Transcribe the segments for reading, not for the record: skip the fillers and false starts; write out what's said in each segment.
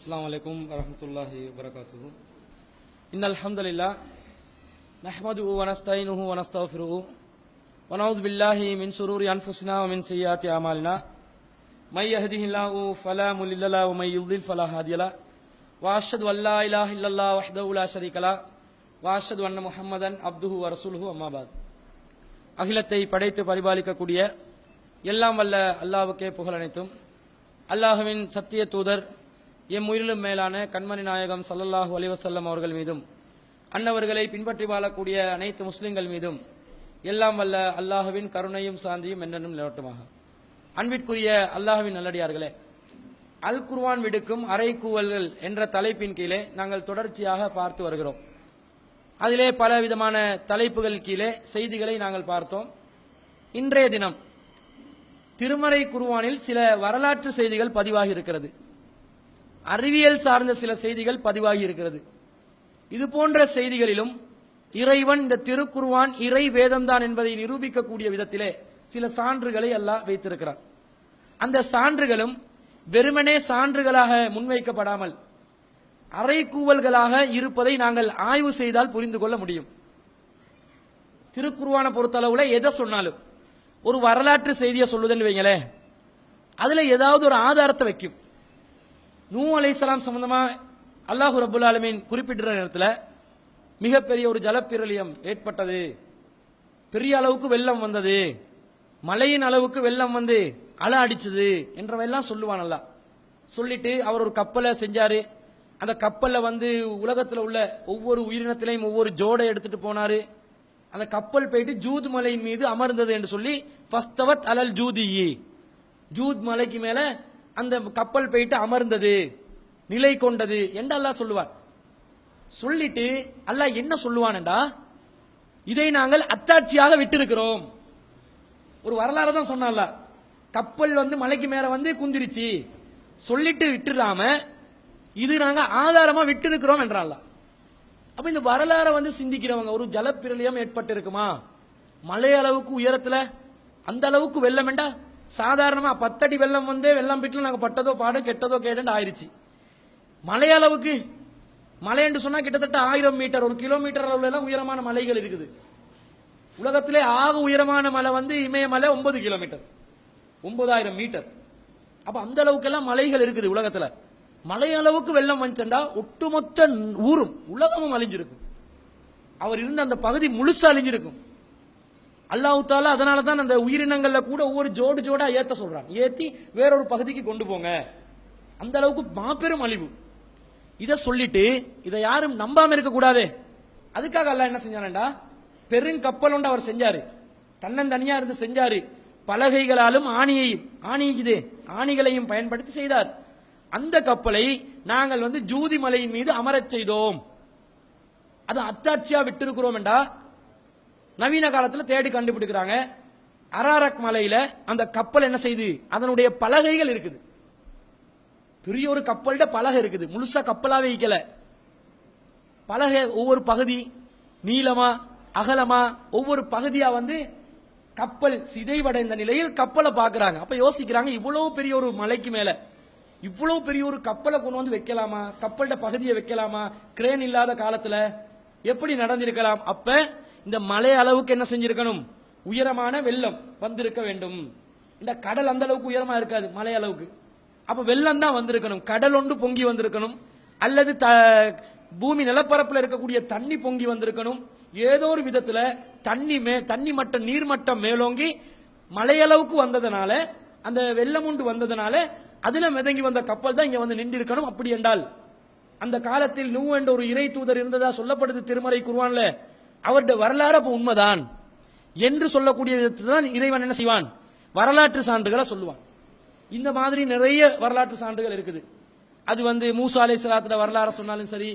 अस्सलामु अलैकुम वरहमतुल्लाहि वबरकातुहू। इन्नल हम्दुलिल्लाह नहमदुहु व नस्तईनुहु व नस्तगफिरुहु व नऊज़ु बिल्लाहि मिन शुरूरि अनफुसिना व मिन सय्यिआति अमालिना मय यहदिहिल्लाहु फला मुदिल्ल लहु व मय युद्लिल फला हादिय लहु व अशहदु अल्ला इलाहा इल्लल्लाह वहदहु ला शरीका लहु व अशहदु अन्न मुहम्मदन अब्दुहु व रसूलुहु अम्मा बाद। அகிலத்தை படைத்து பரிபாலிக்கக்கூடிய எல்லாம் வல்ல அல்லாஹ்வுக்கே புகழ் அனைத்தும். அல்லாஹ்வின் சத்திய தூதர் எம் உயிரிலும் மேலான கண்மணி நாயகம் ஸல்லல்லாஹு அலைஹி வஸல்லம் அவர்கள் மீதும் அன்னவர்களை பின்பற்றி வாழக்கூடிய அனைத்து முஸ்லிம்கள் மீதும் எல்லாம் வல்ல அல்லாஹ்வின் கருணையும் சாந்தியும் என்றென்றும் நிலவட்டுமாக. அன்பிற்குரிய அல்லாஹ்வின் நல்லடியார்களே, அல் குர்ஆன் விடுக்கும் அறைகூவல்கள் என்ற தலைப்பின் கீழே நாங்கள் தொடர்ச்சியாக பார்த்து வருகிறோம். அதிலே பல விதமான தலைப்புகள் கீழே செய்திகளை நாங்கள் பார்த்தோம். இன்றைய தினம் திருமறை குர்ஆனில் சில வரலாற்று செய்திகள் பதிவாகி இருக்கிறது, அறிவியல் சார்ந்த சில செய்திகள் பதிவாகி இருக்கிறது. இது போன்ற செய்திகளிலும் இறைவன் இந்த திருக்குர்ஆன் இறை வேதம்தான் என்பதை நிரூபிக்கக்கூடிய விதத்திலே சில சான்றுகளை அல்லாஹ் வைத்திருக்கிறார். அந்த சான்றுகளும் வெறுமனே சான்றுகளாக முன்வைக்கப்படாமல் அறைகூவல்களாக இருப்பதை நாங்கள் ஆய்வு செய்தால் புரிந்து கொள்ள முடியும். திருக்குர்ஆனை பொறுத்தளவுல எதை சொன்னாலும் ஒரு வரலாற்று செய்தியை சொல்லுதுன்னு வைங்களே, அதுல ஏதாவது ஒரு ஆதாரத்தை வைக்கும். நூ அலைஹிஸ்ஸலாம் சம்பந்தமா அல்லாஹ் ரப்புல் ஆலமீன் குறிப்பிட்ட நேரத்தில் மிகப்பெரிய ஒரு ஜலப்பிரளயம் ஏற்பட்டது, பெரிய அளவுக்கு வெள்ளம் வந்தது, மலையின் அளவுக்கு வெள்ளம் வந்து அலை அடிச்சது என்றவெல்லாம் சொல்லுவான். அல்லாஹ் சொல்லிட்டு அவர் ஒரு கப்பலை செஞ்சாரு. அந்த கப்பல்ல வந்து உலகத்தில் உள்ள ஒவ்வொரு உயிரினத்திலையும் ஒவ்வொரு ஜோடை எடுத்துட்டு போனாரு. அந்த கப்பல் போயிட்டு ஜூத் மலையின் மீது அமர்ந்தது என்று சொல்லி ஃபஸ்தவத் அலல் ஜூதியி, ஜூத் மலைக்கு மேல அந்த கப்பல் போயிட்டு அமர்ந்தது, நிலை கொண்டது என்று அல்லாஹ் சொல்லுவார். சொல்லிட்டு அல்லாஹ் என்ன சொல்லுவான்டா, இதை நாங்கள் அத்தாட்சியாக விட்டிருக்கிறோம். ஒரு வரலாறு தான் சொன்னால, கப்பல் வந்து மலைக்கு மேல வந்து குந்திருச்சு சொல்லிட்டு விட்டுறாம இது நாங்க ஆதாரமா விட்டு இருக்கிறோம் என்றால. அப்ப இந்த வரலாறை வந்து சிந்திக்கிறவங்க, ஒரு ஜலப்பிரளயம் ஏற்பட்டு இருக்குமா, மலை அளவுக்கு உயரத்துல அந்த அளவுக்கு வெள்ளம் வேண்டா, சாதாரணமா 10 அடி வெள்ளம் வந்து வெள்ளம் வீட்டுல நாங்க பட்டதோ பாடு கெட்டதோ கேட்டு ஆயிருச்சு. மலை அளவுக்கு, மலை என்று சொன்னா கிட்டத்தட்ட 1000 மீட்டர், 1 கிலோமீட்டர் அளவுல எல்லாம் உயரமான மலைகள் இருக்குது. உலகத்திலே ஆக உயரமான மலை வந்து இமயமலை 9 கிலோமீட்டர், 9000 மீட்டர். அப்ப அந்த அளவுக்கு எல்லாம் மலைகள் இருக்குது உலகத்துல. மலை அளவுக்கு வெள்ளம் வந்துச்சா ஒட்டுமொத்த ஊரும் உலகமும் அழிஞ்சிருக்கும். அவர் இருந்த அந்த பகுதி முழுசா அழிஞ்சிருக்கும். அல்லாஹ் தஆலா அதனால தான் அந்த உயிரினங்கள்ல கூட ஒவ்வொரு ஜோடு ஜோடா ஏத்த சொல்றான், ஏத்தி வேறொரு பகுதிக்கு கொண்டு போங்க. அந்த அளவுக்கு மாபெரும் அழிவு. இதை சொல்லிட்டு இதை யாரும் நம்பாம இருக்க கூடாது. அதுக்காக அல்லாஹ் என்ன செஞ்சானண்டா, பெருங்கப்பல் ஒன்று அவர் செஞ்சாரு, தன்னந்தனியா இருந்து செஞ்சாரு. பலகைகளாலும் ஆணிகளையும் பயன்படுத்தி செய்தார். அந்த கப்பலை நாங்கள் வந்து ஜூதி மலையின் மீது அமரச் செய்தோம், அது அத்தாட்சியா விட்டிருக்கிறோம் என்றா நவீன காலத்தில் தேடி கண்டுபிடிக்கிறாங்க. அராரக் மலையில அந்த கப்பல் என்ன செய்து, அதனுடைய பலகைகள் இருக்குது, பெரிய ஒரு கப்பல்ட பலகை இருக்குது, முழுசா கப்பலாவே வைக்கல. பலகை ஒவ்வொரு பகுதி நீளமா அகலமா ஒவ்வொரு பகுதியா வந்து கப்பல் சிதைவடைந்த நிலையில் கப்பலை பார்க்கிறாங்க. அப்ப யோசிக்கிறாங்க, இவ்வளவு பெரிய ஒரு மலைக்கு மேல இவ்வளவு பெரிய ஒரு கப்பலை கொண்டு வந்து வைக்கலாமா, கப்பல்ட பகுதியை வைக்கலாமா, கிரேன் இல்லாத காலத்துல எப்படி நடந்திருக்கலாம். அப்ப இந்த மலை அளவுக்கு என்ன செஞ்சிருக்கணும், உயரமான வெள்ளம் வந்திருக்க வேண்டும். இந்த கடல் அந்த அளவுக்கு உயரமா இருக்காது மலை அளவுக்கு. அப்ப வெள்ளம் தான் வந்திருக்கணும், கடல் ஒன்று பொங்கி வந்திருக்கணும், அல்லது பூமி நிலப்பரப்புல இருக்கக்கூடிய தண்ணி பொங்கி வந்திருக்கணும். ஏதோ ஒரு விதத்துல தண்ணி மட்டம் நீர்மட்டம் மேலோங்கி மலையளவுக்கு வந்ததுனால, அந்த வெள்ளம் உண்டு வந்ததுனால அதுல மிதங்கி வந்த கப்பல் தான் இங்க வந்து நின்று இருக்கணும். அப்படி என்றால் அந்த காலத்தில் நூ என்ற ஒரு இறை தூதர் இருந்ததா சொல்லப்படுது திருமறை குர்ஆன்ல. அவருடைய வரலாறு அப்ப உண்மைதான் என்று சொல்லக்கூடிய விதத்தில் தான் இறைவன் என்ன செய்வான், வரலாற்று சான்றுகளை சொல்லுவான். இந்த மாதிரி நிறைய வரலாற்று சான்றுகள் இருக்குது. அது வந்து மூசா அலைஹிஸ்ஸலாத்துல வரலாறு சொன்னாலும் சரி,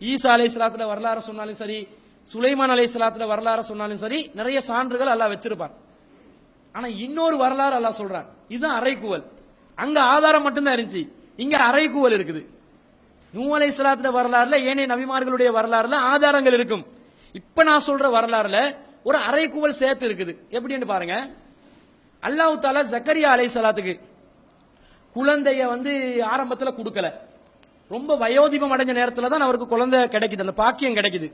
ஈசா அலைஹிஸ்ஸலாத்துல வரலாறு சொன்னாலும் சரி, சுலைமான் அலைஹிஸ்ஸலாத்துல வரலாறு சொன்னாலும் சரி, நிறைய சான்றுகள் அல்லாஹ் வச்சிருப்பான். ஆனா இன்னொரு வரலாறு அல்லாஹ் சொல்றான், இதுதான் அறைகூவல். அங்க ஆதாரம் மட்டும்தான் இருந்துச்சு, இங்க அறைகூவல் இருக்குது. நூ அலைஹிஸ்ஸலாத்துல வரலாறுல ஏனைய நபிமார்களுடைய வரலாறுல ஆதாரங்கள் இருக்கும். இப்ப நான் சொல்ற வரலாறுல ஒரு அறைகூவல் சேர்த்து இருக்குது. எப்படின்னு பாருங்க. அல்லாஹ் தஆலா ஜக்கரியா அலைஹிஸ்ஸலாத்துக்கு குழந்தைய வந்து ஆரம்பத்தில் கொடுக்கல, ரொம்ப வயோதிபம் அடைஞ்ச நேரத்துல தான் அவருக்கு குழந்தை கிடைக்குது, அந்த பாக்கியம் கிடைக்குது.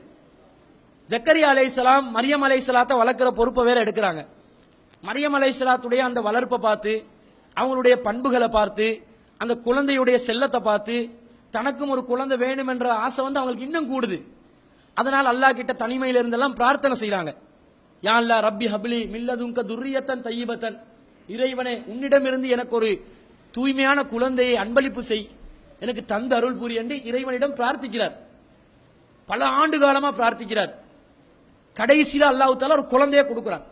ஜக்கரியா அலைஹிஸ்ஸலாம் மரியம் அலைஹிஸ்ஸலாத்தை வளர்க்கிற பொறுப்பை வேற எடுக்கிறாங்க. மரியம் அலைஹிஸ்ஸலாத்துடைய அந்த வளர்ப்பை பார்த்து, அவங்களுடைய பண்புகளை பார்த்து, அந்த குழந்தையுடைய செல்லத்தை பார்த்து, தனக்கும் ஒரு குழந்தை வேணும் என்ற ஆசை வந்து அவங்களுக்கு இன்னும் கூடுது. அதனால் அல்லாஹ் கிட்ட தனிமையில இருந்தெல்லாம் பிரார்த்தனை செய்யறாங்க. யா அல்லாஹ் ரப்பி ஹப்லி மில்லதுன்க துர்ரியத்தன் தய்யிபத்தன், இறைவனே உன்னிடமிருந்து எனக்கு ஒரு தூய்மையான குழந்தையை அன்பளிப்பு செய், எனக்கு தந்து அருள் புரி என்று இறைவனிடம் பிரார்த்திக்கிறார். பல ஆண்டு காலமா பிரார்த்திக்கிறார். கடைசியில அல்லாஹ் தஆலா ஒரு குழந்தையை கொடுக்கிறான்.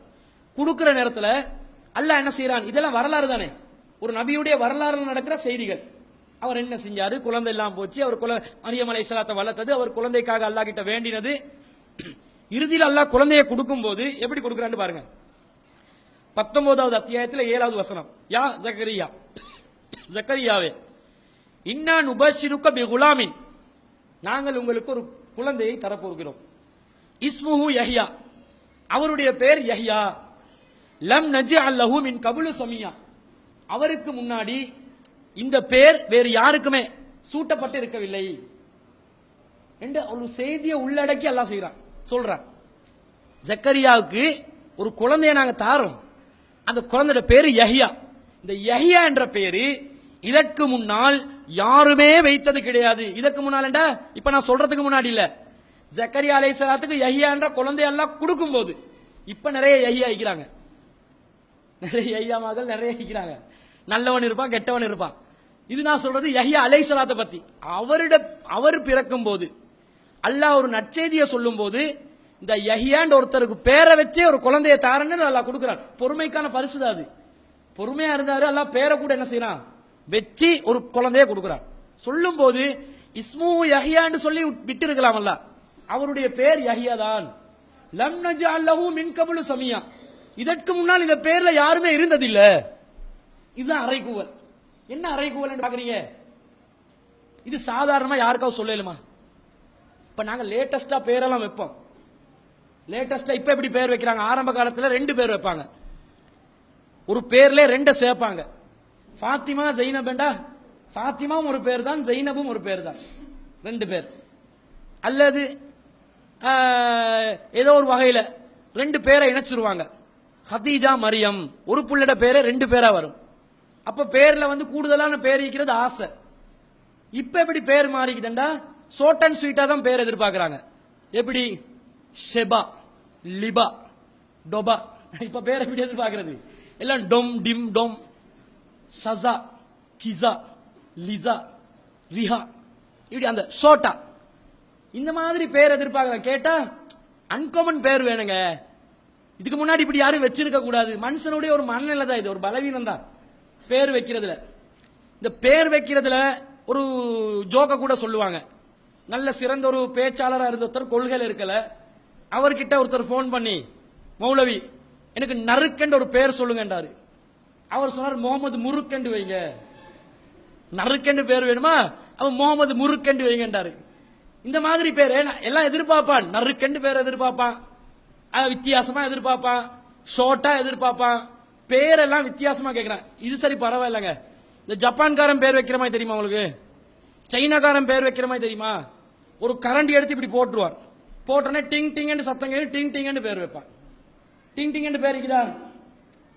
கொடுக்கிற நேரத்தில் அல்லாஹ் என்ன செய்யறான், இதெல்லாம் வரலாறு தானே, ஒரு நபியுடைய வரலாறுல நடக்கிற செய்திகள். அவர் என்ன செஞ்சாரு, குழந்தை எல்லாம் போச்சு, அவர் மரியம் அலைஹிஸ்ஸலாத்தை வளர்த்தது, அவர் குழந்தைக்காக அல்லாஹ் கிட்ட வேண்டினது. இறுதியில் அல்லாஹ் குழந்தையை கொடுக்கும் போது எப்படி கொடுக்கிறான்னு பாருங்க. 19வது அத்தியாயத்தில் 7வது வசனம். யா ஜக்கரியா, ஜக்கரியாவே, இன்னா நுபஷிருக்க பிகுலாமின், நாங்கள் உங்களுக்கு ஒரு குழந்தையை தரப்போகிறோம். இஸ்முஹு யஹ்யா, அவருடைய பெயர் யஹ்யா. லம் நஜ்அல் லஹு மின் கப்லு சமியா, அவருக்கு முன்னாடி இந்த பெயர் வேறு யாருக்குமே சூட்டப்பட்டு இருக்கவில்லை என்று ஒரு செய்தியை உள்ளடக்கி அல்லாஹ் செய்றான், சொல்றான். ஜக்கரியாவுக்கு ஒரு குழந்தையை நாங்க தாரோம், அந்த குழந்தையோட பேரு யஹ்யா. இந்த யஹ்யா என்ற பெயரு இதற்கு முன்னால் யாருமே வைத்தது கிடையாது. இதற்கு முன்னால் இப்ப நான் சொல்றதுக்கு முன்னாடி இல்ல, ஜக்கரியா அலைஹிஸ்ஸலாத்துக்கு யஹ்யா என்ற குழந்தை எல்லாம் கொடுக்கும் போது இப்ப நிறைய யஹ்யா வைக்கிறாங்க, நிறைய யஹ்யா மகள் நிறைய வைக்கிறாங்க. நல்லவன் இருப்பான், கெட்டவன் இருப்பான். இது நான் சொல்றது யஹ்யா அலைஹிஸ்ஸலாத்தை பத்தி. அவர் பிறக்கும் போது அல்லாஹ் ஒரு நற்செய்தியை சொல்லும் போது இந்த யஹ்யான்ற ஒருத்தருக்கு பேரை வச்சே ஒரு குழந்தையை தாரன்னு அல்லாஹ் கொடுக்கிறான். பொறுமைக்கான பரிசு தான் அது. பொறுமையா இருந்தாரு, அல்லாஹ் பேரை கூட என்ன செய்யறான், வச்சு ஒரு குழந்தையை கொடுக்கிறான். சொல்லும் போது இஸ்மு யஹ்யான்னு சொல்லி விட்டு இருக்கலாம் அல்லாஹ், அவருடைய பேர் யஹ்யா தான். லம் நஜ்அல் லஹு மின் கப்லு சமியா, இதற்கு முன்னால் இந்த பேர்ல யாருமே இருந்ததில்ல. இதுதான் அறைகூவல். என்ன அறைகூவல் பாக்குறீங்க, இது சாதாரணமா யாருக்காவது சொல்லலுமா? இப்ப நாங்க லேட்டஸ்டா பேரெல்லாம் வைப்போம். லேட்டஸ்டா இப்ப எப்படி பேர் வைக்கிறாங்க, ஆரம்ப காலத்துல 2 பேர் வைப்பாங்க, ஒரு பேர்ல 2 சேர்ப்பாங்க. ஃபாத்திமா ஜைனபேண்டா, ஃபாத்திமாவும் ஒரு பேர் தான், ஜைனபும் ஒரு பேர் தான், 2 பேர். அல்லது ஏதோ ஒரு வகையில 2 பேரை இணைச்சிருவாங்க. ஹதீஜா மரியம், ஒரு புள்ளட பேரை 2 பேரா வரும். அப்ப பேர்ல வந்து கூடுதலான பேர் இருக்கிறது ஆசை. இப்ப எப்படி பேர் மாறிக்குதுண்டா, ஷார்ட் அண்ட் ஸ்வீட்டா தான் பேர் எதிர்பார்க்கறாங்க. எப்படி ஷெபா, லிபா, டொபா, இப்ப பேர் எப்படி எதிர்பார்க்கிறது, எல்லாம் டொம் டிம் டொம், சஸா, கிஸா, லிசா, ரிஹா, இப்படி அந்த ஷோட்டா, இந்த மாதிரி பேர் எதிர்பார்க்கறாங்க. கேட்டா அன்காமன் பேர் வேணுங்க. இதுக்கு முன்னாடி இப்படி யாரும் வச்சிருக்க கூடாது. மனுஷனுடைய ஒரு மனநிலை தான் இது, ஒரு பலவீனம் தான் பேர் வைக்கிறதுல. இந்த பேர் வைக்கிறதுல ஒரு ஜோக்க கூட சொல்லுவாங்க. நல்ல சிறந்த ஒரு பேச்சாளராக இருந்த ஒருத்தர் கொள்கையில் இருக்கல, அவர்கிட்ட ஒருத்தர் போன் பண்ணி, மௌலவி எனக்கு நறுக்கென்று ஒரு பேர் சொல்லுங்கன்றாரு. அவர் சொன்னார், முகமது முருக்கென்று வைங்க. நறுக்கென்று பேர் வேணுமா, அவன் முகமது முருக்கென்று வைங்கன்றாரு. இந்த மாதிரி பேர் எல்லாம் எதிர்பார்ப்பான். நறுக்கென்று பேர் எதிர்பார்ப்பான், வித்தியாசமா எதிர்பார்ப்பான், ஷார்ட்டா எதிர்பார்ப்பான், பேரெல்லாம் வித்தியாசமா கேட்கிறான். இது சரி பரவாயில்லைங்க. இந்த ஜப்பான்காரன் பேர் வைக்கிற மாதிரி தெரியுமா உங்களுக்கு, சைனாக்காரன் பேர் வைக்கிற மாதிரி தெரியுமா? ஒரு கரண்டி எடுத்து இப்படி போட்டுருவான், போட்டோன்னே டிங் டிங் சத்தம் கேட்டு டிங் டிங் பேர் வைப்பான். டிங் டிங் பேர் இருக்குதா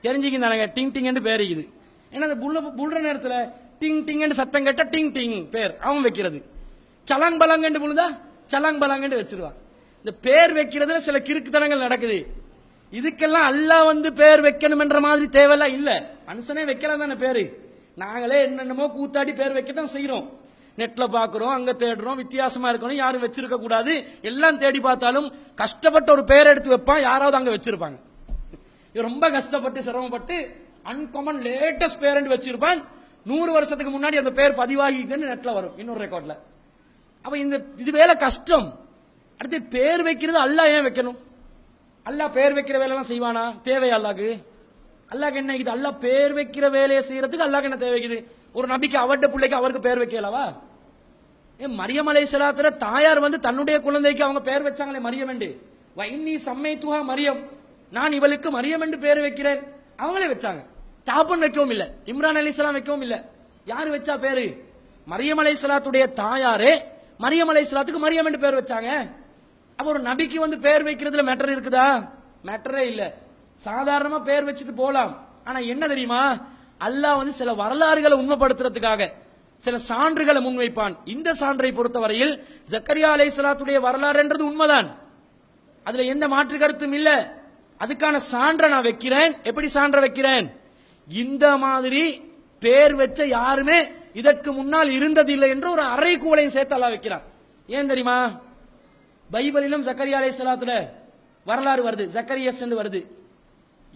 தெரிஞ்சுக்கிந்தானங்க, டிங் டிங் பேர் இருக்குது. ஏன்னா அந்த புல்ற நேரத்தில் டிங் டிங் சத்தம் கேட்டா டிங் டிங் பேர் அவன் வைக்கிறது. சலாங் பலாங்கண்டு புழுதா சலாங் பலாங்கண்டு வச்சிருவான். இந்த பேர் வைக்கிறதுல சில கிறுக்குத்தனங்கள் நடக்குது. இதுக்கெல்லாம் அல்லாஹ் வந்து பேர் வைக்கணும் என்ற மாதிரி தேவையெல்லாம் இல்ல, மனுஷனே வைக்கலாம் தானே பேரு. நாங்களே என்னென்னமோ கூத்தாடி பேர் வைக்கத்தான் செய்யறோம். நெட்ல பாக்குறோம், அங்க தேடுறோம், வித்தியாசமா இருக்கணும், யாரும் வச்சிருக்க கூடாது, எல்லாம் தேடி பார்த்தாலும் கஷ்டப்பட்ட ஒரு பேர் எடுத்து வைப்பான், யாராவது அங்க வச்சிருப்பாங்க. ரொம்ப கஷ்டப்பட்டு சிரமப்பட்டு அன்காமன் லேட்டஸ்ட் பேர் வச்சிருப்பான். 100 வருஷத்துக்கு முன்னாடி அந்த பேர் பதிவாகிக்குன்னு நெட்ல வரும் இன்னொரு ரெக்கார்ட்ல. அப்ப இந்த இது வேலை கஷ்டம். அடுத்து பேர் வைக்கிறது அல்லாஹ் ஏன் வைக்கணும்? அல்லாஹ் பேர் வைக்கிற வேலைலாம் செய்வானா? தேவையா அல்லாஹ்க்கு? அல்லாஹ்க்கு என்ன இது? அல்லாஹ் பேர் வைக்கிற வேலையை செய்யறதுக்கு அல்லாஹ்க்கு என்ன தேவைக்குது? ஒரு நபிக்கு அவருடைய பிள்ளைக்கு அவருக்கு பேர் வைக்கலவா? மரியம் அலைஹிஸ்ஸலாத்துல தாயார் வந்து தன்னுடைய குழந்தைக்கு அவங்க பேர் வச்சாங்களே மரியம் என்று, வைன்னி சம்மைத்துஹா மரியம், நான் இவளுக்கு மரியம் என்று பேர் வைக்கிறேன், அவங்களே வச்சாங்க. தாப்பன் வைக்கவும் இல்ல, இம்ரான் அலைஹிஸ்ஸலாம் வைக்கவும் இல்ல. யாரு வச்சா பேரு? மரியம் அலைஹிஸ்ஸலாத்துடைய தாயாரே மரியம் அலைஹிஸ்ஸலாத்துக்கு மரியம் என்று பேர் வச்சாங்க. அப்ப ஒரு நபிக்கு வந்து பேர் வைக்கிறதுல மேட்டர் இருக்குதா? மேட்டரே இல்ல. சாதாரணமா பேர் வச்சுட்டு போலாம். ஆனா என்ன தெரியுமா, அல்லாஹ் வந்து சில வரலாறுகளை உண்மைப்படுத்துறதுக்காக சில சான்றுகளை முன்வைப்பான். இந்த சான்றை பொறுத்தவரையில் ஜக்கரியா அலைஹிஸ்ஸலாத்துடைய வரலாறு என்றது உண்மைதான், அதுல எந்த மாற்று கருத்தும் இல்ல. அதுக்கான சான்றை நான் வைக்கிறேன். எப்படி சான்றை வைக்கிறேன்? இந்த மாதிரி பேர் வச்ச யாருமே இதற்கு முன்னால் இருந்ததில்லை என்று ஒரு அறைகூவலையும் சேர்த்து அல்லாஹ் வைக்கிறான். ஏன் தெரியுமா, பைபிளிலும் ஜக்கரியா அலைஹிஸ்ஸலாத்துல வரலாறு வருது, ஜக்கரியஸ் என்று வருது.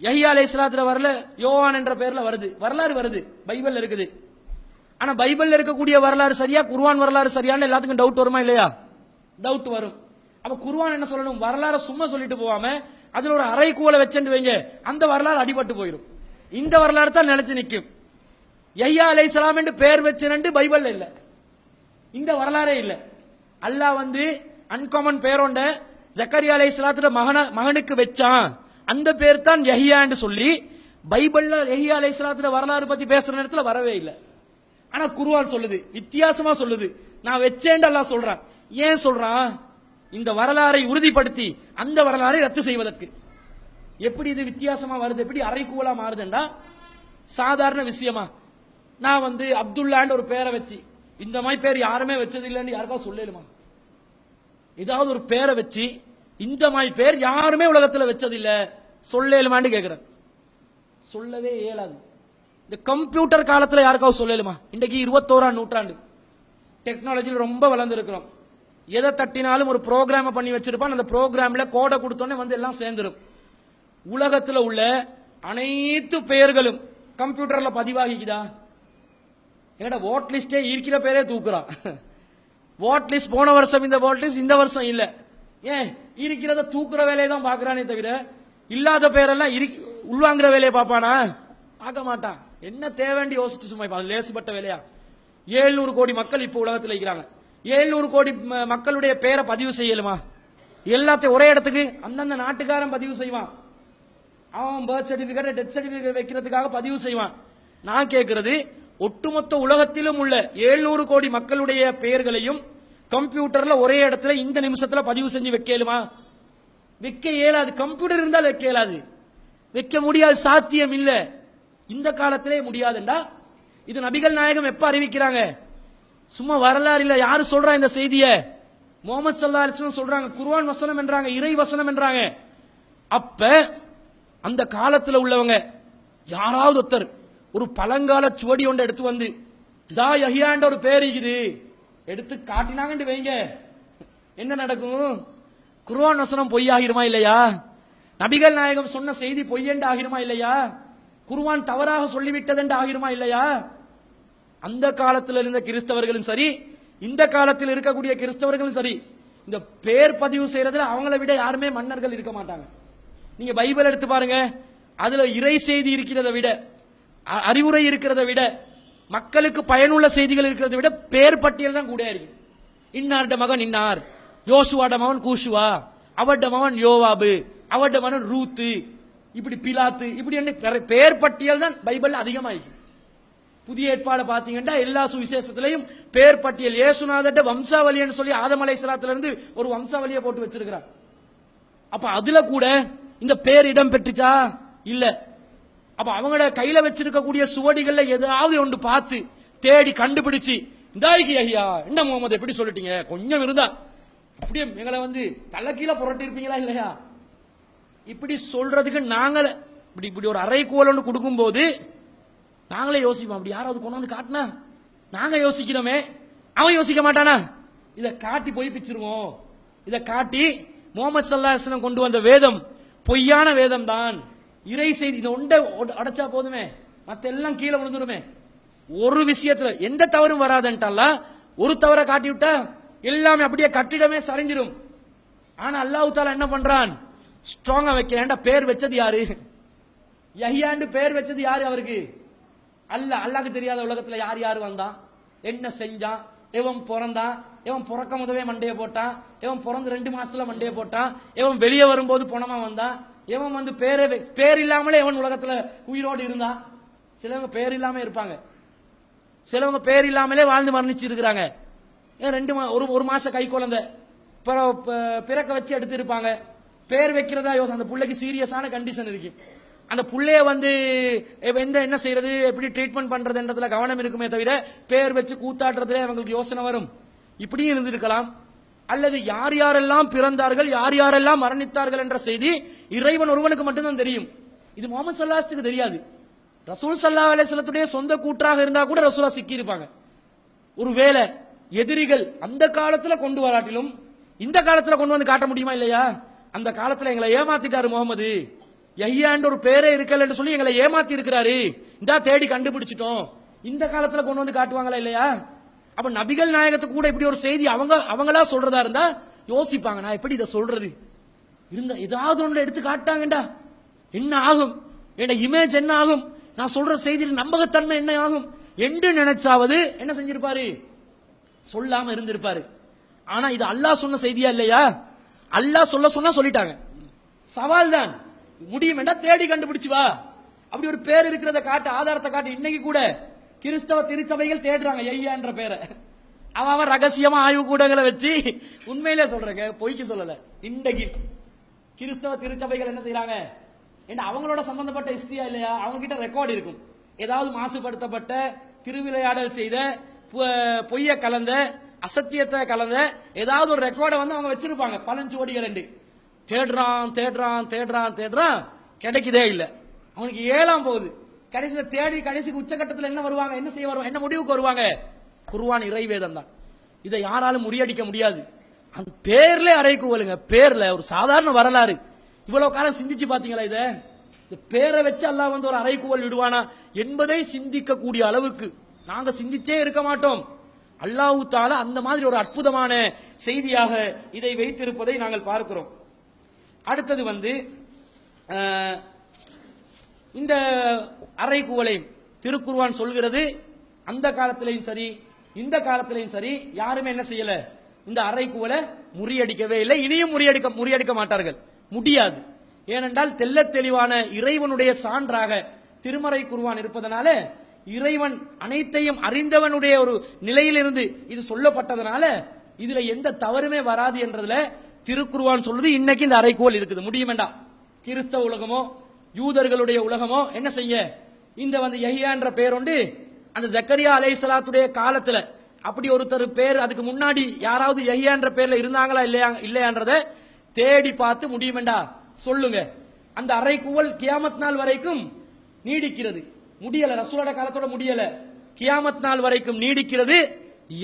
யஹ்யா அலைஹிஸ்ஸலாத்துல வரல, யோவான் என்ற பெயர்ல வருது, வரலாறு வருது, பைபிள்ல இருக்குது. ஆனா பைபிள்ல இருக்கக்கூடிய வரலாறு சரியா, குர்ஆன் வரலாறு சரியான்னு எல்லாத்துக்கும் டவுட் வருமா இல்லையா? டவுட் வரும். அப்ப குர்ஆன் என்ன சொல்லணும், வரலாறு சும்மா சொல்லிட்டு போவாம அதுல ஒரு அறைகூவலை வச்சுட்டு வைங்க, அந்த வரலாறு அடிபட்டு போயிடும். இந்த வரலாறு தான் நிலைச்சு நிற்கும். யஹ்யா அலைஹிஸ்ஸலாம் என்று பெயர் வச்சுன்னு பைபிள்ல இல்ல, இந்த வரலாறே இல்ல. அல்லாஹ் வந்து அன்காமன் பேரோண்ட ஜக்கரியா அலைஹிஸ்ஸலாத்துல மகனுக்கு வச்சான், அந்த பேர் தான் யஹ்யா என்று சொல்லி பைபிள்ல யஹ்யா அலைஹிஸ்ஸலாத்துல வரலாறு பத்தி பேசுற நேரத்துல வரவே இல்லை. ஆனா குர்ஆன் சொல்லுது, வித்தியாசமா சொல்லுது, நான் வச்சேன் அல்லாஹ் சொல்றான். ஏன் சொல்றான்? இந்த வரலாறை உறுதிப்படுத்தி அந்த வரலாறை ரத்து செய்வதற்கு. எப்படி இது வித்தியாசமா வருது, எப்படி அறைகூவலா மாறுதுண்டா, சாதாரண விஷயமா நான் வந்து அப்துல்லான்னு ஒரு பேரை வச்சு, இந்த மாதிரி பேர் யாருமே வச்சது இல்லைன்னு யாருக்கா சொல்லலுமா? ஏதாவது ஒரு பேரை வச்சு இந்த மாதிரி பேர் யாருமே உலகத்தில் வச்சது இல்ல சொல்லலுமான்னு கேட்கிறேன். சொல்லவே இயலாது. இந்த கம்ப்யூட்டர் காலத்தில் யாருக்காவது சொல்லலுமா? இன்றைக்கு 21ஆம் நூற்றாண்டு, டெக்னாலஜியில் ரொம்ப வளர்ந்து இருக்கிறோம். எதை தட்டினாலும் ஒரு ப்ரோக்ராம் பண்ணி வச்சிருப்பான், அந்த ப்ரோக்ராம்ல கோடை கொடுத்தோன்னே வந்து எல்லாம் சேர்ந்துடும். உலகத்தில் உள்ள அனைத்து பெயர்களும் கம்ப்யூட்டர்ல பதிவாகிக்குதா? எங்கட ஓட் லிஸ்டே இருக்கிற பேரே தூக்குறான். ஓட் லிஸ்ட் போன வருஷம், இந்த ஓட் லிஸ்ட் இந்த வருஷம் இல்ல. ஏன் இருக்கிறத தூக்குற வேலையை தான் பாக்குறானே தவிர இல்லாத பேரெல்லாம் உள்வாங்குற வேலையை பார்ப்பானா? பார்க்க மாட்டான். என்ன தேவைன்னு யோசிச்சு சும்மா அது லேசுப்பட்ட வேலையா? 700 கோடி மக்கள் இப்ப உலகத்தில் இருக்கிறாங்க. 700 கோடி மக்களுடைய பேரை பதிவு செய்யலுமா? எல்லாத்தையும் ஒரே இடத்துக்கு அந்தந்த நாட்டுக்காரன் பதிவு செய்வான். அவன் பர்த் சர்டிபிகேட், டெத் சர்டிபிகேட் வைக்கிறதுக்காக பதிவு செய்வான். நான் கேட்கிறது, ஒட்டுமொத்த உலகத்திலும் உள்ள 700 கோடி மக்களுடைய பெயர்களையும் கம்ப்யூட்டர்ல ஒரே இடத்துல இந்த நிமிஷத்துல பதிவு செஞ்சு வைக்கலுமா? வைக்க இயலாது. கம்ப்யூட்டர் இருந்தால் வைக்க இயலாது, வைக்க முடியாது, சாத்தியம் இல்ல. இந்த காலத்திலே முடியாதுண்டா இது நபிகள் நாயகம் எப்ப அறிவிக்கிறாங்க? சும்மா வரலாறு இல்ல. யாரு சொல்றா இந்த செய்திய? முகமது ஸல்லல்லாஹு அலைஹி வஸல்லம் சொல்றாங்க. குர்ஆன் வசனம் என்றாங்க, இறை வசனம் என்றாங்க. அப்ப அந்த காலத்துல உள்ளவங்க யாராவது ஒருத்தர் ஒரு பழங்கால சுவடி ஒன்று எடுத்து வந்து தா யஹ்யான்ற ஒரு பேர் இருக்குது எடுத்து காட்டினாங்கன்னு வைங்க, என்ன நடக்கும்? குர்ஆன் வசனம் பொய்யாகிருமா இல்லையா? நபிகள் நாயகம் சொன்ன செய்தி பொய்யென்று ஆகிருமா இல்லையா? குர்ஆன் தவறாக சொல்லிவிட்டதென்று ஆகிருமா இல்லையா? அந்த காலத்தில் இருந்த கிறிஸ்தவர்களும் சரி, இந்த காலத்தில் இருக்கக்கூடிய கிறிஸ்தவர்களும் சரி, இந்த பேர் பதிவு செய்யறதுல அவங்கள விட யாருமே மன்னர்கள் இருக்க மாட்டாங்க. நீங்க பைபிள் எடுத்து பாருங்க, அதுல இறை செய்தி இருக்கிறத விட, அறிவுரை இருக்கிறத விட, மக்களுக்கு பயனுள்ள செய்திகள் இருக்கிறத விட பேர் பட்டியல் தான் கூட இருக்கு. இன்னார்ட மகன் இன்னார், யோசுவாட மகன் கூஷுவா, அவட மகன் யோவாபு, அவட மகன் ரூத்து, இப்படி பிலாத்து, இப்படி பேர் பட்டியல் தான் பைபிள் அதிகமாயிருக்கு. புதிய ஏற்பாடு பாத்தீங்கன்னா எல்லா சுவிசேஷத்திலையும் பேர் பட்டியல், இயேசுநாதர்ட வம்சாவளின்னு சொல்லி ஆதம் அலைஹிஸ்ஸலாத்துல இருந்து ஒரு வம்சாவளியை போட்டு வச்சிருக்கிறார். அப்ப அதுல கூட இந்த பேர் இடம் பெற்றுச்சா? இல்ல. அப்ப அவங்களோட கையில வச்சிருக்கக்கூடிய சுவடிகள்ல ஏதாவது ஒன்று பார்த்து தேடி கண்டுபிடிச்சு இந்தாய்க்கு ஐயா என்ன முகமது எப்படி சொல்லிட்டீங்க, கொஞ்சம் இருந்தா அப்படியே எங்களை வந்து தள்ளக்கீழ புரட்டி இருப்பீங்களா இல்லையா? இப்படி சொல்றதுக்கு நாங்கள இப்படி ஒரு அறைகூவல் ஒன்று கொடுக்கும் போது நாங்களே யோசிப்போம். அப்படி யாராவது கொண்டு வந்து காட்டினா நாங்க யோசிக்கிறோமே, அவன் யோசிக்க மாட்டானா? இதை காட்டி போய் பிச்சிருவோம். இதை காட்டி முகமது ஸல்லல்லாஹு அலைஹி வஸல்லம் கொண்டு வந்த வேதம் பொய்யான வேதம் தான், இறை செய்தி, இந்த ஒன்றை அடைச்சா போதுமே, மத்த எல்லாம் கீழே விழுந்துருமே. ஒரு விஷயத்துல எந்த தவறும் வராதுன்ட்டால ஒரு தவறை காட்டி விட்டா எல்லாமே அப்படியே கட்டிடமே சரிஞ்சிடும். ஆனா அல்லாஹ் தஆலா என்ன பண்றான்? ஸ்ட்ராங்கா வைக்கிறேன். பேர் வச்சது யாரு? யஹ்யான்னு பேர் வச்சது யாரு அவருக்கு? அல்லாஹ்க்கு தெரியாத உலகத்துல யார் யார் வந்தான், என்ன செஞ்சான், எவன் பிறந்தான், எவன் பிறக்க முதவே மண்டைய போட்டான், எவன் பிறந்து 2 மாசத்துல மண்டைய போட்டான், எவன் வெளியே வரும்போது பணமா வந்தான், எவன் வந்து பேர் இல்லாமலே எவன் உலகத்துல உயிரோடு இருந்தான். சிலவங்க பேர் இல்லாம இருப்பாங்க. சிலவங்க பேர் இல்லாமலே வாழ்ந்து மரணிச்சு இருக்கிறாங்க. ஏன் ஒரு மாச கை குழந்தை பிறக்க வச்சு எடுத்து இருப்பாங்க. பேர் வைக்கிறதா யோசனை, அந்த பிள்ளைக்கு சீரியஸான கண்டிஷன் இருக்கு. அந்த புள்ளைய என்ன செய்யறது, எப்படி ட்ரீட்மெண்ட் பண்றதுன்றதுல கவனம் இருக்குமே தவிர பேர் வச்சு கூத்தாடுறதுல அவங்களுக்கு யோசனை வரும். இப்படியும் இருந்திருக்கலாம். அல்லது யார் யாரெல்லாம் பிறந்தார்கள், யார் யாரெல்லாம் மரணித்தார்கள் என்ற செய்தி இறைவன் ஒருவனுக்கு மட்டும்தான் தெரியும். இது முகமது ஸல்லல்லாஹு தெரியாது. ரசூல் ஸல்லல்லாஹு அலைஹி வஸல்லத்துடைய சொந்த கூற்றாக இருந்தா கூட ரசூலா சிக்கி இருப்பாங்க. ஒருவேளை எதிரிகள் அந்த காலத்துல கொண்டு வராட்டிலும் இந்த காலத்துல கொண்டு வந்து காட்ட முடியுமா இல்லையா? அந்த காலத்துல எங்களை ஏமாத்திட்டாரு முகமது, யஹ்யான்ற ஒரு பேரே இருக்கல என்று சொல்லி எங்களை ஏமாத்தி இருக்கிறாரு, இந்த தேடி கண்டுபிடிச்சிட்டோம், இந்த காலத்துல கொண்டு வந்து காட்டுவாங்களா இல்லையா? அப்ப நபிகள் நாயகத்துக்கு கூட இப்படி ஒரு செய்தி அவங்களா சொல்றதா இருந்தா யோசிப்பாங்க, நான் எப்படி இதை சொல்றது, இருந்த ஏதாவது ஒன்று எடுத்து காட்டாங்கடா என்ன ஆகும், என் இமேஜ் என்ன ஆகும், நான் சொல்ற செய்தியில் நம்பகத்தன்மை என்ன ஆகும் என்று நினைச்சாவது என்ன செஞ்சிருப்பாரு, சொல்லாம இருந்திருப்பாரு. ஆனா இது அல்லாஹ் சொன்ன செய்தியா இல்லையா? அல்லாஹ் சொன்னா சொல்லிட்டாங்க. சவால் தான், முடியும் என்றா தேடி கண்டுபிடிச்சு வா, அப்படி ஒரு பேர் இருக்கிறத காட்டு, ஆதாரத்தை காட்டு. இன்னைக்கு கூட கிறிஸ்தவ திருச்சபைகள் தேடுறாங்க யஹ்யான்ற பேரை. அவன் ரகசியமா ஆய்வு கூடங்களை வச்சு, உண்மையிலே சொல்றேங்க, பொய்க்கு சொல்லல, இன்றைக்கு கிறிஸ்தவ திருச்சபைகள் என்ன செய்யறாங்க, அவங்களோட சம்பந்தப்பட்ட ஹிஸ்டரியா இல்லையா, அவங்க கிட்ட ரெக்கார்டு இருக்கும். ஏதாவது மாசுபடுத்தப்பட்ட, திருவிளையாடல் செய்த, பொய்ய கலந்த, அசத்தியத்தை கலந்த ஏதாவது ஒரு ரெக்கார்டை அவங்க வச்சிருப்பாங்க, பழஞ்சோடிகள் என்று. தேடுறான் கிடைக்குதே இல்லை. அவனுக்கு 7ஆம் போகுது. கடைசியில் தேடி கடைசிக்கு உச்சகட்டத்தில் என்ன வருவாங்க, என்ன செய்ய வருவாங்க, என்ன முடிவுக்கு வருவாங்க, குர்ஆன் இறைவேதம் தான். இதை யாராலும் முறியடிக்க முடியாது. அந்த பேர்ல அறைக்குவலுங்க, பேர்ல ஒரு சாதாரண வரலாறு. இவ்வளவு காலம் சிந்திச்சு பாத்தீங்களா? இந்த பேரை வச்சு அல்லாஹ் ஒரு அறைக்குவல் விடுவானா என்பதை சிந்திக்க கூடிய அளவுக்கு நாங்க சிந்திச்சே இருக்க மாட்டோம். அல்லாஹ் தஆலா அந்த மாதிரி ஒரு அற்புதமான செய்தியாக இதை வைத்திருப்பதை நாங்கள் பார்க்கிறோம். அடுத்தது இந்த அறைகூவலை திருக்குர்ஆன் சொல்கிறது. அந்த காலத்திலையும் சரி, இந்த காலத்திலையும் சரி, யாருமே என்ன செய்யல, இந்த அறைகூவலை முறியடிக்கவே இல்லை, இனியும் முறியடிக்க மாட்டார்கள், முடியாது. ஏனென்றால் தெள்ள தெளிவான இறைவனுடைய சான்றாக திருமறை குர்ஆன் இருப்பதனால, இறைவன் அனைத்தையும் அறிந்தவனுடைய ஒரு நிலையிலிருந்து இது சொல்லப்பட்டதனால இதுல எந்த தவறுமே வராது என்றதுல திருக்குர்ஆன் சொல்லுது. இன்னைக்கு இந்த அறைகூவல் இருக்குது, முடியும் வேண்டாம். கிறிஸ்தவ உலகமோ யூதர்களுடைய உலகமோ என்ன செய்ய, இந்த யஹ்யா என்ற பேர் உண்டு. அந்த ஜக்கரியா அலைஹிஸ்ஸலாத்துடைய காலத்துல அப்படி ஒருத்தர் பேர், அதுக்கு முன்னாடி யாராவது யஹ்யா என்ற பேர்ல இருந்தாங்களா இல்லையான்றத தேடி பார்த்து முடியும் வேண்டா சொல்லுங்க. அந்த அறைகூவல் கியாமத் நாள் வரைக்கும் நீடிக்கிறது. முடியல, ரசூலோட காலத்தோட முடியல, கியாமத் நாள் வரைக்கும் நீடிக்கிறது.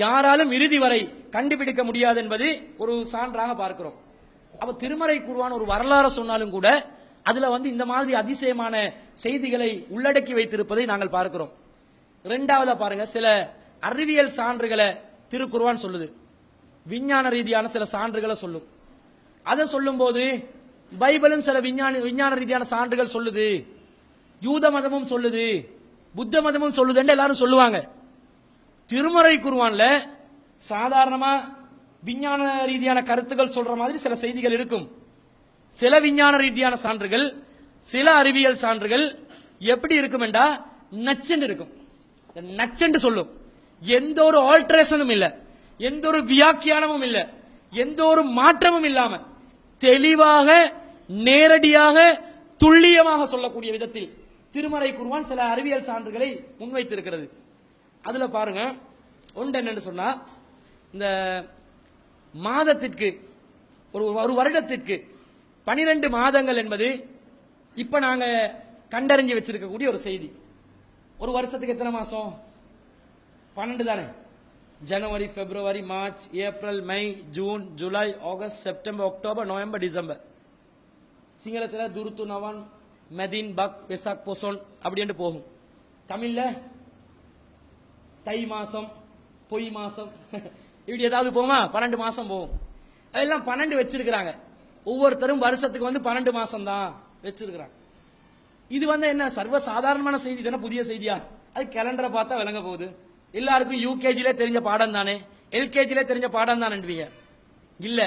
யாராலும் இறுதி வரை கண்டுபிடிக்க முடியாது என்பது ஒரு சான்றாக பார்க்கிறோம். அப்ப திருமறை குர்ஆன் ஒரு வரலாறு சொன்னாலும் கூட அதுல இந்த மாதிரி அதிசயமான செய்திகளை உள்ளடக்கி வைத்திருப்பதை நாங்கள் பார்க்கிறோம். இரண்டாவதா பாருங்க, சில அறிவியல் சான்றுகளை திருக்குர்ஆன் சொல்லுது, விஞ்ஞான ரீதியான சில சான்றுகளை சொல்லும். அதை சொல்லும் போது பைபிளும் சில விஞ்ஞான ரீதியான சான்றுகள் சொல்லுது, யூத மதமும் சொல்லுது, புத்த மதமும் சொல்லுது என்று எல்லாரும் சொல்லுவாங்க. திருமறை குர்ஆன்ல சாதாரணமா விஞ்ஞான ரீதியான கருத்துக்கள் சொல்ற மாதிரி சில செய்திகள் இருக்கும். சில விஞ்ஞான ரீதியான சான்றுகள், சில அறிவியல் சான்றுகள் எப்படி இருக்கும் என்றா நச்சென்று இருக்கும். நச்சென்று சொல்லும். எந்த ஒரு ஆல்டரேஷனும் இல்ல, எந்த ஒரு வியாக்கியானமும் இல்ல, எந்த ஒரு மாற்றமும் இல்லாம தெளிவாக, நேரடியாக, துல்லியமாக சொல்லக்கூடிய விதத்தில் திருமறை குர்ஆன் சில அறிவியல் சான்றுகளை முன்வைத்திருக்கிறது. அதுல பாருங்க, ஒன்று என்னன்னு சொன்னா, இந்த மாதத்திற்கு ஒரு வருடத்திற்கு 12 மாதங்கள் என்பது இப்ப நாங்க கண்டறிஞ்சு வச்சிருக்கக்கூடிய ஒரு செய்தி. ஒரு வருஷத்துக்கு எத்தனை மாசம்? 12 தானே. ஜனவரி, பிப்ரவரி, மார்ச், ஏப்ரல், மே, ஜூன், ஜூலை, ஆகஸ்ட், செப்டம்பர், அக்டோபர், நவம்பர், டிசம்பர். சிங்களத்தில் துருத்து, நவன், மெதின், பக், வெசாக், பொசோன் அப்படி போகும். தமிழ்ல தை மாசம், பொய் மாசம் இப்படி ஏதாவது போகுமா? 12 மாசம் போகும். அதெல்லாம் 12 வச்சிருக்கிறாங்க. ஒவ்வொருத்தரும் வருஷத்துக்கு 12 மாசம் தான் வச்சிருக்கிறாங்க. இது என்ன சர்வ சாதாரணமான செய்தி தானே, புதிய செய்தியா? அது கேலண்டரை பார்த்தா விளங்க போகுது. எல்லாருக்கும் யூகேஜிலே தெரிஞ்ச பாடம் தானே, எல்கேஜிலே தெரிஞ்ச பாடம் தானே. இல்ல,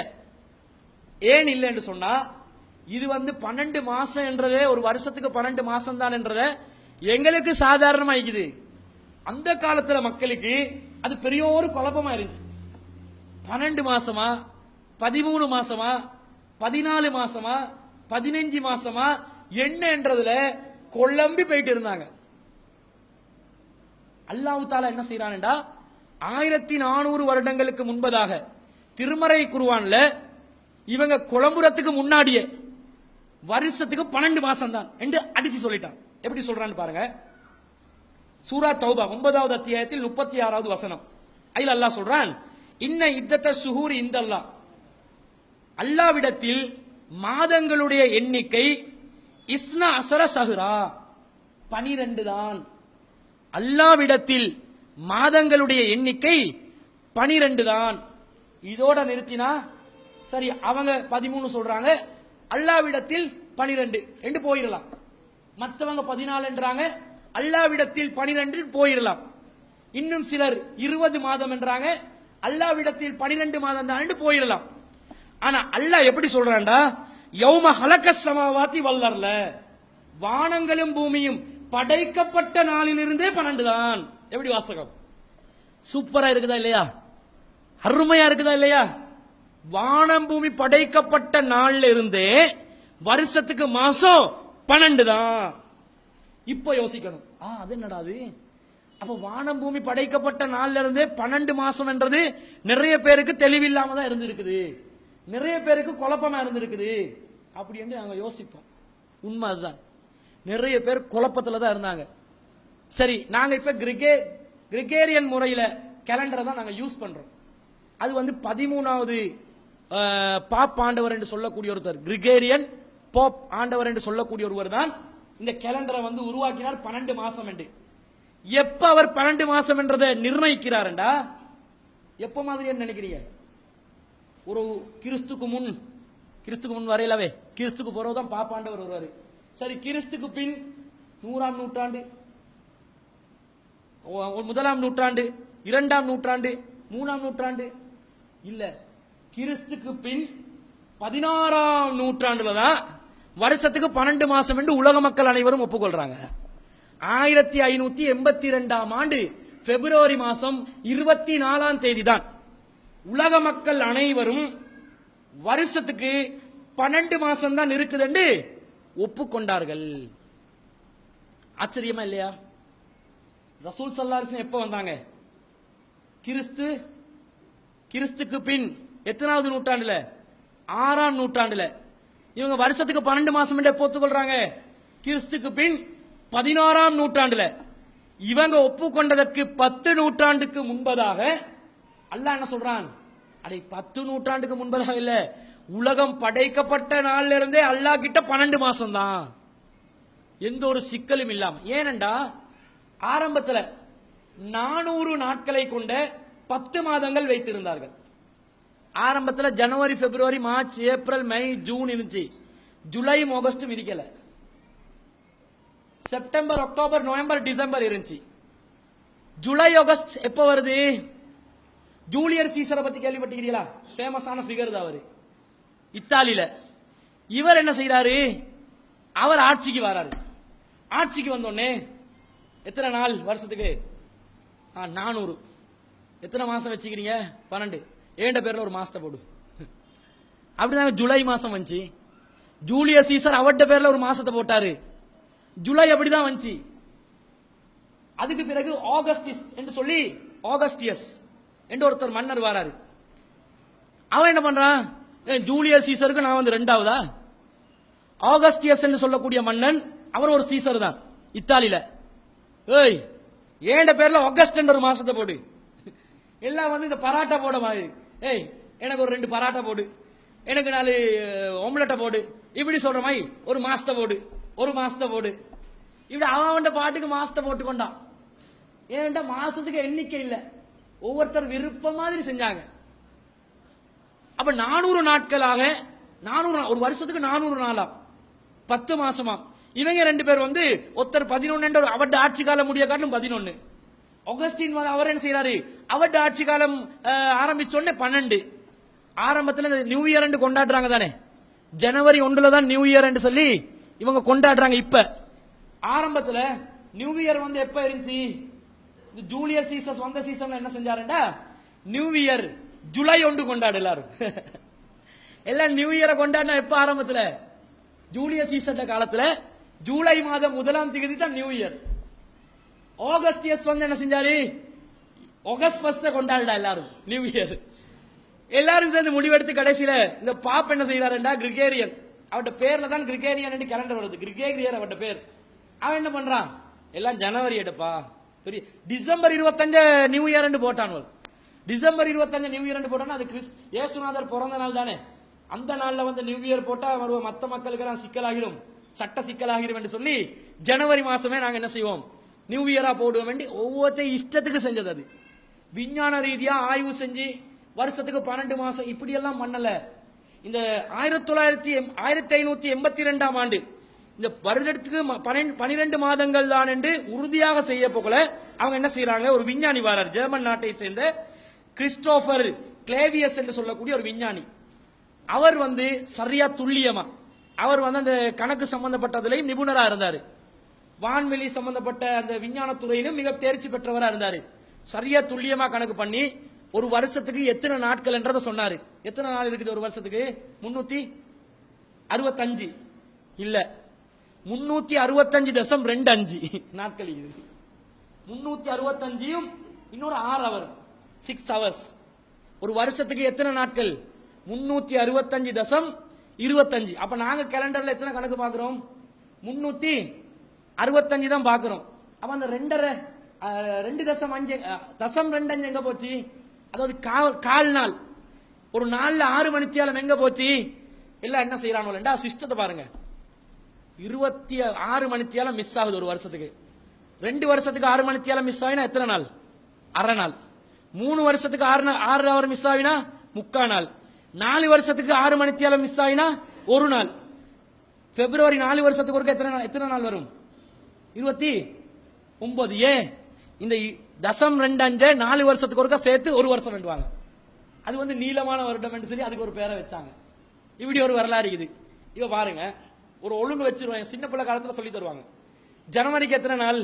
ஏன் இல்லை என்று சொன்னா, இது 12 மாசம் என்றதே, ஒரு வருஷத்துக்கு 12 மாசம் தான் என்றத எங்களுக்கு சாதாரணமாயிக்குது. அந்த காலத்துல மக்களுக்கு அது பெரிய ஒரு குழப்பமா இருந்துச்சு. 12 மாசமா, 13 மாசமா, 14 மாசமா, 15 மாசமா என்னன்றதுல கொள்ளம்பி போயிட்டு இருந்தாங்க. அல்லாஹ் தஆலா என்ன செய்யறான்டா, 1400 வருடங்களுக்கு முன்பதாக திருமறை குர்ஆன்ல இவங்க குழம்புறதுக்கு முன்னாடியே வருஷத்துக்கு 12 மாசம் தான் என்று அடிச்சு சொல்லிட்டான். எப்படி சொல்றான்னு பாருங்க. சூரா தௌபா 9வது அத்தியாயத்தில் 36வது வசனம். அதில் அல்லாஹ் சொல்றான், இன்ன இத்தத்த சுஹூர் இந்தல்லாஹ், அல்லாஹ்விடத்தில் மாதங்களுடைய எண்ணிக்கை இஸ்னா அசர சஹ்ரா 12 தான். அல்லாஹ்விடத்தில் மாதங்களுடைய எண்ணிக்கை 12 தான். இதோட நிறுத்தினா சரி, அவங்க 13 சொல்றாங்க, அல்லாஹ்விடத்தில் 12 என்று போயிடலாம். மற்றவங்க 14 என்றாங்க, அல்லாஹ்விடத்தில் 12 போயிடலாம். இன்னும் சிலர் 20 மாதம் என்றாங்க, அல்லாஹ்விடத்தில் 12 மாதம் தான் என்று போயிடலாம். ஆனா அல்லாஹ் எப்படி சொல்றான்டா, யௌம ஹலக்கஸ் ஸமாவாதி வல்லர்ல, வானங்களும் பூமியும் படைக்கப்பட்ட நாளிலிருந்தே 12 தான். எப்படி வாசகம்? சூப்பரா இருக்குதா இல்லையா? அருமையா இருக்குதா இல்லையா? வானம் பூமி படைக்கப்பட்ட நாள்ல இருந்தே வருஷத்துக்கு மாசம் 12 தான். இப்போ யோசிக்கணும், அது என்னடா அது? அப்ப வானம் பூமி படைக்கப்பட்ட நாள்ல இருந்தே 12 மாசம் என்றது நிறைய பேருக்கு தெளிவில்லாம தான் இருந்திருக்குது, நிறைய பேருக்கு குழப்பமா இருந்திருக்குது அப்படி என்று நாங்க யோசிப்போம். உண்மை அதுதான், நிறைய பேர் குழப்பத்துல தான் இருந்தாங்க. சரி, நாங்க இப்ப கிரிகேரியன் முறையில கேலண்டரை தான் நாங்க யூஸ் பண்றோம். அது 13வது பாப் ஆண்டவர் என்று சொல்லக்கூடிய ஒருத்தர், கிரிகேரியன் போப் ஆண்டவர் என்று சொல்லக்கூடிய ஒருவர் தான் இந்த கேலண்டரை உருவாக்கினார் 12 மாசம் என்று. எப்ப அவர் 12 மாசம் என்றதை நிர்ணயிக்கிறார்டா, எப்ப மாதிரி நினைக்கிறீங்க? ஒரு கிறிஸ்துக்கு முன் வரையிலவே, கிறிஸ்துக்கு பிறகுதான் பாப்பாண்டவர் வருவாரு. சரி, கிறிஸ்துக்கு பின் 100ஆம் நூற்றாண்டு, 1ஆம் நூற்றாண்டு, 2ஆம் நூற்றாண்டு, 3ஆம் நூற்றாண்டு இல்ல, கிறிஸ்துக்கு பின் 16ஆம் நூற்றாண்டுல தான் வருஷத்துக்கு 12 மாசம் என்று உலக மக்கள் அனைவரும் ஒப்புக்கொள்றாங்க. 1582ஆம் ஆண்டு பிப்ரவரி மாசம் 24ஆம் தேதி தான் உலக மக்கள் அனைவரும் வருஷத்துக்கு 12 மாசம் தான் இருக்குது என்று ஒப்புக்கொண்டார்கள். ஆச்சரியமா இல்லையா? ரசூல் ஸல்லல்லாஹு அலைஹி வஸல்லம் எப்ப வந்தாங்க? கிறிஸ்துக்கு பின் எத்தனாவது நூற்றாண்டுல? 6ஆம் நூற்றாண்டுல. இவங்க வருஷத்துக்கு 12 மாசம் என்று ஒப்புக்கொள்றாங்க. கிறிஸ்துக்கு பின் 16ஆம் நூற்றாண்டுல. இவங்க ஒப்புக்கொண்டதற்கு 10 நூற்றாண்டுக்கு முன்பதாக அல்லாஹ் என்ன சொல்றான்? அடே, 10 நூற்றாண்டுக்கு முன்பதாக இல்ல, உலகம் படைக்கப்பட்ட நாள்ல இருந்தே அல்லாஹ் கிட்ட 12 மாசம் தான், எந்த ஒரு சிக்கலும் இல்லாம. ஏனண்டா ஆரம்பத்துல 400 நாட்களை கொண்ட 10 மாதங்கள் வைத்திருந்தார்கள். ஆரம்பத்துல ஜனவரி, பிப்ரவரி, மார்ச், ஏப்ரல், மே, ஜூன் இருந்துச்சு. ஜூலை, ஆகஸ்ட் விதிக்கல. செப்டம்பர், அக்டோபர், நவம்பர், டிசம்பர் இருந்துச்சு. ஜூலை, ஆகஸ்ட் எப்ப வருது? ஜூலியர் சீசரை பத்தி கேள்விப்பட்டிருக்கீங்களா? ஃபேமஸான ஃபிகர் தான் அவரு, இத்தாலியில. இவர் என்ன செய்யறாரு? அவர் ஆட்சிக்கு வராரு. ஆட்சிக்கு வந்தோடனே எத்தனை நாள் வருஷத்துக்கு? 400. எத்தனை மாசம் வச்சுக்கிறீங்க? 12. ஏண்ட பேர்ல ஒரு மாசத்தை போடு. அப்படிதாங்க ஜூலை மாசம் வந்துச்சு. ஜூலியஸ் சீசர் அவட்ட பேர்ல ஒரு மாசத்தை போட்டாரு. ஜூலை அப்படிதான் வந்துச்சு. அதுக்கு பிறகு ஆகஸ்டிஸ் என்று சொல்லி, ஆகஸ்டியஸ் என்று ஒருத்தர் மன்னர் வராரு. அவன் என்ன பண்றான்? ஜூலியஸ் சீசருக்கு நான் 2ஆவதா? ஆகஸ்டியஸ் என்று சொல்லக்கூடிய மன்னன், அவர் ஒரு சீசர் தான் இத்தாலியில. ஏய், ஏண்ட பேர்ல ஆகஸ்ட் என்ற ஒரு மாசத்தை போடு. எல்லாம் இந்த பராட்டா போட மாதிரி. ஏய், எனக்கு ஒரு 2 பராட்டா போடு, எனக்கு 4 ஆம்லெட்டை போடு, இப்படி சொல்ற மாதிரி ஒரு மாசத்தை போடு, ஒரு மாசத்தை போடு. இப்படி அவன் பாட்டுக்கு மாசத்தை போட்டு கொண்டான். ஏன்டா மாசத்துக்கு எண்ணிக்கை இல்ல, ஒவ்வொருத்தர் விருப்பம் மாதிரி செஞ்சாங்க. அப்ப 400 நாட்களாக, 400 ஒரு வருஷத்துக்கு 400 நாளா, 10 மாசமா. இவங்க 2 பேர் ஒருத்தர் 11 அவட ஆட்சி காலம் முடிய காட்டிலும் 11. ஆகஸ்டின் அவர் என்ன செய்யறாரு? அவட ஆட்சி காலம் ஆரம்பிச்சோடனே 12. ஆரம்பத்தில் நியூ இயர் என்று கொண்டாடுறாங்க தானே, ஜனவரி 1 தான் நியூ இயர் என்று சொல்லி இவங்க கொண்டாடுறாங்க. இப்ப ஆரம்பத்தில் நியூ இயர் எப்ப இருந்துச்சு? இந்த ஜூலியஸ் சீசர் வந்த சீசன்ல என்ன செஞ்சாருண்டா நியூ இயர் ஜூலை 1 கொண்டாடு எல்லாரும். எல்லாம் நியூ இயரை கொண்டாடினா எப்ப ஆரம்பத்துல ஜூலியஸ் சீசர் காலத்துல ஜூலை மாதம் 1ஆம் தேதி தான் நியூ இயர். ஆகஸ்டியஸ் வந்து என்ன செஞ்சாரு ஆகஸ்ட் 1 கொண்டாடுடா எல்லாரும் நியூ இயர். எல்லாரும் சேர்ந்து முடிவெடுத்து கடைசியில இந்த பாப் என்ன செய்யறாருண்டா கிரிகேரியன், அவருடைய பேர்ல தான் கிரிகேரியன் கேலண்டர் வருது, கிரிகேரியர் அவருடைய பேர். அவன் என்ன பண்றான் எல்லாம் ஜனவரி எடுப்பா பெரிய டிசம்பர் 25 நியூ இயர் போட்டான். டிசம்பர் 25 நியூ இயர் போட்டான். அது இயேசுநாதர் பிறந்த நாள் தானே. அந்த நாள்ல வந்து நியூ இயர் போட்டா மத்த மக்களுக்கு எல்லாம் சிக்கலாகிடும், சட்ட சிக்கலாகிடும் என்று சொல்லி ஜனவரி மாசமே நாங்க என்ன செய்வோம் நியூ இயரா போடுவோம் வேண்டி ஒவ்வொருத்தையும் இஷ்டத்துக்கு செஞ்சது. அது விஞ்ஞான ரீதியா ஆய்வு செஞ்சு வருஷத்துக்கு 12 மாசம் இப்படி எல்லாம் பண்ணல. இந்த 1582ஆம் ஆண்டு இந்த வருடத்துக்கு 12 மாதங்கள் தான் என்று உறுதியாக செய்ய போகல அவங்க என்ன செய்யறாங்க, ஒரு விஞ்ஞானி வரார் ஜெர்மன் நாட்டை சேர்ந்த கிறிஸ்டோபர் கிளேவியஸ் என்று சொல்லக்கூடிய ஒரு விஞ்ஞானி. அவர் வந்து சரியா துல்லியமா அவர் வந்து அந்த கணக்கு சம்பந்தப்பட்டதிலையும் நிபுணரா இருந்தாரு, வான்வெளி சம்பந்தப்பட்ட அந்த விஞ்ஞான துறையிலும் மிக தேர்ச்சி பெற்றவரா இருந்தாரு. சரியா துல்லியமா கணக்கு பண்ணி ஒரு வருஷத்துக்கு எத்தனை நாட்கள் என்றதை சொன்னாரு. எத்தனை நாள் இருக்குது ஒரு வருஷத்துக்கு 365 இல்ல 365.25 நாட்கள் இருக்குது. 365 இன்னொரு 6 அவர் 6 ஹவர்ஸ். ஒரு வருஷத்துக்கு எத்தனை நாட்கள் 365.25. அப்ப நாங்க கேலண்டர்ல எத்தனை கணக்கு பாக்குறோம் 365 தான் பாக்குறோம். அப்ப அந்த 2.5 எங்க போச்சு, அதாவது கால் நாள், ஒரு நாள்ல 6 மணித்தியாலம் எங்க போச்சு. எல்லாம் என்ன செய்யறாங்க சிஸ்டத்தை பாருங்க, 26 மணித்தியாலம் மிஸ் ஆகுது ஒரு வருஷத்துக்கு. 2 வருஷத்துக்கு 6 மணித்தியாலம் மிஸ் ஆகினா எத்தனை நாள், அரை நாள். 3 வருஷத்துக்கு 6 ஹவர் மிஸ் ஆகினா 3/4 நாள். 4 வருஷத்துக்கு 6 மணித்தியாலம் மிஸ் ஆகினா 1 நாள். பிப்ரவரி 4 வருஷத்துக்கு ஒரு எத்தனை நாள் வரும் 29. ஏன் இந்த 0.25 4 வருஷத்துக்கு ஒருக்கா சேர்த்து 1 வருஷம் வேண்டுவாங்க. அது வந்து நீளமான வருடம் என்று சொல்லி அதுக்கு ஒரு பேரை வச்சாங்க. இப்படி ஒரு வரலாறு இது. இவ பாருங்க, ஒரு ஒழுங்கு வச்சிருவாங்க, சின்ன பிள்ளை காலத்துல சொல்லி தருவாங்க. ஜனவரிக்கு எத்தனை நாள்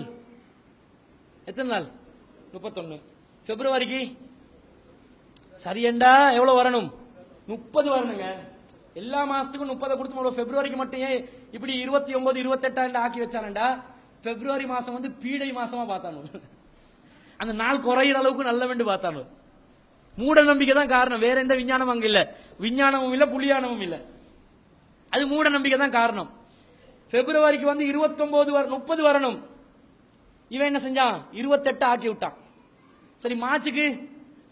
31. பிப்ரவரிக்கு சரியண்டா எவ்வளவு வரணும் 30 வரணுங்க. எல்லா மாசத்துக்கும் 30 கொடுத்து பிப்ரவரிக்கு மட்டும் ஏன் இப்படி 29 28 ஆக்கி வச்சானண்டா, பிப்ரவரி மாசம் வந்து பீடை மாசமா பார்த்தானு, அந்த நாள் குறையிற அளவுக்கு நல்ல வேண்டு பார்த்தானு. மூட நம்பிக்கை தான் காரணம், வேற எந்த விஞ்ஞானமும் அங்க இல்ல, விஞ்ஞானமும் இல்ல புலியானமும் இல்ல, அது மூட நம்பிக்கை தான் காரணம். பிப்ரவரிக்கு வந்து 30 வரணும், இவன் என்ன செஞ்சான் 28 ஆக்கி விட்டான். சரி மார்ச்சுக்கு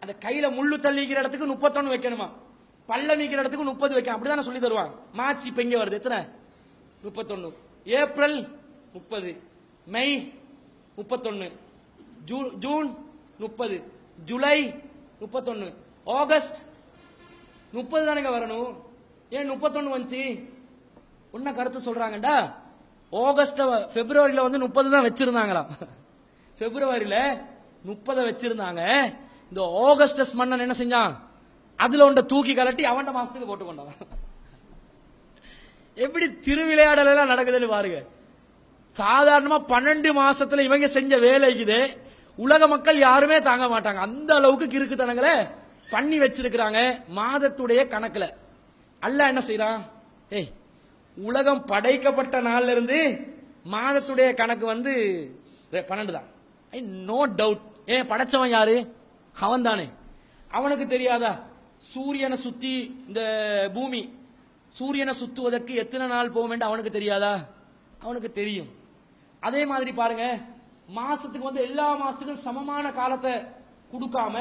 அந்த கையில முள்ளு தள்ளிக்கிற இடத்துக்கு 31 வைக்கணுமா, பள்ளம் வைக்கிற இடத்துக்கு 30 வைக்கணும், அப்படிதான் சொல்லி தருவான். மார்ச் இப்ப இங்க வருது எத்தனை 31, ஏப்ரல் 30, மே 31, ஜூன் 30, ஜூலை 31, ஆகஸ்ட் 30 தானே வரணும். ஏன் 31 வந்துச்சு, என்ன கருத்து சொல்றாங்கடா, ஆகஸ்ட் பிப்ரவரியில வந்து 30 தான் வச்சிருந்தாங்களாம். பிப்ரவரியில 30 வச்சிருந்தாங்க. இந்த ஆகஸ்டஸ் மன்னன் என்ன செஞ்சான், அதுல ஒன்றை தூக்கி கலட்டி அவன் மாசத்துக்கு போட்டு கொண்டான். எப்படி திருவிளையாடல் எல்லாம் நடக்குதுன்னு பாருங்க. சாதாரணமா 12 மாசத்துல இவங்க செஞ்ச வேலைக்குது உலக மக்கள் யாருமே தாங்க மாட்டாங்க. அந்த அளவுக்கு கிறுக்குத்தனங்களை பண்ணி வச்சிருக்கிறாங்க மாதத்துடைய கணக்குல. அல்லாஹ் என்ன செய்யறான், ஏய் உலகம் படைக்கப்பட்ட நாள்ல இருந்து மாதத்துடைய கணக்கு வந்து 12 தான், நோ டவுட். ஏன் படைச்சவன் யாரு, அவன் தானே. அவனுக்கு தெரியாதா சூரியனை சுத்தி இந்த பூமி சூரியனை சுத்துவதற்கு எத்தனை நாள் போக வேண்டும், அவனுக்கு தெரியாதா, அவனுக்கு தெரியும். அதே மாதிரி பாருங்க, மாசத்துக்கு வந்து எல்லா மாசத்துக்கும் சமமான காலத்தை கொடுக்காம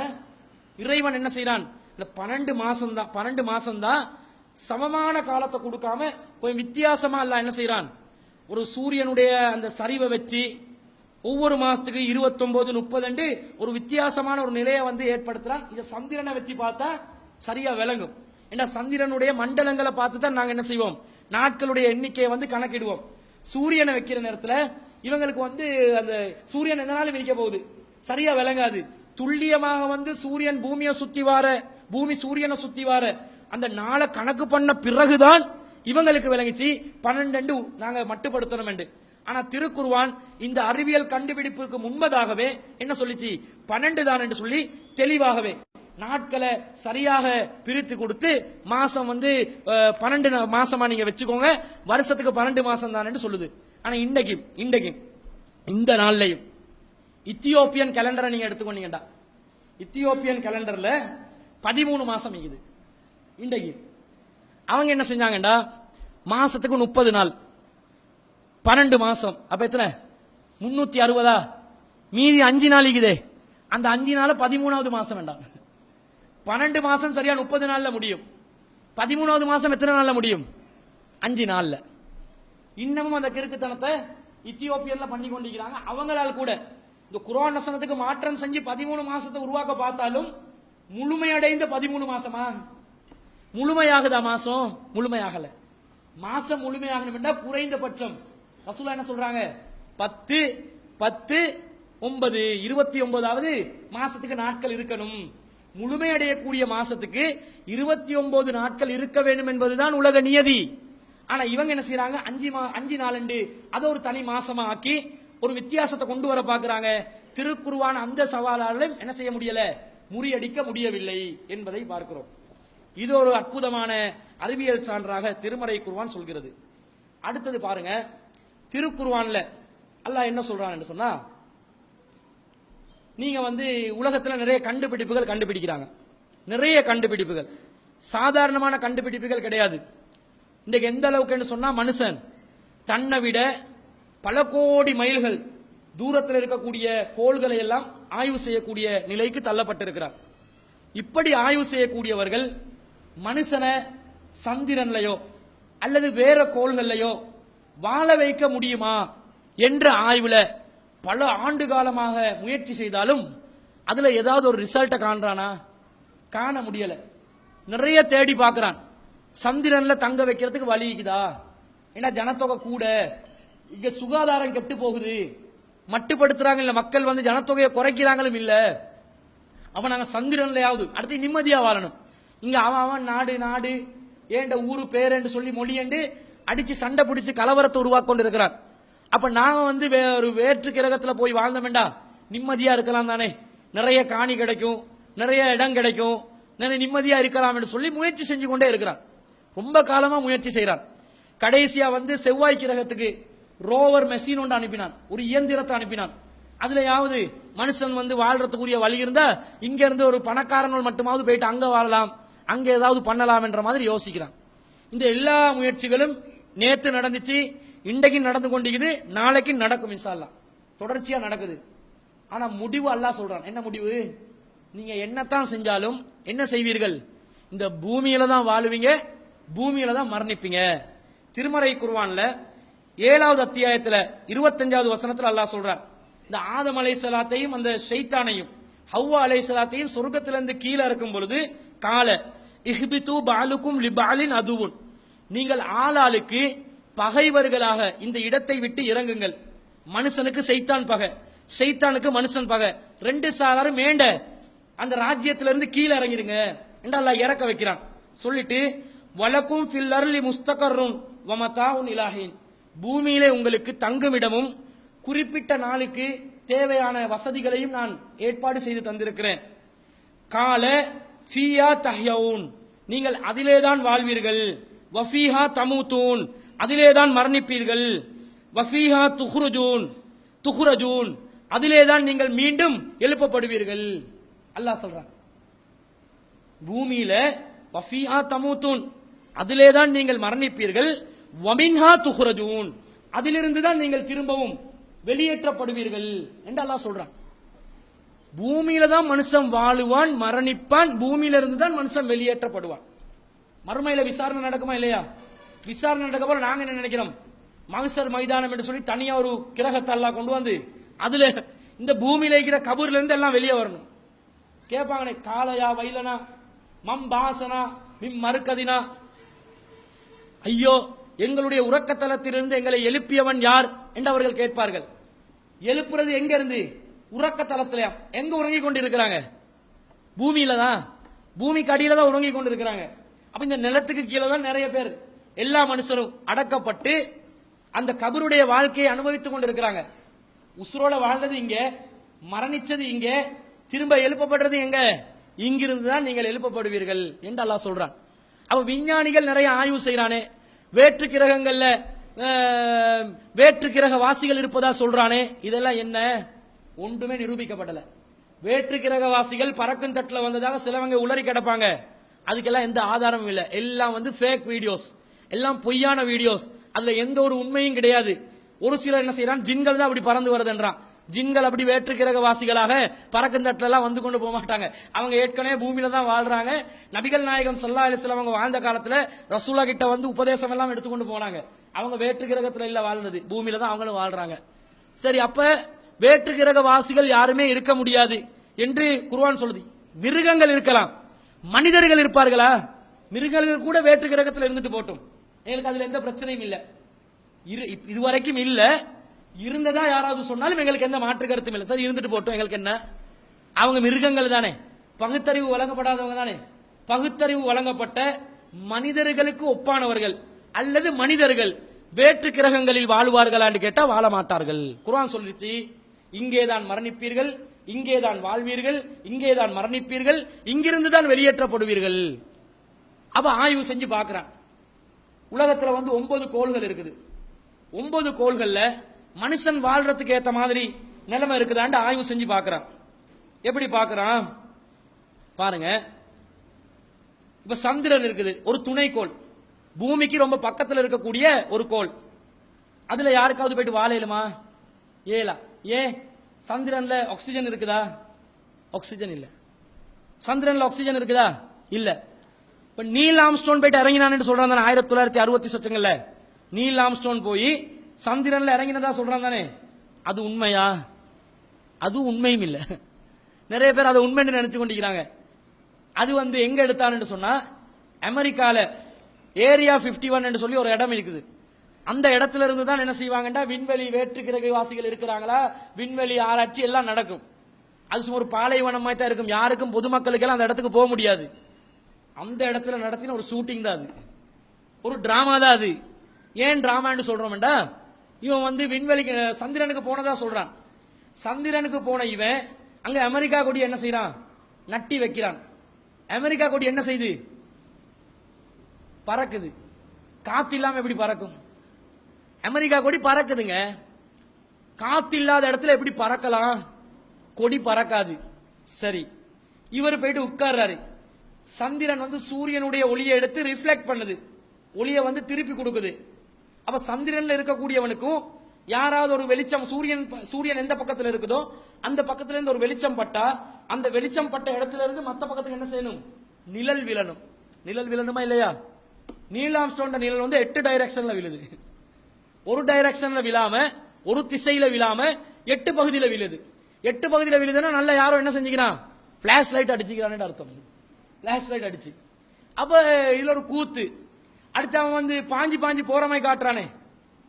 இறைவன் என்ன செய்யறான், இந்த 12 மாசம் தான் சமமான காலத்தை கொடுக்காம கொஞ்சம் வித்தியாசமா இல்ல என்ன செய்யறான், ஒரு சூரியனுடைய அந்த சரிவை வச்சு ஒவ்வொரு மாசத்துக்கு 29 30 ஒரு வித்தியாசமான ஒரு நிலையை வந்து ஏற்படுத்துறான். இதை சந்திரனை வச்சு பார்த்தா சரியா விளங்கும். ஏன்னா சந்திரனுடைய மண்டலங்களை பார்த்து தான் நாங்க என்ன செய்வோம், நாட்களுடைய எண்ணிக்கையை வந்து கணக்கிடுவோம். சூரியனை வைக்கிற நேரத்துல இவங்களுக்கு வந்து அந்த சூரியன் எந்த நாளும் விரிக்க போகுது சரியா விளங்காது. துல்லியமாக வந்து சூரியன் பூமியை சுத்தி வார, பூமி சூரியனை சுத்தி வார அந்த நாளை கணக்கு பண்ண பிறகுதான் இவங்களுக்கு விளங்கிச்சு 12 நாங்க மட்டுப்படுத்தணும் என்று. ஆனா திருக்குர்ஆன் இந்த அறிவியல் கண்டுபிடிப்புக்கு முன்பதாகவே என்ன சொல்லிச்சு, 12 தான் என்று சொல்லி தெளிவாகவே நாட்களை சரியாக பிரித்து கொடுத்து மாசம் 12 மாசமா நீங்க வச்சுக்கோங்க, வருஷத்துக்கு 12 மாசம் தான் என்று சொல்லுது. ஆனா இன்றைக்கு இந்த நாள்லையும் இத்தியோப்பியன் கேலண்டரை நீங்க எடுத்துக்கொண்டீங்கடா, இத்தியோப்பியன் கேலண்டர்ல 13 மாசம் இருக்குது. இன்றைக்கு அவங்க என்ன செஞ்சாங்கடா, மாசத்துக்கு 30 நாள், 12 மாசம், அப்ப எத்தனை 360, மீதி 5 நாள் இருக்குதே, அந்த 5 நாள் 13வது மாசம் வேண்டாம். 12 மாசம் சரியா 30 நாள்ல முடியும், 13வது மாசம் எத்தனை நாள்ல முடியும், 5 நாள்ல. இன்னமும் அந்த கிறுக்குத்தனத்தை இத்தியோப்பியன்ல பண்ணி கொண்டிருக்கிறாங்க. அவங்களால் கூட இந்த குர்ஆன் வசனத்துக்கு மாற்றம் செஞ்சு 13 மாசத்தை உருவாக்க பார்த்தாலும் முழுமையடைந்த 13 மாசமா, முழுமையாகுதா மாசம்? முழுமையாகல. மாசம் முழுமையாகணும் குறைந்தபட்சம் ரசூலா என்ன சொல்றாங்க, 10 10 9 29வது மாசத்துக்கு நாட்கள் இருக்கணும். முழுமையடையக்கூடிய மாசத்துக்கு 29 நாட்கள் இருக்க வேண்டும் என்பதுதான் உலக நியதி. ஆனா இவங்க என்ன செய்யறாங்க, 5 நாள் அதை ஒரு தனி மாசமா ஆக்கி ஒரு வித்தியாசத்தை கொண்டு வர பாக்குறாங்க. திருக்குர்ஆன் அந்த சவாலாலும் என்ன செய்ய முடியல, முறியடிக்க முடியவில்லை என்பதை பார்க்கிறோம். இது ஒரு அற்புதமான அறிவியல் சான்றாக திருமறை குர்ஆன் சொல்கிறது. அடுத்தது பாருங்க, திருக்குர்ஆன்ல அல்லாஹ் என்ன சொல்றான் என்று சொன்னா, நீங்க உலகத்துல நிறைய கண்டுபிடிப்புகள் கண்டுபிடிக்கிறாங்க, நிறைய கண்டுபிடிப்புகள், சாதாரணமான கண்டுபிடிப்புகள் கிடையாது. இன்றைக்கு எந்த அளவுக்கு சொன்னா, மனுஷன் தன்னை விட பல கோடி மைல்கள் தூரத்தில் இருக்கக்கூடிய கோள்களை எல்லாம் ஆய்வு செய்யக்கூடிய நிலைக்கு தள்ளப்பட்டிருக்கிறார். இப்படி ஆய்வு செய்யக்கூடியவர்கள் மனுஷனை சந்திரன்லையோ அல்லது வேற கோள்கள்லையோ வாழ வைக்க முடியுமா என்ற ஆய்வுல பல ஆண்டு காலமாக முயற்சி செய்தாலும் அதுல ஏதாவது ஒரு ரிசல்ட்டை காண்றானா? காண முடியல. நிறைய தேடி பார்க்கிறான். சந்திரன்ல தங்க வைக்கிறதுக்கு வழி இருக்குதா? ஏன்னா ஜனத்தொகை கூட, இங்க சுகாதாரம் கெட்டு போகுது, மட்டுப்படுத்துறாங்க இல்ல, மக்கள் ஜனத்தொகையை குறைக்கிறாங்களும் இல்ல, அவன் நாங்க சந்திரன்லயாவது அடுத்து நிம்மதியா வாழணும். இங்க அவன் நாடு நாடு ஏண்ட ஊரு பேரென்று சொல்லி மொழியண்டு அடிச்சு சண்டை பிடிச்சு கலவரத்தை உருவாக்கி கொண்டு இருக்கிறான். அப்ப நாங்க ஒரு வேற்று கிரகத்துல போய் வாழ்ந்த வேண்டாம், நிம்மதியா இருக்கலாம் தானே, நிறைய காணி கிடைக்கும், நிறைய இடம் கிடைக்கும், நிறைய நிம்மதியா இருக்கலாம் என்று சொல்லி முயற்சி செஞ்சு கொண்டே இருக்கிறான். ரொம்ப காலமா முயற்சி செய்யறான். கடைசியா செவ்வாய் கிரகத்துக்கு ரோவர் மெஷின் ஒன்று அனுப்பினான், ஒரு இயந்திரத்தை அனுப்பினான். அதுலயாவது மனுஷன் வாழ்றதுக்குரிய வழி இருந்தா இங்க இருந்து ஒரு பணக்காரங்கள் மட்டுமாவது போயிட்டு அங்க வாழலாம், அங்க ஏதாவது பண்ணலாம் என்ற மாதிரி யோசிக்கிறான். இந்த எல்லா முயற்சிகளும் நேத்து நடந்துச்சு, இன்றைக்கு நடந்து கொண்டிருக்குது, நாளைக்கு நடக்கும் இன்ஷா அல்லாஹ், தொடர்ச்சியா நடக்குது. ஆனா முடிவு அல்லாஹ் சொல்றான். என்ன முடிவு? நீங்க என்னத்தான் செஞ்சாலும் என்ன செய்வீர்கள், இந்த பூமியில தான் வாழுவீங்க, பூமியில தான் மரணிப்பீங்க. திருமறை குர்ஆன்ல 7வது அத்தியாயத்துல 25வது வசனத்துல அல்லாஹ் சொல்றான், இந்த ஆதம் அலைஹிஸ்ஸலாத்தையும் அந்த ஷைத்தானையும் ஹவ்வா அலைஹிஸ்ஸலாத்தையும் சொர்க்கத்திலிருந்து கீழே இருக்கும் பொழுது கால இஹ்பிது பாலுக்கும் லிபாலின் அதுவுன், நீங்கள் ஆளாளுக்கு பகைவர்களாக இந்த இடத்தை விட்டு இறங்குங்கள். மனுஷனுக்கு ஷைத்தான் பகை, ஷைத்தானுக்கு மனுஷன் பகை, ரெண்டு சாராரும் மேண்ட அந்த ராஜ்யத்திலிருந்து கீழே இறங்கிடுங்க என்று அல்லாஹ் இறக்க வைக்கிறான். சொல்லிட்டு வலக்கும் ஃபில் அர்லி முஸ்தகர்ருன் வமதாஉன் இலாஹின், பூமியிலே உங்களுக்கு தங்குமிடமும் குறிப்பிட்ட நாளுக்கு தேவையான வசதிகளையும் நான் ஏற்பாடு செய்து தந்திருக்கிறேன். கால ஃபியா தஹ்யவுன், நீங்கள் அதிலேதான் வாழ்வீர்கள். வஃபீஹா தமூதூன், அதிலேதான் மரணிப்பீர்கள். வஃபீஹா துஹ்ரஜூன், அதிலேதான் நீங்கள் மீண்டும் எழுப்பப்படுவீர்கள். அல்லாஹ் சொல்றான், பூமியில வஃபீஹா தமூதூன், அதிலேதான் நீங்கள் மரணிப்பீர்கள். வமின்ஹா துஹ்ரஜூன், அதிலிருந்து தான் நீங்கள் திரும்பவும் வெளியேற்றப்படுவீர்கள் என்று அல்லாஹ் சொல்றான். பூமியில தான் மனுஷன் வாழுவான், மரணிப்பான், பூமியில இருந்து தான் மனுஷன் வெளியேற்றப்படுவான். மறுமையில விசாரணை நடக்குமா இல்லையா? விசாரணை நடக்க போல நாங்க என்ன நினைக்கிறோம், மகசர் மைதானம் என்று சொல்லி தனியா ஒரு கிரகத்தை அல்லாஹ் கொண்டு வந்து அதுல இந்த பூமியில இருக்கிற கபூர்ல இருந்து எல்லாம் வெளியே வரணும். கேட்பாங்க, காலையா வைலனா மம் பாசனா மிம் மறுக்கதினா, ஐயோ எங்களுடைய உறக்கத்தலத்திலிருந்து எங்களை எழுப்பியவன் யார் என்று அவர்கள் கேட்பார்கள். எழுப்புறது எங்க இருந்து? உறக்கத்தலத்தில. எங்க உறங்கி கொண்டு இருக்கிறாங்க? பூமியில தான், பூமிக்கு அடியில தான் உறங்கி கொண்டு இருக்கிறாங்க. அப்ப இந்த நிலத்துக்கு கீழே தான் நிறைய பேர், எல்லா மனுஷரும் அடக்கப்பட்டு அந்த கபருடைய வாழ்க்கையை அனுபவித்துக் கொண்டிருக்கிறாங்க. உசுரோட வாழ்ந்தது இங்க, மரணிச்சது இங்க, திரும்ப எழுப்பப்படுறது எங்க? இங்கிருந்து தான் நீங்கள் எழுப்பப்படுவீர்கள் என்று அல்லாஹ் சொல்றான். அப்ப விஞ்ஞானிகள் நிறைய ஆய்வு செய்யறானே, வேற்று கிரகங்கள்ல வேற்று கிரக வாசிகள் இருப்பதா சொல்றானே, இதெல்லாம் என்ன? ஒன்றுமே நிரூபிக்கப்படல. வேற்று கிரக வாசிகள் பறக்கும் தட்டுல வந்ததாக சிலவங்க உளறி கிடப்பாங்க. அதுக்கெல்லாம் எந்த ஆதாரமும் இல்லை. எல்லாம் வந்து ஃபேக் வீடியோஸ், எல்லாம் பொய்யான வீடியோஸ். அதுல எந்த ஒரு உண்மையும் கிடையாது. ஒரு சிலர் என்ன செய்யறான், ஜின்கள் தான் அப்படி பறந்து வருதுன்றான். ஜின்கள் அப்படி வேற்று கிரக வாசிகளாக பறக்கும் தட்டுல எல்லாம் வந்து கொண்டு போக மாட்டாங்க. அவங்க ஏற்கனவே பூமியில தான் வாழ்றாங்க. நபிகள் நாயகம் ஸல்லல்லாஹு அலைஹி வஸல்லம் அவங்க வாழ்ந்த காலத்துல ரசூலா கிட்ட வந்து உபதேசம் எல்லாம் எடுத்துக்கொண்டு போனாங்க. அவங்க வேற்று கிரகத்துல இல்ல வாழ்ந்தது, பூமியில தான் அவங்களும் வாழ்றாங்க. சரி, அப்ப வேற்று கிரக வாசிகள் யாருமே இருக்க முடியாது என்று குர்ஆன் சொல்லுது. மிருகங்கள் இருக்கலாம், மனிதர்கள் இருப்பார்களா? மிருகங்கள் கூட வேற்று கிரகத்தில் இருந்துட்டு போட்டும், எங்களுக்கு அதுல எந்த பிரச்சனையும் இல்ல. இதுவரைக்கும் இல்ல. இருந்ததா யாராவது சொன்னாலும் எங்களுக்கு எந்த மாற்று கருத்தும் இல்லை. சரி, இருந்துட்டு போட்டும், எங்களுக்கு என்ன? அவங்க மிருகங்கள் தானே, பகுத்தறிவு வழங்கப்படாதவங்க தானே. பகுத்தறிவு வழங்கப்பட்ட மனிதர்களுக்கு ஒப்பானவர்கள் அல்லது மனிதர்கள் வேற்று கிரகங்களில் வாழ்வார்களா என்று கேட்டா வாழ மாட்டார்கள். குர்ஆன் சொல்லிச்சு, இங்கேதான் மரணிப்பீர்கள், இங்கேதான் வாழ்வீர்கள், இங்கேதான் மரணிப்பீர்கள், இங்கிருந்து தான் வெளியேற்றப்படுவீர்கள். அப்ப ஆய்வு செஞ்சு பார்க்கிறான். உலகத்துல வந்து 9 கோள்கள் இருக்குது. 9 கோள்கள்ல மனுஷன் வாழ்றதுக்கு ஏத்த மாதிரி நிலைமை இருக்குதான்னு ஆய்வு செஞ்சு பார்க்கிறான். எப்படி பார்க்கிறான் பாருங்க. இப்ப சந்திரன் இருக்குது, ஒரு துணைக்கோள், பூமிக்கு ரொம்ப பக்கத்தில் இருக்கக்கூடிய ஒரு கோள். அதுல யாருக்காவது போயிட்டு வாழ இயலுமா? ஏலா. ஏன்? சந்திரன்ல ஆக்சிஜன் இருக்குதா? ஆக்சிஜன் இல்ல. சந்திரன்ல ஆக்சிஜன் இருக்குதா? இல்ல. இப்ப நீல் ஆம்ஸ்ட்ரோன் போயிட்டு இறங்கினான்னு சொல்றான் தானே 1960 சொச்சங்கள்ல. நீல் ஆம்ஸ்ட்ரோன் போய் சந்திரன்ல இறங்கினதா சொல்றான் தானே, அது உண்மையா? அது உண்மையும் இல்ல. நிறைய பேர் அதை உண்மைன்னு நினைச்சு கொண்டிருக்கிறாங்க. அது வந்து எங்க எடுத்தான்னு சொன்னா, அமெரிக்கால ஏரியா 51 என்று சொல்லி ஒரு இடம் இருக்குது. அந்த இடத்துல இருந்து தான் என்ன செய்வாங்கன்னா, விண்வெளி வேற்று கிரக வாசிகள் இருக்கிறாங்களா, விண்வெளி ஆராய்ச்சி எல்லாம் நடக்கும். அது சும்மா ஒரு பாலைவனமா தான் இருக்கும். யாருக்கும் பொதுமக்களுக்கெல்லாம் அந்த இடத்துக்கு போக முடியாது. அந்த இடத்துல நடத்தின ஒரு ஷூட்டிங் தான் அது, ஒரு டிராமா தான் அது. ஏன் டிராமான்னு சொல்றோம்டா, இவன் வந்து விண்வெளிக்கு சந்திரனுக்கு போனதா சொல்றான். சந்திரனுக்கு போன இவன் அங்க அமெரிக்கா கொடி என்ன செய்யறான், நட்டி வைக்கிறான். அமெரிக்கா கொடி என்ன செய்யுது, பறக்குது. காத்து இல்லாம எப்படி பறக்கும்? அமெரிக்கா கொடி பறக்குதுங்க. காத்து இல்லாத இடத்துல எப்படி பறக்கலாம்? கொடி பறக்காது. சரி, இவர் போயிட்டு உட்கார்றாரு. சந்திரன் வந்து சூரியனுடைய ஒளியை எடுத்து ரிஃப்ளெக்ட் பண்ணுது, ஒளியை வந்து திருப்பி கொடுக்குது. அப்ப சந்திரன்ல இருக்கக்கூடியவனுக்கும் யாராவது ஒரு வெளிச்சம், சூரியன் எந்த பக்கத்துல இருக்குதோ அந்த பக்கத்துல இருந்து ஒரு வெளிச்சம் பட்டா, அந்த வெளிச்சம் பட்ட இடத்துல இருந்து மத்த பக்கத்துக்கு என்ன செய்யணும், நிழல் விழணும். நிழல் விழணுமா இல்லையா? நீல் ஆம்ஸ்ட்ராங் நிழல் வந்து 8 டைரக்ஷன்ல விழுது. ஒரு டைரக்ஷன்ல விழாம, ஒரு திசையில விழாம 8 பகுதியில விழுது. 8 பகுதியில விழுதுன்னா நல்ல யாரோ என்ன செஞ்சுக்கிறான், பிளாஷ் லைட் அடிச்சுக்கிறான்னு அர்த்தம். பிளாஷ் லைட் அடிச்சு. அப்ப இதுல ஒரு கூத்து. அடுத்து அவன் வந்து பாஞ்சி பாஞ்சி போற மாதிரி காட்டுறானே,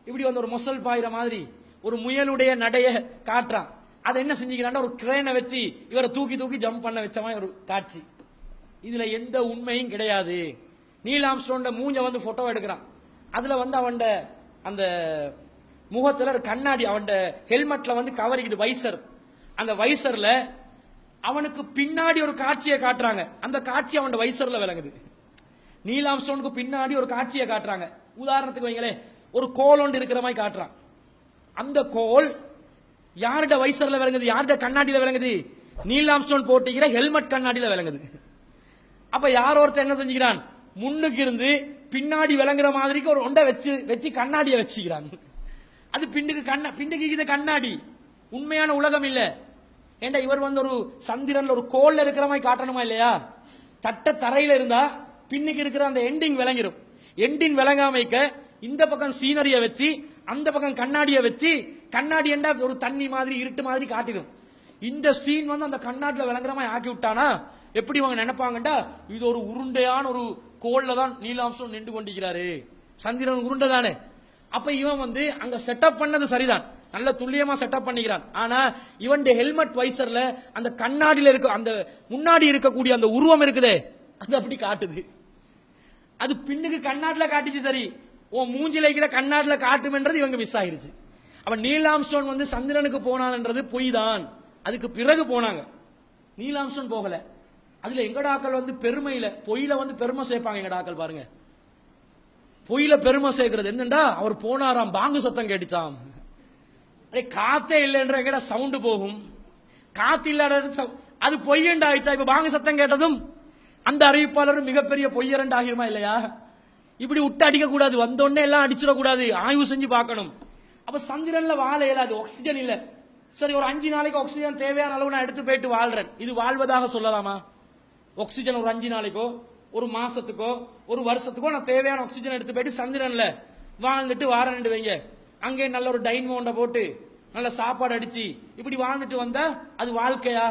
இப்படி வந்து ஒரு மொசல் பாயிற மாதிரி ஒரு முயலுடைய நடைய காட்டுறான். அதை என்ன செஞ்சுக்கிறான், ஒரு கிரேனை வச்சு இவரை தூக்கி தூக்கி ஜம்ப் பண்ண வச்ச மாதிரி ஒரு காட்சி. இதுல எந்த உண்மையும் கிடையாது. நீல் ஆம்ஸ்ட்ராங் மூஞ்ச வந்து போட்டோ எடுக்கிறான். அதுல வந்து அவன் அந்த முகத்துல ஒரு கண்ணாடி, அவன் ஹெல்மெட்ல வந்து கவரிக்குது வைசர். அந்த வைசர்ல அவனுக்கு பின்னாடி ஒரு காட்சியை காட்டுறாங்க. அந்த காட்சி அவன் வைசர்ல விளங்குது. நீல் ஆம்ஸ்ட்ராங்க்கு பின்னாடி ஒரு காட்சியை காட்டுறாங்க. உதாரணத்துக்கு வைங்களே, ஒரு கோல் ஒன்று இருக்கிற மாதிரி காட்டுறான். அந்த கோல் யாருட வைசர்ல விளங்குது, யாருட கண்ணாடியில விளங்குது, நீல் ஆம்ஸ்ட்ராங் போட்டுக்கிற ஹெல்மெட் கண்ணாடியில விளங்குது. அப்ப யார் ஒருத்தர் என்ன செஞ்சுக்கிறான், முன்னுக்கு இருந்து பின்னாடி விளங்குற மாதிரிக்கு ஒரு ஒன்றை வச்சு வச்சு கண்ணாடியை வச்சுக்கிறான். அது பின்னுக்கு இது கண்ணாடி, உண்மையான உலகம் இல்ல. ஏண்டா இவர் வந்து ஒரு சந்திரன்ல ஒரு கோல்ல இருக்கிற மாதிரி காட்டணுமா இல்லையா? தட்ட தரையில இருந்தா பின்னுக்கு இருக்கிற அந்த எண்டிங் விளங்கிரும். எண்டிங் விளங்காமைக்க இந்த பக்கம் சீனரியை வச்சு அந்த பக்கம் கண்ணாடியை வச்சு, கண்ணாடி என்றா ஒரு தண்ணி மாதிரி இருட்டு மாதிரி காட்டிடும். இந்த சீன் வந்து அந்த கண்ணாடியில விளங்குற மாதிரி ஆக்கி விட்டானா எப்படி அவங்க நினைப்பாங்கண்டா, இது ஒரு உருண்டையான ஒரு கோல்ல தான் நீல் ஆம்ஸ்ட்ராங் நின்று கொண்டிருக்கிறாரு. சந்திரன் உருண்டை தானே. அப்ப இவன் வந்து அங்க செட்டப் பண்ணது சரிதான், நல்ல துல்லியமா செட்டப் பண்ணிக்கிறான். ஆனா இவன் ஹெல்மெட் வைசர்ல அந்த கண்ணாடியில இருக்க அந்த முன்னாடி இருக்கக்கூடிய அந்த உருவம் இருக்குதே, அது அப்படி காட்டுது. அது பின்னுக்கு கண்ணாடில காட்டிச்சு சரி, ஓ மூஞ்சில இருக்கிற கண்ணாடில காட்டுமென்றது இவங்க மிஸ் ஆயிருச்சு. அப்ப நீல் ஆம்ஸ்ட்ராங் வந்து சந்திரனுக்கு போனான்ன்றது பொய் தான். அதுக்கு பிறகு போனாங்க. நீல் ஆம்ஸ்ட்ராங் போகல. அதுல எங்கடாக்கள் வந்து பெருமையில பொய்யில வந்து பெருமை சேர்ப்பாங்க. எங்கடாக்கள் பாருங்க, பொய்யில பெருமை சேர்க்கிறது என்னண்டா, அவர் போனாராம், பாங்கு சத்தம் கேட்டுச்சாம். காத்தே இல்லைன்ற எங்கடா சவுண்டு போகும், காத்து இல்லாத அது பொய்யண்டு ஆயிடுச்சா. இப்ப பாங்கு சத்தம் கேட்டதும் அந்த அறிவிப்பாளரும் மிகப்பெரிய பொய்யரண்டு ஆகிருமா இல்லையா? இப்படி விட்டு அடிக்க கூடாது, வந்தோடனே எல்லாம் அடிச்சிடக்கூடாது, ஆய்வு செஞ்சு பார்க்கணும். அப்ப சந்திரன்ல வாழ இயலாது, ஆக்சிஜன் இல்ல. சரி, ஒரு 5 நாளைக்கு ஆக்சிஜன் தேவையான அளவு நான் எடுத்து போயிட்டு வாழ்றேன், இது வாழ்வதாக சொல்லலாமா? ஆக்சிஜன் ஒரு 5 நாளைக்கோ ஒரு மாசத்துக்கோ ஒரு வருஷத்துக்கோ நான் தேவையான ஆக்சிஜன் எடுத்து போயிட்டு சந்திரன்ல வாழ்ந்துட்டு வாரேன்னு வைங்க. அங்கே நல்ல ஒரு டைன்மோண்ட போட்டு நல்ல சாப்பாடு அடிச்சு இப்படி வாழ்ந்துட்டு வந்தா அது வாழ்க்கையா?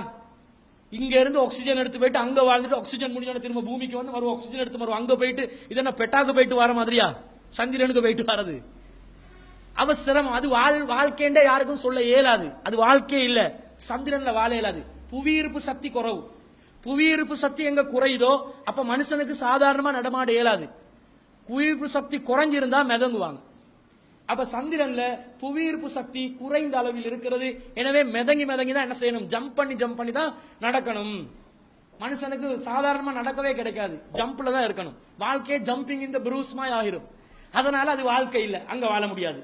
இங்க இருந்து ஆக்சிஜன் எடுத்து போயிட்டு அங்க வாழ்ந்துட்டு ஆக்சிஜன் முடிஞ்சோட திரும்ப பூமிக்கு வந்து மறு ஆக்சிஜன் எடுத்து மறு அங்க போயிட்டு இதென்ன பெட்டாக்கு போயிட்டு வர மாதிரியா சந்திரனுக்கு போயிட்டு வரது? அவசரம். அது வாழ்க்கைன்ற யாருக்கும் சொல்ல இயலாது. அது வாழ்க்கையே இல்ல. சந்திரன்ல வாழ இயலாது. புவியீர்ப்பு சக்தி குறைவு. புவியீர்ப்பு சக்தி எங்க குறையுதோ அப்ப மனுஷனுக்கு சாதாரணமா நடமாட இயலாது. புவியீர்ப்பு சக்தி குறைஞ்சிருந்தா மிதங்குவாங்க. அப்ப சந்திரன்ல புவியீர்ப்பு சக்தி குறைந்த அளவில் இருக்கிறது. எனவே மிதங்கி தான் என்ன செய்யணும்? ஜம்ப் பண்ணி தான் நடக்கணும். மனுஷனுக்கு சாதாரணமா நடக்கவே கிடைக்காது, ஜம்ப்ல தான் இருக்கணும். வாழ்க்கையே ஜம்பிங் இந்த ப்ரூஸ்மாய் ஆகிரும். அதனால அது வாழ்க்கை இல்ல, அங்க வாழ முடியாது.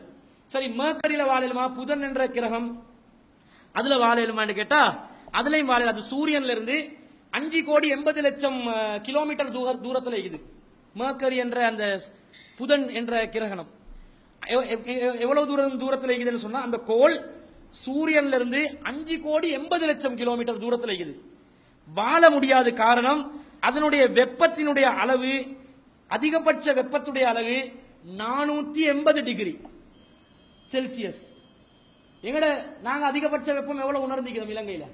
சரி, மேக்கரியில வாழலுமா? புதன் என்ற கிரகம் அதுல வாழலுமான்னு கேட்டா அதுலயும் வாழல. அது சூரியன்ல இருந்து 5,80,00,000 கிலோமீட்டர் தூரத்துல இருக்குது. மேக்கரி என்ற அந்த புதன் என்ற கிரகணம் எவ்வளவு தூரத்தில் இருக்குதுன்னு சொன்னா, அந்த கோள் சூரியன்ல இருந்து 5,80,00,000 கிலோமீட்டர் தூரத்தில் இருக்குது. வாழ முடியாத காரணம் அதனுடைய வெப்பத்தினுடைய அளவு, அதிகபட்ச வெப்பத்துடைய அளவு 480 டிகிரி செல்சியஸ். எங்கட நாங்க அதிகபட்ச வெப்பம் எவ்வளவு உணர்ந்திக்கிறோம்? இலங்கையில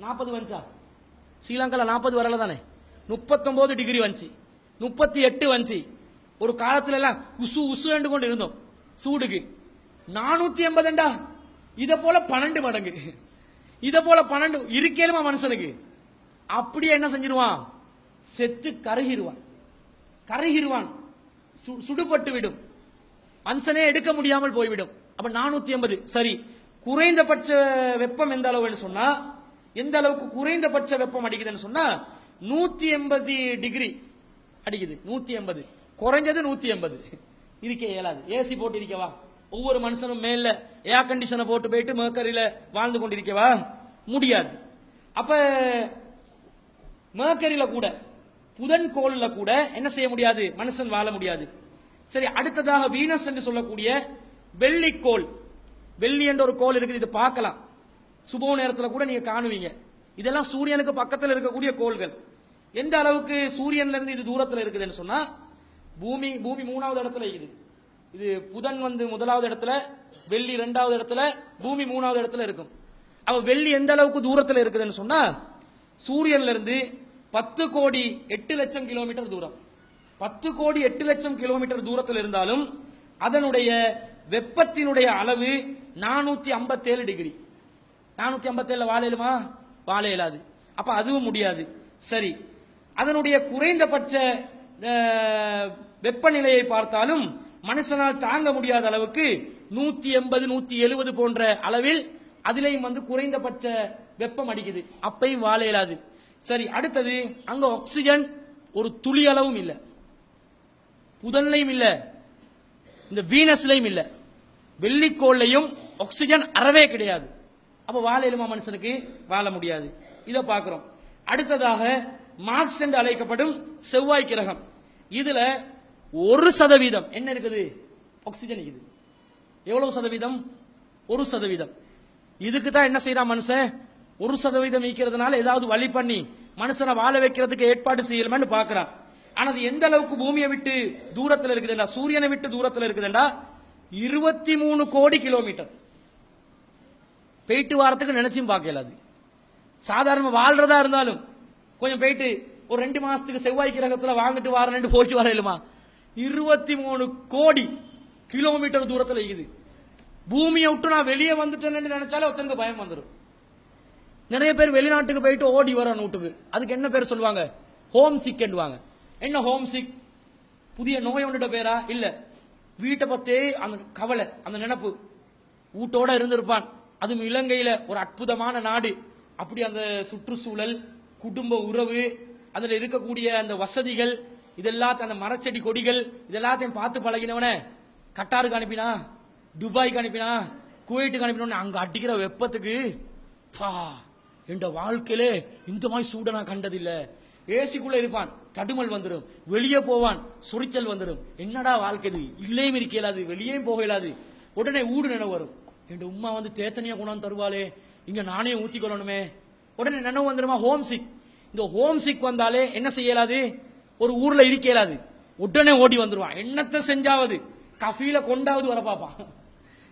40 வந்துச்சா? ஸ்ரீலங்கால 40 வரல தானே, 39 டிகிரி வந்துச்சு, 38 வந்துச்சு. ஒரு காலத்துல எல்லாம் உசு உசு என்று கொண்டு இருந்தோம் சூடுக்கு. 480 இத போல 12 மடங்கு, இத போல 12 இருக்கேலுமா மனுஷனுக்கு? அப்படியே என்ன செஞ்சிருவான்? செத்து கருகிருவான், சுடுபட்டு விடும், மனுஷனே எடுக்க முடியாமல் போய்விடும். அப்ப 480. சரி, குறைந்தபட்ச வெப்பம் எந்த அளவுன்னு சொன்னா, எந்த அளவுக்கு குறைந்தபட்ச வெப்பம் அடிக்குதுன்னு சொன்னா 180 டிகிரி அடிக்குது. 180 குறைஞ்சது 180 இருக்க இயலாது. ஏசி போட்டு இருக்கவா? ஒவ்வொரு மனுஷனும் மேல ஏர் கண்டிஷனை போட்டு போயிட்டு மேக்கரியில வாழ்ந்து கொண்டிருக்கவா? முடியாது. அப்ப மேக்கரியில கூட புதன் கோள்ல கூட என்ன செய்ய முடியாது? மனுஷன் வாழ முடியாது. சரி, அடுத்ததாக வீனஸ் என்று சொல்லக்கூடிய வெள்ளிக்கோள். வெள்ளி என்ற ஒரு கோள் இருக்குது, இது பார்க்கலாம், சுப நேரத்தில் கூட நீங்க காணுவீங்க. இதெல்லாம் சூரியனுக்கு பக்கத்தில் இருக்கக்கூடிய கோள்கள். எந்த அளவுக்கு சூரியன்ல இருந்து இது தூரத்தில் இருக்குதுன்னு சொன்னா, பூமி 3வது இடத்துல இருக்குது. இது புதன் வந்து 1வது இடத்துல, வெள்ளி 2வது இடத்துல, பூமி 3வது இடத்துல இருக்கும். அப்ப வெள்ளி எந்த அளவுக்கு தூரத்தில் இருக்குதுன்னு சொன்னா, சூரியன்ல இருந்து 10,08,00,000 கிலோமீட்டர் தூரம். 10,08,00,000 கிலோமீட்டர் தூரத்தில் இருந்தாலும் அதனுடைய வெப்பத்தினுடைய அளவு 457 டிகிரி. 457 வாழ இயலுமா? வாழ இயலாது. அப்ப அதுவும் முடியாது. சரி, அதனுடைய குறைந்தபட்ச வெப்பநிலையை பார்த்தாலும் மனுஷனால் தாங்க முடியாத அளவுக்கு 180 170 போன்ற அளவில் அதிலையும் வந்து குறைந்தபட்ச வெப்பம் அடிக்குது. அப்பையும் வாழ இயலாது. சரி, அடுத்தது அங்க ஆக்சிஜன் ஒரு துளி அளவும் இல்ல, புதன்லையும் இல்ல, இந்த வீனஸ்லையும் இல்ல, வெள்ளிக்கோள்லையும் ஆக்சிஜன் அறவே கிடையாது. அப்ப வாழ இயலுமா? மனுஷனுக்கு வாழ முடியாது. இதை பார்க்கிறோம். அடுத்ததாக மார்ஸ் என்று அழைக்கப்படும் செவ்வாய் கிரகம். இதுல 1% என்ன இருக்குது? ஆக்சிஜன் இருக்குது. எவ்வளவு சதவீதம்? 1%. இதுக்கு தான் என்ன செய்யறான் மனுஷன்? 1% ஈக்கிறதுனால ஏதாவது வழி பண்ணி மனுஷனை வாழ வைக்கிறதுக்கு ஏற்பாடு செய்யலாம்னு பார்க்கிறான். ஆனா அது எந்த அளவுக்கு பூமியை விட்டு தூரத்தில் இருக்குதுண்டா, சூரியனை விட்டு தூரத்தில் இருக்குதுண்டா, 23 கோடி கிலோமீட்டர். போயிட்டு வாரத்துக்கு நினைச்சும் பார்க்கலாது. சாதாரண வாழ்றதா இருந்தாலும் கொஞ்சம் போயிட்டு ஒரு 2 மாசத்துக்கு செவ்வாய் கிரகத்தில் வாழ்ந்துட்டு வாரேன்னு போயிட்டு வர இயலுமா? 23 கோடி கிலோமீட்டர் தூரத்தில் இருக்குது. பூமியை விட்டு நான் வெளியே வந்துட்டேன்னு நினைச்சாலே ஒருத்தனுக்கு பயம் வந்துடும். நிறைய பேர் வெளிநாட்டுக்கு போயிட்டு ஓடி வர வீட்டுக்கு, அதுக்கு என்ன பேர் சொல்லுவாங்க? Homesick. என்ன ஹோம் சிக்? புதிய நோய் ஒன்றுட பேரா? இல்ல, வீட்டை பத்தே அந்த கவலை, அந்த நினைப்பு, வீட்டோட இருந்திருப்பான். அதுவும் இலங்கையில ஒரு அற்புதமான நாடு. அப்படி அந்த சுற்றுச்சூழல், குடும்ப உறவு, அதுல இருக்கக்கூடிய அந்த வசதிகள், இதெல்லாத்தையும் அந்த மரச்செடி கொடிகள் இதெல்லாத்தையும் பார்த்து பழகினவன கட்டாருக்கு அனுப்பினா, துபாய்க்கு அனுப்பினா, குவைட்டுக்கு அனுப்பினோன்னு அங்க அடிக்கிற வெப்பத்துக்கு என் வாழ்க்கையிலே இந்த மாதிரி சூட நான் கண்டதில்லை. ஏசிக்குள்ள இருப்பான், தடுமல் வந்துடும், வெளியே போவான், சொரிச்சல் வந்துடும். என்னடா வாழ்க்கை இது, இல்லையும் இருக்க இயலாது, வெளியேயும் போக இயலாது. உடனே ஊடு நினைவு வரும், என் உமா வந்து தேத்தனையா கொண்டாந்து தருவாளே, இங்க நானே ஊத்திக்கொள்ளணுமே. உடனே நினைவு வந்துடுமா, ஹோம் சிக். இந்த ஹோம் சிக் வந்தாலே என்ன செய்யலாது, ஒரு ஊர்ல இருக்க இயலாது, உடனே ஓடி வந்துருவான். என்னத்தை செஞ்சாவது கஃபீல கொண்டாவது வர பார்ப்பான்,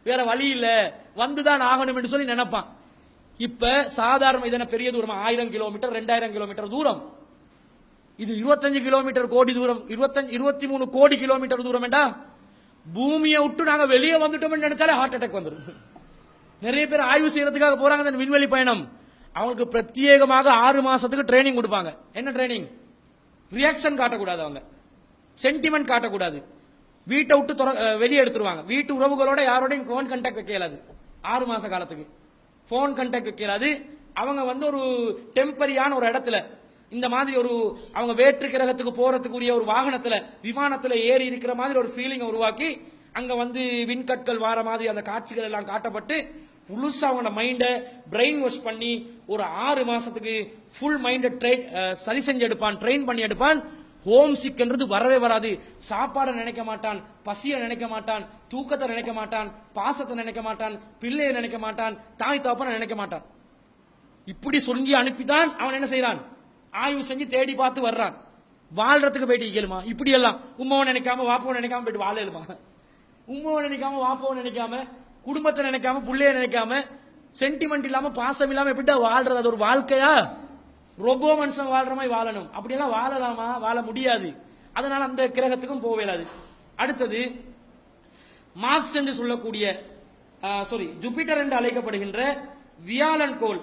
வேற வழி இல்ல, வந்துதான் ஆகணும் என்று சொல்லி நினைப்பான். இப்ப சாதாரண இதன பெரிய தூரம் 1000 கிலோமீட்டர் 2000 கிலோமீட்டர் தூரம், இது 25 கிலோமீட்டர் கோடி தூரம், 23 கோடி கிலோமீட்டர் தூரம். என்றா பூமியை விட்டு நாங்க வெளியே வந்துட்டோம் நினைச்சாலே ஹார்ட் அட்டாக் வந்துடும். நிறைய பேர் ஆய்வு செய்யறதுக்காக போறாங்க அந்த விண்வெளி பயணம். அவங்களுக்கு பிரத்யேகமாக 6 மாசத்துக்கு ட்ரைனிங் கொடுப்பாங்க. என்ன ட்ரைனிங்? ரியாக்ஷன் காட்டக்கூடாது, அவங்க சென்டிமெண்ட் காட்டக்கூடாது, வீட்டை விட்டு வெளியே எடுத்துருவாங்க. வீட்டு உறவுகளோட யாரோடையும் போன் கண்டாக்ட் வைக்க இயலாது. 6 மாச காலத்துக்கு போன் கண்டாக்ட் வைக்க இயலாது. அவங்க வந்து ஒரு டெம்பரியான ஒரு இடத்துல, இந்த மாதிரி ஒரு அவங்க வேற்று கிரகத்துக்கு போறதுக்குரிய ஒரு வாகனத்துல, விமானத்துல ஏறி இருக்கிற மாதிரி ஒரு ஃபீலிங் உருவாக்கி, அங்க வந்து விண்கற்கள் வார மாதிரி அந்த காட்சிகள் எல்லாம் காட்டப்பட்டு முழுசா அவங்க மைண்டை பிரெயின் வாஷ் பண்ணி ஒரு 6 மாசத்துக்கு ஃபுல் மைண்டை சரி செஞ்சு எடுப்பான், ட்ரெயின் பண்ணி எடுப்பான். ஹோம் சிக்ன்றது வரவே வராது. சாப்பாடை நினைக்க மாட்டான், பசியை நினைக்க மாட்டான், தூக்கத்தை நினைக்க மாட்டான், பாசத்தை நினைக்க மாட்டான், பிள்ளையை நினைக்க மாட்டான், தாய் தாப்பனை நினைக்க மாட்டான். இப்படி சொல்லி அனுப்பித்தான் அவன் என்ன செய்யறான், ஆய்வு செஞ்சு தேடி பார்த்து வர்றான். வாழ்றதுக்கு போயிட்டு கேளுமா, இப்படி எல்லாம் உமாவை நினைக்காம வாப்பவை நினைக்காம போயிட்டு வாழ எழுமா, உமாவை நினைக்காம வாப்பவை நினைக்காம குடும்பத்தை நினைக்காம பிள்ளைய நினைக்காம சென்டிமெண்ட் இல்லாம பாசம் இல்லாம எப்படிடா வாழ்றது? அது ஒரு வாழ்க்கையா? ரொபோ மனுஷன் வாழ்ற மாதிரி வாழணும். அப்படியெல்லாம் வாழலாமா? வாழ முடியாது. அதனால அந்த கிரகத்துக்கும் போவேலாது. அடுத்தது மார்க்ஸ் என்று சொல்லக்கூடிய ஜூபிட்டர் என்று அழைக்கப்படுகின்ற வியாழன் கோள்.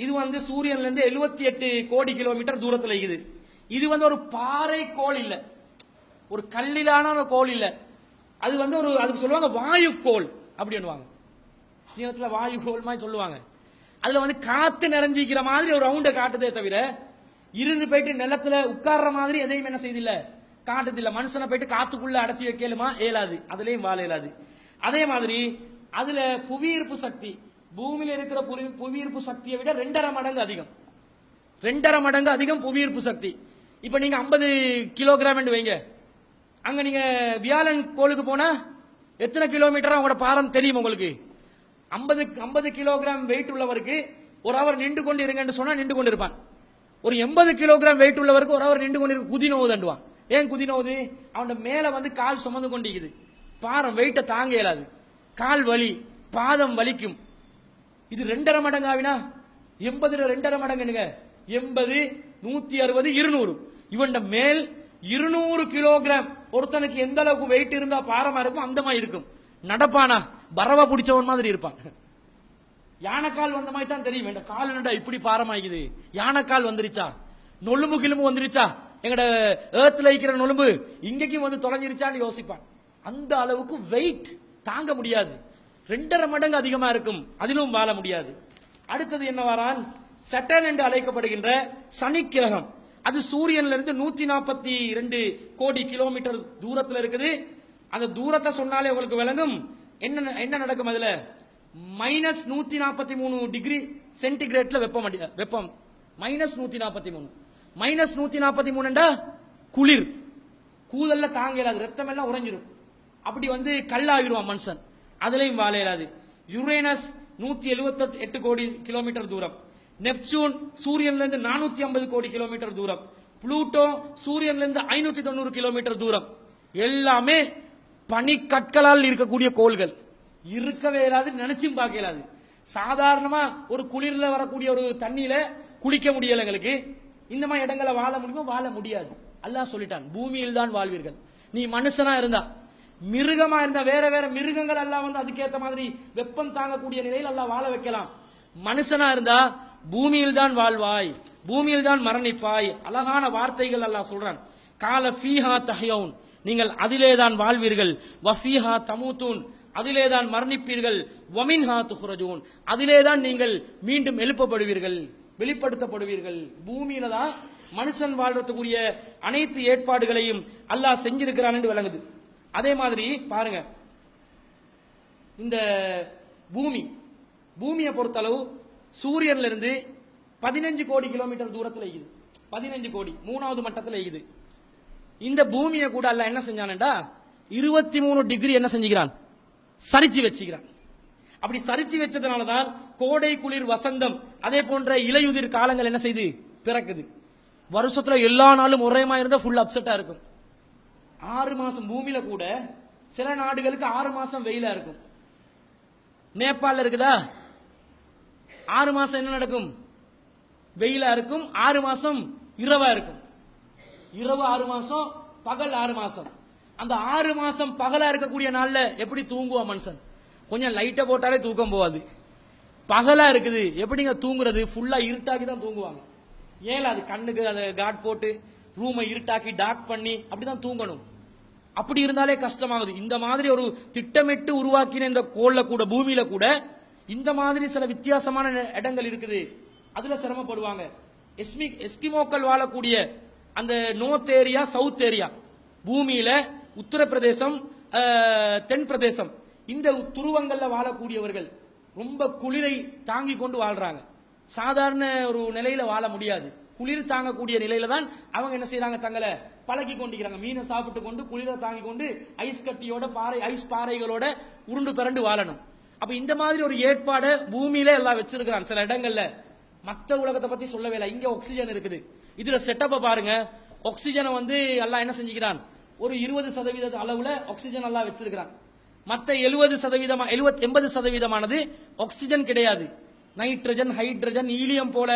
இது வந்து சூரியன்ல இருந்து 78 கோடி கிலோமீட்டர் தூரத்தில் இருக்குது. இது வந்து ஒரு பாறை கோள் இல்ல, ஒரு கல்லிலான கோள் இல்ல. அது வந்து ஒரு, அதுக்கு சொல்லுவாங்க வாயு கோள் அப்படின்னுவாங்க. சீனத்துல வாயு கோள் மாதிரி சொல்லுவாங்க. அதுல வந்து காத்து நிறைஞ்சிக்கிற மாதிரி ஒரு ரவுண்டை காட்டுதே தவிர இருந்து போயிட்டு நிலத்துல உட்கார்ற மாதிரி எதையும் என்ன செய்தில்ல, காட்டுதில்ல. மனுஷனை போயிட்டு காத்துக்குள்ள அடைச்சி வைக்கலுமா? ஏலாது, அதுலயும் வாழ இயலாது. அதே மாதிரி அதுல புவியீர்ப்பு சக்தி பூமியில இருக்கிற புவியீர்ப்பு சக்தியை விட 2.5 மடங்கு அதிகம். 2.5 மடங்கு அதிகம் புவியீர்ப்பு சக்தி. இப்ப நீங்க 50 கிலோகிராம் வைங்க, அங்க நீங்க வியாழன் கோளுக்கு போனா எத்தனை கிலோமீட்டர் உங்களோட பாரம் தெரியும் உங்களுக்கு? 50 கிலோகிராம் வெயிட் உள்ளவருக்கு ஒரு அவர் நின்று கொண்டு இருங்கன்னு சொன்னா நின்று கொண்டு இருப்பான். ஒரு 80 கிலோகிராம் வெயிட் உள்ளவருக்கு ஒரு அவர் நின்று கொண்டு இருக்கு, குதி நோவுதுண்டுவான். ஏன் குதி நோவுது? அவன் மேல வந்து கால் சுமந்து கொண்டிருக்குது, பாரம் வெயிட்ட தாங்க இயலாது, கால் வலி, பாதம் வலிக்கும். இது 2.5 மடங்கு ஆவினா 80 2.5 மடங்குங்க. 80 160 200. இவன் மேல் 200 கிலோகிராம் ஒருத்தனுக்கு எந்த அளவுக்கு வெயிட் இருந்தா பாரமா இருக்கும் அந்த மாதிரி இருக்கும். நடப்பானா பரவா பிடிச்சவன் மாதிரி இருப்பான். யானைக்கால் வந்த மாதிரி தான் தெரியும், கால் என்னடா இப்படி பாரமாகுது, யானைக்கால் வந்துருச்சா, நொலும்பு கிளும்பு வந்துருச்சா, எங்கட ஏத்துல இருக்கிற நொலும்பு இங்கேயும் வந்து தொலைஞ்சிருச்சான்னு யோசிப்பான். அந்த அளவுக்கு வெயிட் தாங்க முடியாது. 2.5 மடங்கு அதிகமா இருக்கும், அதிலும் வாழ முடியாது. அடுத்தது என்ன வரான்? சட்டர்ன் என்று அழைக்கப்படுகின்ற சனி கிரகம். அது சூரியன்ல இருந்து 142 கோடி கிலோமீட்டர் தூரத்தில் இருக்குது. அந்த தூரத்தை சொன்னாலே உங்களுக்கு விளங்கும் என்ன நடக்கும். அதுல -143 டிகிரி சென்டிகிரேட்ல வெப்பம். -143 -143 குளிர், கூதல்ல தாங்க இயலாது, ரத்தம் எல்லாம் உறைஞ்சிரும். அப்படி வந்து கல்லாகிடுவான் மனுஷன், அதுலயும் வாழ இயலாது. யுரேனஸ் 178 கோடி கிலோமீட்டர் தூரம். நெப்சூன் சூரியன்ல இருந்து 450 கோடி கிலோமீட்டர் தூரம். புளூட்டோ சூரியன்ல இருந்து 590 கிலோமீட்டர் தூரம். எல்லாமே பனிக்கற்களால் இருக்கக்கூடிய கோள்கள். இருக்கவே இயலாது, நினைச்சும் பார்க்க இயலாது. சாதாரணமா ஒரு குளிர்ல வரக்கூடிய ஒரு தண்ணியில குளிக்க முடியல எங்களுக்கு. இந்த மாதிரி இடங்களை வாழ முடியுமோ? வாழ முடியாது. அல்லாஹ் சொல்லிட்டான், பூமியில் தான் வாழ்வீர்கள். நீ மனுஷனா இருந்தா, மிருகமா இருந்தா, வேற வேற மிருகங்கள் எல்லாம் வந்து அதுக்கேற்ற மாதிரி வெப்பம் தாங்கக்கூடிய நிலையில் அல்லாஹ் வாழ வைக்கலாம். மனுஷனா இருந்தா பூமியில் தான் வாழ்வாய், பூமியில் தான் மரணிப்பாய். அழகான வார்த்தைகள் அல்லாஹ் சொல்றான். கால ஃபீஹா தஹயவுன், நீங்கள் அதிலேதான் வாழ்வீர்கள், வஃபீஹா தமூத்தூன், அதிலேதான் மரணிப்பீர்கள், வமின்ஹா துஹ்ரஜூன், அதிலேதான் நீங்கள் மீண்டும் எழுப்பப்படுவீர்கள், வெளிப்படுத்தப்படுவீர்கள். பூமியில தான் மனுஷன் வாழ்றதுக்குரிய அனைத்து ஏற்பாடுகளையும் அல்லாஹ் செஞ்சிருக்கிறான் என்று விளங்குது. அதே மாதிரி பாருங்க, இந்த பூமியை பொறுத்தளவு சூரியன்ல இருந்து 15 கோடி கிலோமீட்டர் தூரத்தில் இருக்குது. 15 கோடி 3வது மட்டத்தில் இருக்குது. இந்த பூமியை கூட அல்லாஹ் என்ன செஞ்சான்டா 23 டிகிரி என்ன செஞ்சுக்கிறான், சரிச்சு வச்சுக்கிறான். அப்படி சரிச்சு வச்சதுனாலதான் கோடை, குளிர், வசந்தம், அதே போன்ற இலையுதிர் காலங்கள் என்ன செய்து பிறக்குது. வருஷத்துல எல்லா நாளும் ஒரே மாதிரி இருந்தா ஃபுல் அப்செட்டா இருக்கும். 6 மாசம் பூமியில கூட சில நாடுகளுக்கு 6 மாசம் வெயிலா இருக்கும். நேபாள இருக்குதா, 6 மாசம் என்ன நடக்கும், வெயிலா இருக்கும். 6 மாசம் இரவா இருக்கும். இரவு 6 மாசம், பகல் 6 மாசம். அந்த 6 மாசம் பகலா இருக்கக்கூடிய நாள்ல எப்படி தூங்குவான் மனுஷன்? கொஞ்சம் லைட்டை போட்டாலே தூக்கம் போவாது. பகலா இருக்குது எப்படிங்க தூங்குறது? ஃபுல்லா இருட்டாக்கி தான் தூங்குவாங்க. ஏன் அது கண்ணுக்கு அதை காட் போட்டு ரூமை இருட்டாக்கி டார்க் பண்ணி அப்படிதான் தூங்கணும். அப்படி இருந்தாலே கஷ்டமாகுது. இந்த மாதிரி ஒரு திட்டமிட்டு உருவாக்கின இந்த கோள்ல கூட, பூமியில கூட இந்த மாதிரி சில வித்தியாசமான இடங்கள் இருக்குது. அதுல சிரமப்படுவாங்க. எஸ்கிமோக்கள் வாழக்கூடிய அந்த நோர்த் ஏரியா, சவுத் ஏரியா, பூமியில உத்தரப்பிரதேசம், தென் பிரதேசம், இந்த துருவங்கள்ல வாழக்கூடியவர்கள் ரொம்ப குளிரை தாங்கி கொண்டு வாழ்றாங்க. சாதாரண ஒரு நிலையில வாழ முடியாது. குளிர் தாங்கக்கூடிய நிலையில தான் அவங்க என்ன செய்யறாங்க, தங்களை பழகி கொண்டிருக்கிறாங்க. மீனை சாப்பிட்டு கொண்டு குளிரை தாங்கி கொண்டு ஐஸ் கட்டியோட, ஐஸ் பாறைகளோட உருண்டு பிறண்டு வாழணும். அப்ப இந்த மாதிரி ஒரு ஏற்பாடு பூமியில எல்லாம் வச்சிருக்கிறான். சில இடங்கள்ல மற்ற உலகத்தை பத்தி சொல்லவே இல்லை. இங்க ஆக்சிஜன் இருக்குது. இதுல செட்டப்ப பாருங்க. ஆக்சிஜனை எல்லாம் என்ன செஞ்சுக்கிறான், ஒரு 20% அளவுல ஆக்சிஜன் எல்லாம் வச்சிருக்கிறான். மற்ற 80% ஆக்சிஜன் கிடையாது. நைட்ரஜன், ஹைட்ரஜன், ஈலியம் போல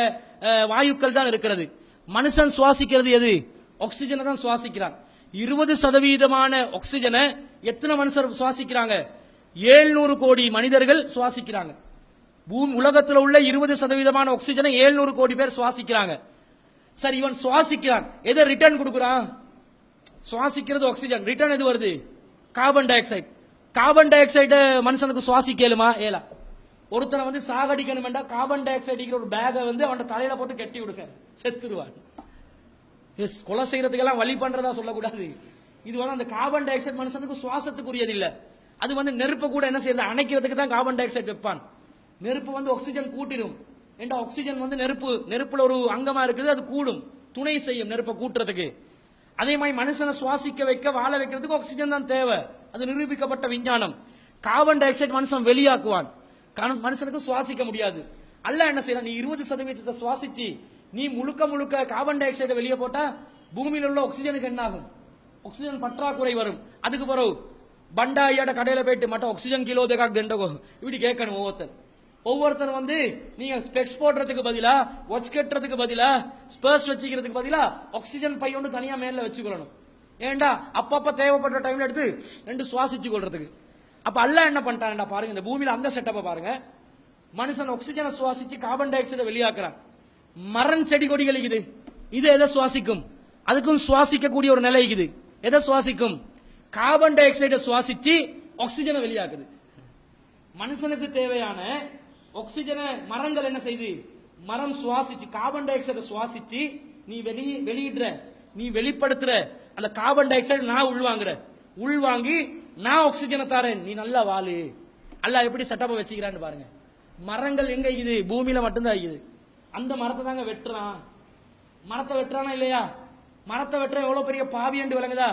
வாயுக்கள் தான் இருக்கிறது. மனுஷன் சுவாசிக்கிறது எது? ஆக்சிஜனை தான் சுவாசிக்கிறான். 20% ஆக்சிஜனை எத்தனை மனுஷர் சுவாசிக்கிறாங்க? 700 கோடி மனிதர்கள் சுவாசிக்கிறாங்க. உலகத்தில் உள்ள 20% ஆக்சிஜனை 700 கோடி பேர் சுவாசிக்கிறாங்க. சரி, இவன் சுவாசிக்கிறான், எதை ரிட்டர்ன் கொடுக்கிறான்? சுவாசிக்கிறது ஆக்சிஜன், ரிட்டர்ன் எது வருது? Carbon di oxide. Carbon di oxide மனுஷனுக்கு சுவாசிக்கலுமா? ஏலா. ஒருத்தனை சாகடிக்கணும் வேண்டாம், கார்பன் டை ஆக்சைடு ஒரு பேகை அவன் தலையில போட்டு கட்டி விடுங்க, செத்துருவான். கொலை செய்யறதுக்கெல்லாம் வழி பண்றதா சொல்லக்கூடாது. இது அந்த கார்பன் டை ஆக்சைடு மனுஷனுக்கு சுவாசத்துக்குரியது இல்ல. அது நெருப்பை கூட என்ன செய்யறது, அணைக்கிறதுக்கு தான் கார்பன் டை ஆக்சைடு வைப்பான். நெருப்பு ஆக்சிஜன் கூட்டிடும். ஏண்டா ஆக்சிஜன் நெருப்புல ஒரு அங்கமா இருக்குது, அது கூடும், துணை செய்யும் நெருப்பை கூட்டுறதுக்கு. அதே மாதிரி மனுஷனை சுவாசிக்க வைக்க, வாழ வைக்கிறதுக்கு ஆக்சிஜன் தான் தேவை. அது நிரூபிக்கப்பட்ட விஞ்ஞானம். கார்பன் டை ஆக்சைடு மனுஷன் வெளியாக்குவான், மனுஷனுக்கு சுவாசிக்க முடியாது. அல்லாஹ் என்ன செய்யறான், நீ 20% சுவாசிச்சு நீ முழுக்க கார்பன் டை ஆக்சைடை வெளியே போட்டா பூமியில் உள்ள ஆக்சிஜனுக்கு என்ன ஆகும்? ஆக்சிஜன் பற்றாக்குறை வரும். அதுக்கு பிறகு பண்டாயியோட கடையில போயிட்டு மட்டும் ஆக்சிஜன் கிலோ தேக்காக தண்டகோ இப்படி கேட்கணும். ஒவ்வொருத்தர் நீங்க ஸ்பெக்ஸ் போடுறதுக்கு பதிலா, வாட்ச் கட்டுறதுக்கு பதிலா, ஸ்பர்ஸ் வச்சுக்கிறதுக்கு பதிலா ஆக்சிஜன் பை ஒன்று தனியா மேல வச்சுக்கொள்ளணும். ஏண்டா அப்பப்ப தேவைப்படுற டைம்ல எடுத்து 2 சுவாசிச்சு கொள்றதுக்கு. அப்ப அல்லாஹ் என்ன பண்ணிட்டான்டா பாருங்க, இந்த பூமியில அந்த செட்டப்பை பாருங்க. மனுஷன் ஆக்சிஜனை சுவாசிச்சு கார்பன் டை ஆக்சைடை வெளியாக்குறான். மரம், செடி, கொடிகள் இருக்குது, இது எதை சுவாசிக்கும்? அதுக்கும் சுவாசிக்க கூடிய ஒரு நிலை இருக்குது. எதை சுவாசிக்கும்? கார்பன் டை ஆக்சைடை சுவாசிச்சு ஆக்சிஜனை வெளியாக்குது. மனுஷனுக்கு தேவையான ஆக்சிஜனை மரங்கள் என்ன செய்து, மரம் சுவாசிச்சு கார்பன் டை ஆக்சைடை சுவாசிச்சு நீ வெளியிடுற, நீ வெளிப்படுத்துற அந்த கார்பன் டை ஆக்சைடு நான் உள்வாங்கி நான் ஆக்சிஜனை தரேன், நீ நல்லா வாழு. அல்லாஹ் எப்படி செட்டப்பை வச்சுக்கிறான்னு பாருங்க. மரங்கள் எங்க இருக்குது? பூமியில மட்டும்தான் இருக்குது. அந்த மரத்தை தாங்க வெட்டுறான். மரத்தை வெட்டுறானா இல்லையா? மரத்தை வெட்டுற எவ்வளவு பெரிய பாவி என்று விளங்குதா?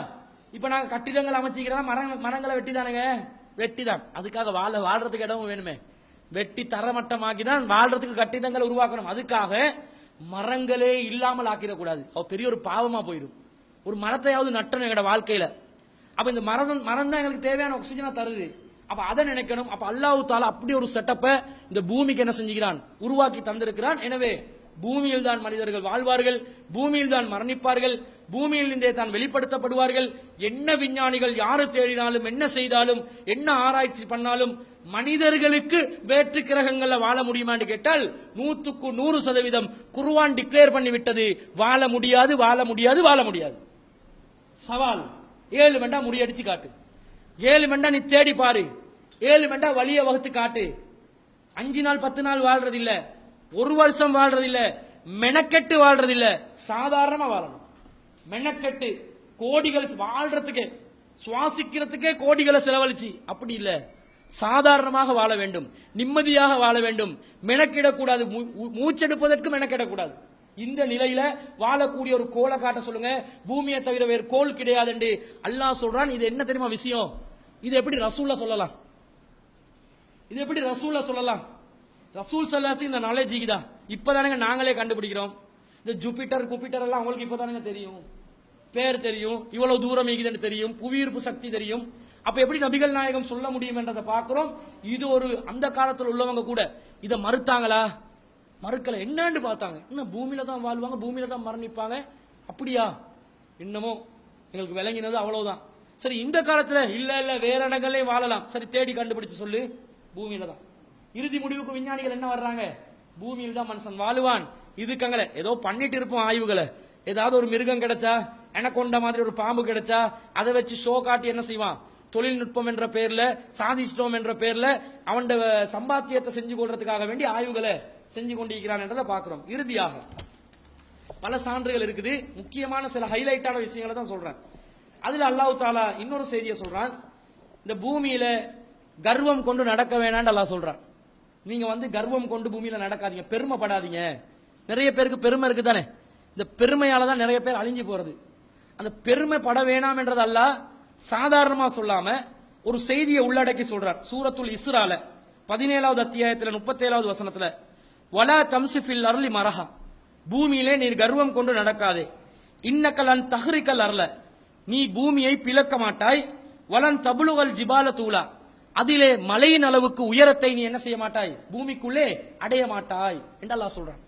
இப்ப நாங்க கட்டிடங்கள் அமைச்சிக்கிறோம், மரங்களை வெட்டிதானுங்க, வெட்டிதான். அதுக்காக வாழ்றதுக்கு இடமும் வேணுமே. வெட்டி தரமட்டமாக்கி தான் வாழ்றதுக்கு கட்டிடங்களை உருவாக்கணும். அதுக்காக மரங்களே இல்லாமல் ஆக்கிடக்கூடாது. பெரிய ஒரு பாவமா போயிடும். ஒரு மரத்தையாவது நட்டணும் எங்களோட வாழ்க்கையில. அப்ப இந்த மரம் தான் எங்களுக்கு தேவையான ஆக்சிஜனை தருது. அப்ப அதை நினைக்கணும். அப்ப அல்லாஹ் தஆலா அப்படி ஒரு செட்டப்பை இந்த பூமிக்கு என்ன செஞ்சுக்கிறான், உருவாக்கி தந்திருக்கிறான். எனவே பூமியில் தான் மனிதர்கள் வாழ்வார்கள், பூமியில் தான் மரணிப்பார்கள், பூமியில் இருந்தே தான் வெளிப்படுத்தப்படுவார்கள். என்ன விஞ்ஞானிகள் யாரு தேடினாலும், என்ன செய்தாலும், என்ன ஆராய்ச்சி பண்ணாலும் மனிதர்களுக்கு வேற்று கிரகங்கள்ல வாழ முடியுமான்னு கேட்டால் 100க்கு 100% குர்ஆன் டிக்ளேர் பண்ணி விட்டது, வாழ முடியாது, வாழ முடியாது, வாழ முடியாது. சவால் 7 மெண்டா முறியடிச்சு காட்டு, 7 மெண்டா நீ தேடி பாரு, 7 மெண்டா வழிய வகுத்து காட்டு. 5 நாள் 10 நாள் வாழ்றது இல்ல, 1 வருஷம் வாழ்றது இல்ல, மெனக்கெட்டு வாழ்றது இல்ல, சாதாரணமா வாழணும். மெனக்கெட்டு கோடிகள் வாழ்றதுக்கே, சுவாசிக்கிறதுக்கே கோடிகளை செலவழிச்சு அப்படி இல்ல, சாதாரணமாக வாழ வேண்டும், நிம்மதியாக வாழ வேண்டும், மெனக்கிடக்கூடாது, மூச்செடுப்பதற்கு மெனக்கிடக்கூடாது. இந்த நிலையில வாழக்கூடிய ஒரு கோலை காட்ட சொல்லுங்க. பூமியை தவிர வேறு கோல் கிடையாது என்று அல்லாஹ் சொல்றான். இது என்ன தெரியுமா விஷயம்? இது எப்படி ரசூல்லா சொல்லலாம்? இது எப்படி ரசூல்லா சொல்லலாம்? ரசூல் ஸல்லல்லாஹு இந்த நாலேஜ் இருக்குதா? இப்பதானங்க நாங்களே கண்டுபிடிக்கிறோம். இந்த ஜூபிட்டர் குப்பிட்டர் எல்லாம் அவங்களுக்கு இப்பதானங்க தெரியும், பேர் தெரியும், இவ்வளவு தூரம் இருக்குதுன்னு தெரியும், புவியீர்ப்பு சக்தி தெரியும். அப்ப எப்படி நபிகள் நாயகம் சொல்ல முடியும் என்றதை பார்க்கிறோம். இது ஒரு அந்த காலத்தில் உள்ளவங்க கூட இதை மறுத்தாங்களா? மறுக்கல. என்னன்னு பார்த்தாங்க, இன்னும் பூமியில தான் வாழ்வாங்க, பூமியில தான் மரணிப்பாங்க. அப்படியா? இன்னமும் எங்களுக்கு விளங்கினது அவ்வளவுதான். சரி, இந்த காலத்துல இல்ல இல்ல வேற இடங்களே வாழலாம். சரி, தேடி கண்டுபிடிச்சு சொல்லு. பூமியில தான். இறுதி முடிவுக்கு விஞ்ஞானிகள் என்ன வர்றாங்க? பூமியில் தான் மனுஷன் வாழுவான். இதுக்கங்கள ஏதோ பண்ணிட்டு இருப்போம் ஆய்வுகளை. ஏதாவது ஒரு மிருகம் கிடைச்சா, எனக்கொண்ட மாதிரி ஒரு பாம்பு கிடைச்சா அதை வச்சு ஷோ காட்டி என்ன செய்வான்? தொழில்நுட்பம் என்ற பேர்ல, சாதிச்சிட்டோம் என்ற பேர்ல அவன் சம்பாத்தியத்தை செஞ்சு கொள்றதுக்காக வேண்டி ஆய்வுகளை செஞ்சு கொண்டிருக்கிறான் என்றதை பார்க்கிறோம். இறுதியாக பல சான்றுகள் இருக்குது. முக்கியமான சில ஹைலைட்டான விஷயங்களை தான் சொல்றேன். அதுல அல்லாஹ் தாலா இன்னொரு செய்தியை சொல்றான். இந்த பூமியில கர்வம் கொண்டு நடக்க வேணான்னு அல்லாஹ் சொல்றான். நீங்க கர்வம் கொண்டு பூமியில நடக்காதீங்க, பெருமைப்படாதீங்க. நிறைய பேருக்கு பெருமை இருக்கு தானே, இந்த பெருமையால தான் நிறைய பேர் அழிஞ்சு போறது. அந்த பெருமை பட வேணாம் என்றது அல்லாஹ் சாதாரணமா சொல்லாம ஒரு செய்தியை உள்ளடக்கி சொல்றார். சூரத்துல் இஸ்ரால 17வது அத்தியாயத்துல 37வது வசனத்துல, வலா தம்சிஃபில் அர்லி மரஹா, பூமியிலே நீர் கர்வம் கொண்டு நடக்காதே, இன்னக்கலன் தஹ்ரிக்கல் அர்ல, நீ பூமியை பிளக்க மாட்டாய், வலன் தபுலுவல் ஜிபால தூலா, அதிலே மலையின் அளவுக்கு உயரத்தை நீ என்ன செய்ய மாட்டாய், பூமிக்குள்ளே அடைய மாட்டாய் என்று அல்லாஹ் சொல்றான்.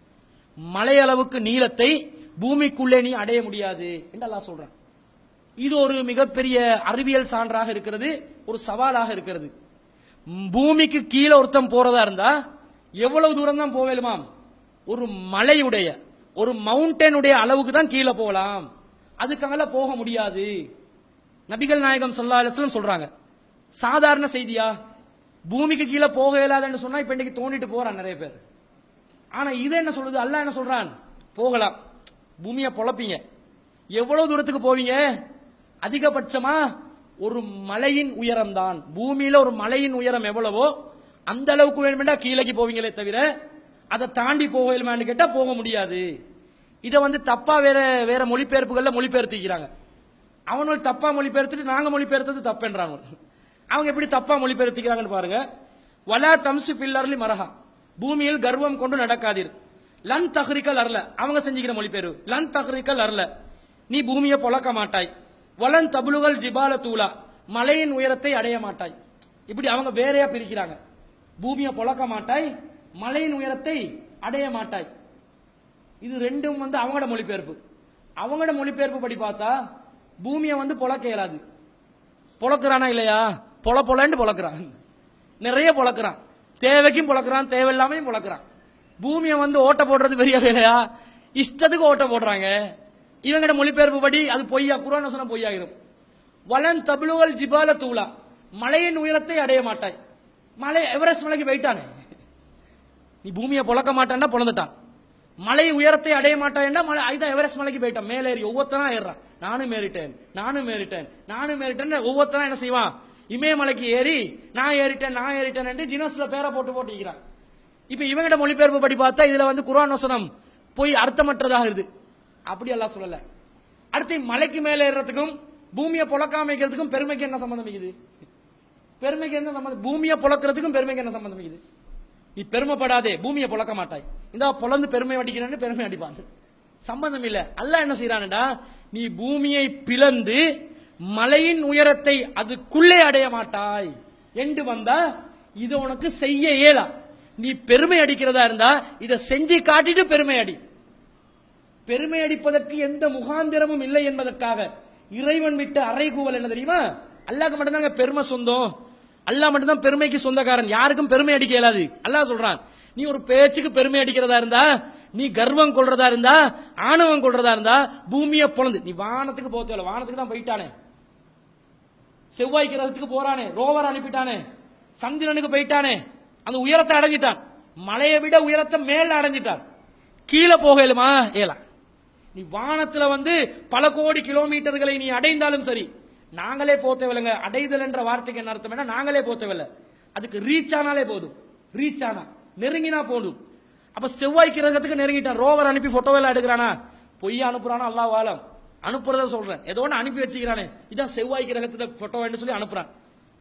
மலை அளவுக்கு நீளத்தை பூமிக்குள்ளே நீ அடைய முடியாது என்று அல்லாஹ் சொல்றான். இது ஒரு மிகப்பெரிய அறிவியல் சான்றாக இருக்கிறது, ஒரு சவாலாக இருக்கிறது. பூமிக்கு கீழே ஒருத்தம் போறதா இருந்தா எவ்வளவு தூரம் தான் போவேலுமாம்? ஒரு மலையுடைய, ஒரு மவுண்டனுடைய அளவுக்கு தான் கீழே போகலாம், அதுக்கு மேல போக முடியாது. நபிகள் நாயகம் ஸல்லல்லாஹு அலைஹி வஸல்லம் சொல்றாங்க. சாதாரண செய்தியா? பூமிக்கு கீழே போக இயலாதுன்னு சொன்னா இப்ப இன்னைக்கு தோண்டிட்டு போறான் நிறைய பேர். ஆனா இது என்ன சொல்லுது? அல்லாஹ் என்ன சொல்றான்? போகலாம், பூமியை பொழப்பீங்க. எவ்வளவு தூரத்துக்கு போவீங்க? அதிகபட்சமா ஒரு மலையின் உயரம் தான். பூமியில ஒரு மலையின் உயரம் எவ்வளவோ அந்த அளவுக்கு வேணுமெண்டா கீழே போவீங்களே தவிர அதை தாண்டி போகலாமான்னு கேட்டா போக முடியாது. இதை தப்பா வேற வேற மொழிபெயர்ப்புகள்ல மொழிபெயர்த்திக்கிறாங்க. அவனும் தப்பா மொழிபெயர்த்துட்டு நாங்க மொழிபெயர்த்தது தப்புன்றாங்க. அவங்க எப்படி தப்பா மொழிபெயர்த்திக்கிறாங்கன்னு பாருங்க. வலா தம்சி ஃபில் அர்லி மரஹா, பூமியில் கர்வம் கொண்டு நடக்காதீர். லன் தஹ்ரிக்கல் அர்ல, அவங்க செஞ்சுக்கிற மொழிபெயர்வு. லன் தஹ்ரிக்கல் அர்ல, நீ பூமியை பொளக்க மாட்டாய். வலன் தபுலுகல் ஜிபால தூலா, மலையின் உயரத்தை அடைய மாட்டாய். இப்படி அவங்க வேறையா பிரிக்கிறாங்க. பூமியை பொளக்க மாட்டாய், மலையின் உயரத்தை அடைய மாட்டாய். இது ரெண்டும் அவங்களோட மொழிபெயர்ப்பு. அவங்களோட மொழிபெயர்ப்பு படி பார்த்தா பூமியை பொளக்க இயலாது. பொளக்குறானா இல்லையா? பொலன்னு பொளக்குறான், நிறைய பொளக்குறான், தேவைக்கும் பொளக்குறான், தேவையில்லாமையும் பொளக்குறான். பூமியை ஓட்ட போடுறது பெரிய வேலையா? இஷ்டத்துக்கு ஓட்ட போடுறாங்க. இவங்கட மொழிபெயர்ப்பு படி அது பொய்யா, குர்ஆன் வசனம் பொய்யாகிடும். வலன் தபுலுவல் ஜிபால தூலா, மலையின் உயரத்தை அடைய மாட்டாய். மலை எவரெஸ்ட் மலைக்கு போயிட்டானே, நீ பூமியை பொளக்க மாட்டான்டா பொழந்துட்டான். மலை உயரத்தை அடைய மாட்டான்டா மலை ஐதான் எவரெஸ்ட் மலைக்கு போயிட்டான். மேலே ஏறி ஒவ்வொருத்தனா ஏறான். நானும் ஏறிட்டேன், நானும் ஏறிட்டேன், நானும் ஏறிட்டேன். ஒவ்வொருத்தனா என்ன செய்வான்? இமயமலைக்கு ஏறி நான் ஏறிட்டேன், நான் ஏறிட்டேன் என்று ஜினஸ்ல பேரை போட்டு இருக்கிறான். இப்ப இவங்கட மொழிபெயர்ப்பு படி பார்த்தா இதுல குர்ஆன் வசனம் போய் அர்த்தமற்றதாக இருக்கு. அப்படி எல்லாம் சொல்லல. அடுத்து மலைக்கு மேல ஏறதுக்கும் பூமியை பொளக்காம வைக்கிறதுக்கும் பெருமைக்கு என்ன சம்பந்தம் இருக்குது? பெருமைக்கு என்ன சம்பந்தம்? பூமியை பொளக்கிறதுக்கும் பெருமைக்கு என்ன சம்பந்தம் இருக்குது? நீ பெருமைப்படாதே, பூமியை பொளக்க மாட்டாய். இந்த பொளந்து பெருமை அடிக்கிறான்னு பெருமை அடிப்பான், சம்பந்தம் இல்ல. அல்லாஹ் என்ன செய்யறான்டா, நீ பூமியை பிளந்து மலையின் உயரத்தை அதுக்குள்ளே அடைய மாட்டாய் என்று வந்தா இது உனக்கு செய்ய இயலா. நீ பெருமை அடிக்கிறதா இருந்தா இதை செஞ்சு காட்டிட்டு பெருமை அடி. பெருமை அடிப்பதற்கு எந்த முகாந்திரமும் இல்லை என்பதற்காக இறைவன் விட்டு அறைகூவல் என்ன தெரியுமா? அல்லாஹ்க்கு மட்டும்தாங்க பெருமை சொந்தம். அல்லாஹ் மட்டும்தான் பெருமைக்கு சொந்தக்காரன், யாருக்கும் பெருமை அடிக்க இயலாது. அல்லாஹ் சொல்றான், நீ ஒரு பேச்சுக்கு பெருமை அடிக்கிறதா இருந்தா, நீ கர்வம் கொள்றதா இருந்தா, ஆணவம் கொள்றதா இருந்தா பூமியை பொழந்து நீ வானத்துக்கு போக தேவை. வானத்துக்கு தான் போயிட்டானே, செவ்வாய் கிரகத்துக்கு போறானே, ரோவர் அனுப்பிட்டானே, சந்திரனுக்கு போயிட்டானே, அந்த உயரத்தை அடைஞ்சிட்டான். மலையை விட உயரத்தை மேல அடைஞ்சிட்டான். கீழே போகலுமா? ஏலாம். நீ வானத்துல வந்து பல கோடி கிலோமீட்டர்களை நீ அடைந்தாலும் சரி, நாங்களே போத்தவில்லைங்க. அடைதல் என்ற வார்த்தைக்கு என்ன அர்த்தம்? நாங்களே போத்தவில்லை, அதுக்கு ரீச் ஆனாலே போதும். ரீச் ஆனா, நெருங்கினா போதும். அப்ப செவ்வாய் கிரகத்துக்கு நெருங்கிட்டான். ரோவர் அனுப்பி போட்டோவெல்லாம் எடுக்கிறானா? பொய்யா அனுப்புறானா? அல்லாஹ் ஆலம். அனுப்புறத சொல்றேன். ஏதோ ஒன்று அனுப்பி வச்சுக்கிறானே, இதான் செவ்வாய் கிரகத்துல போட்டோ சொல்லி அனுப்புறான்,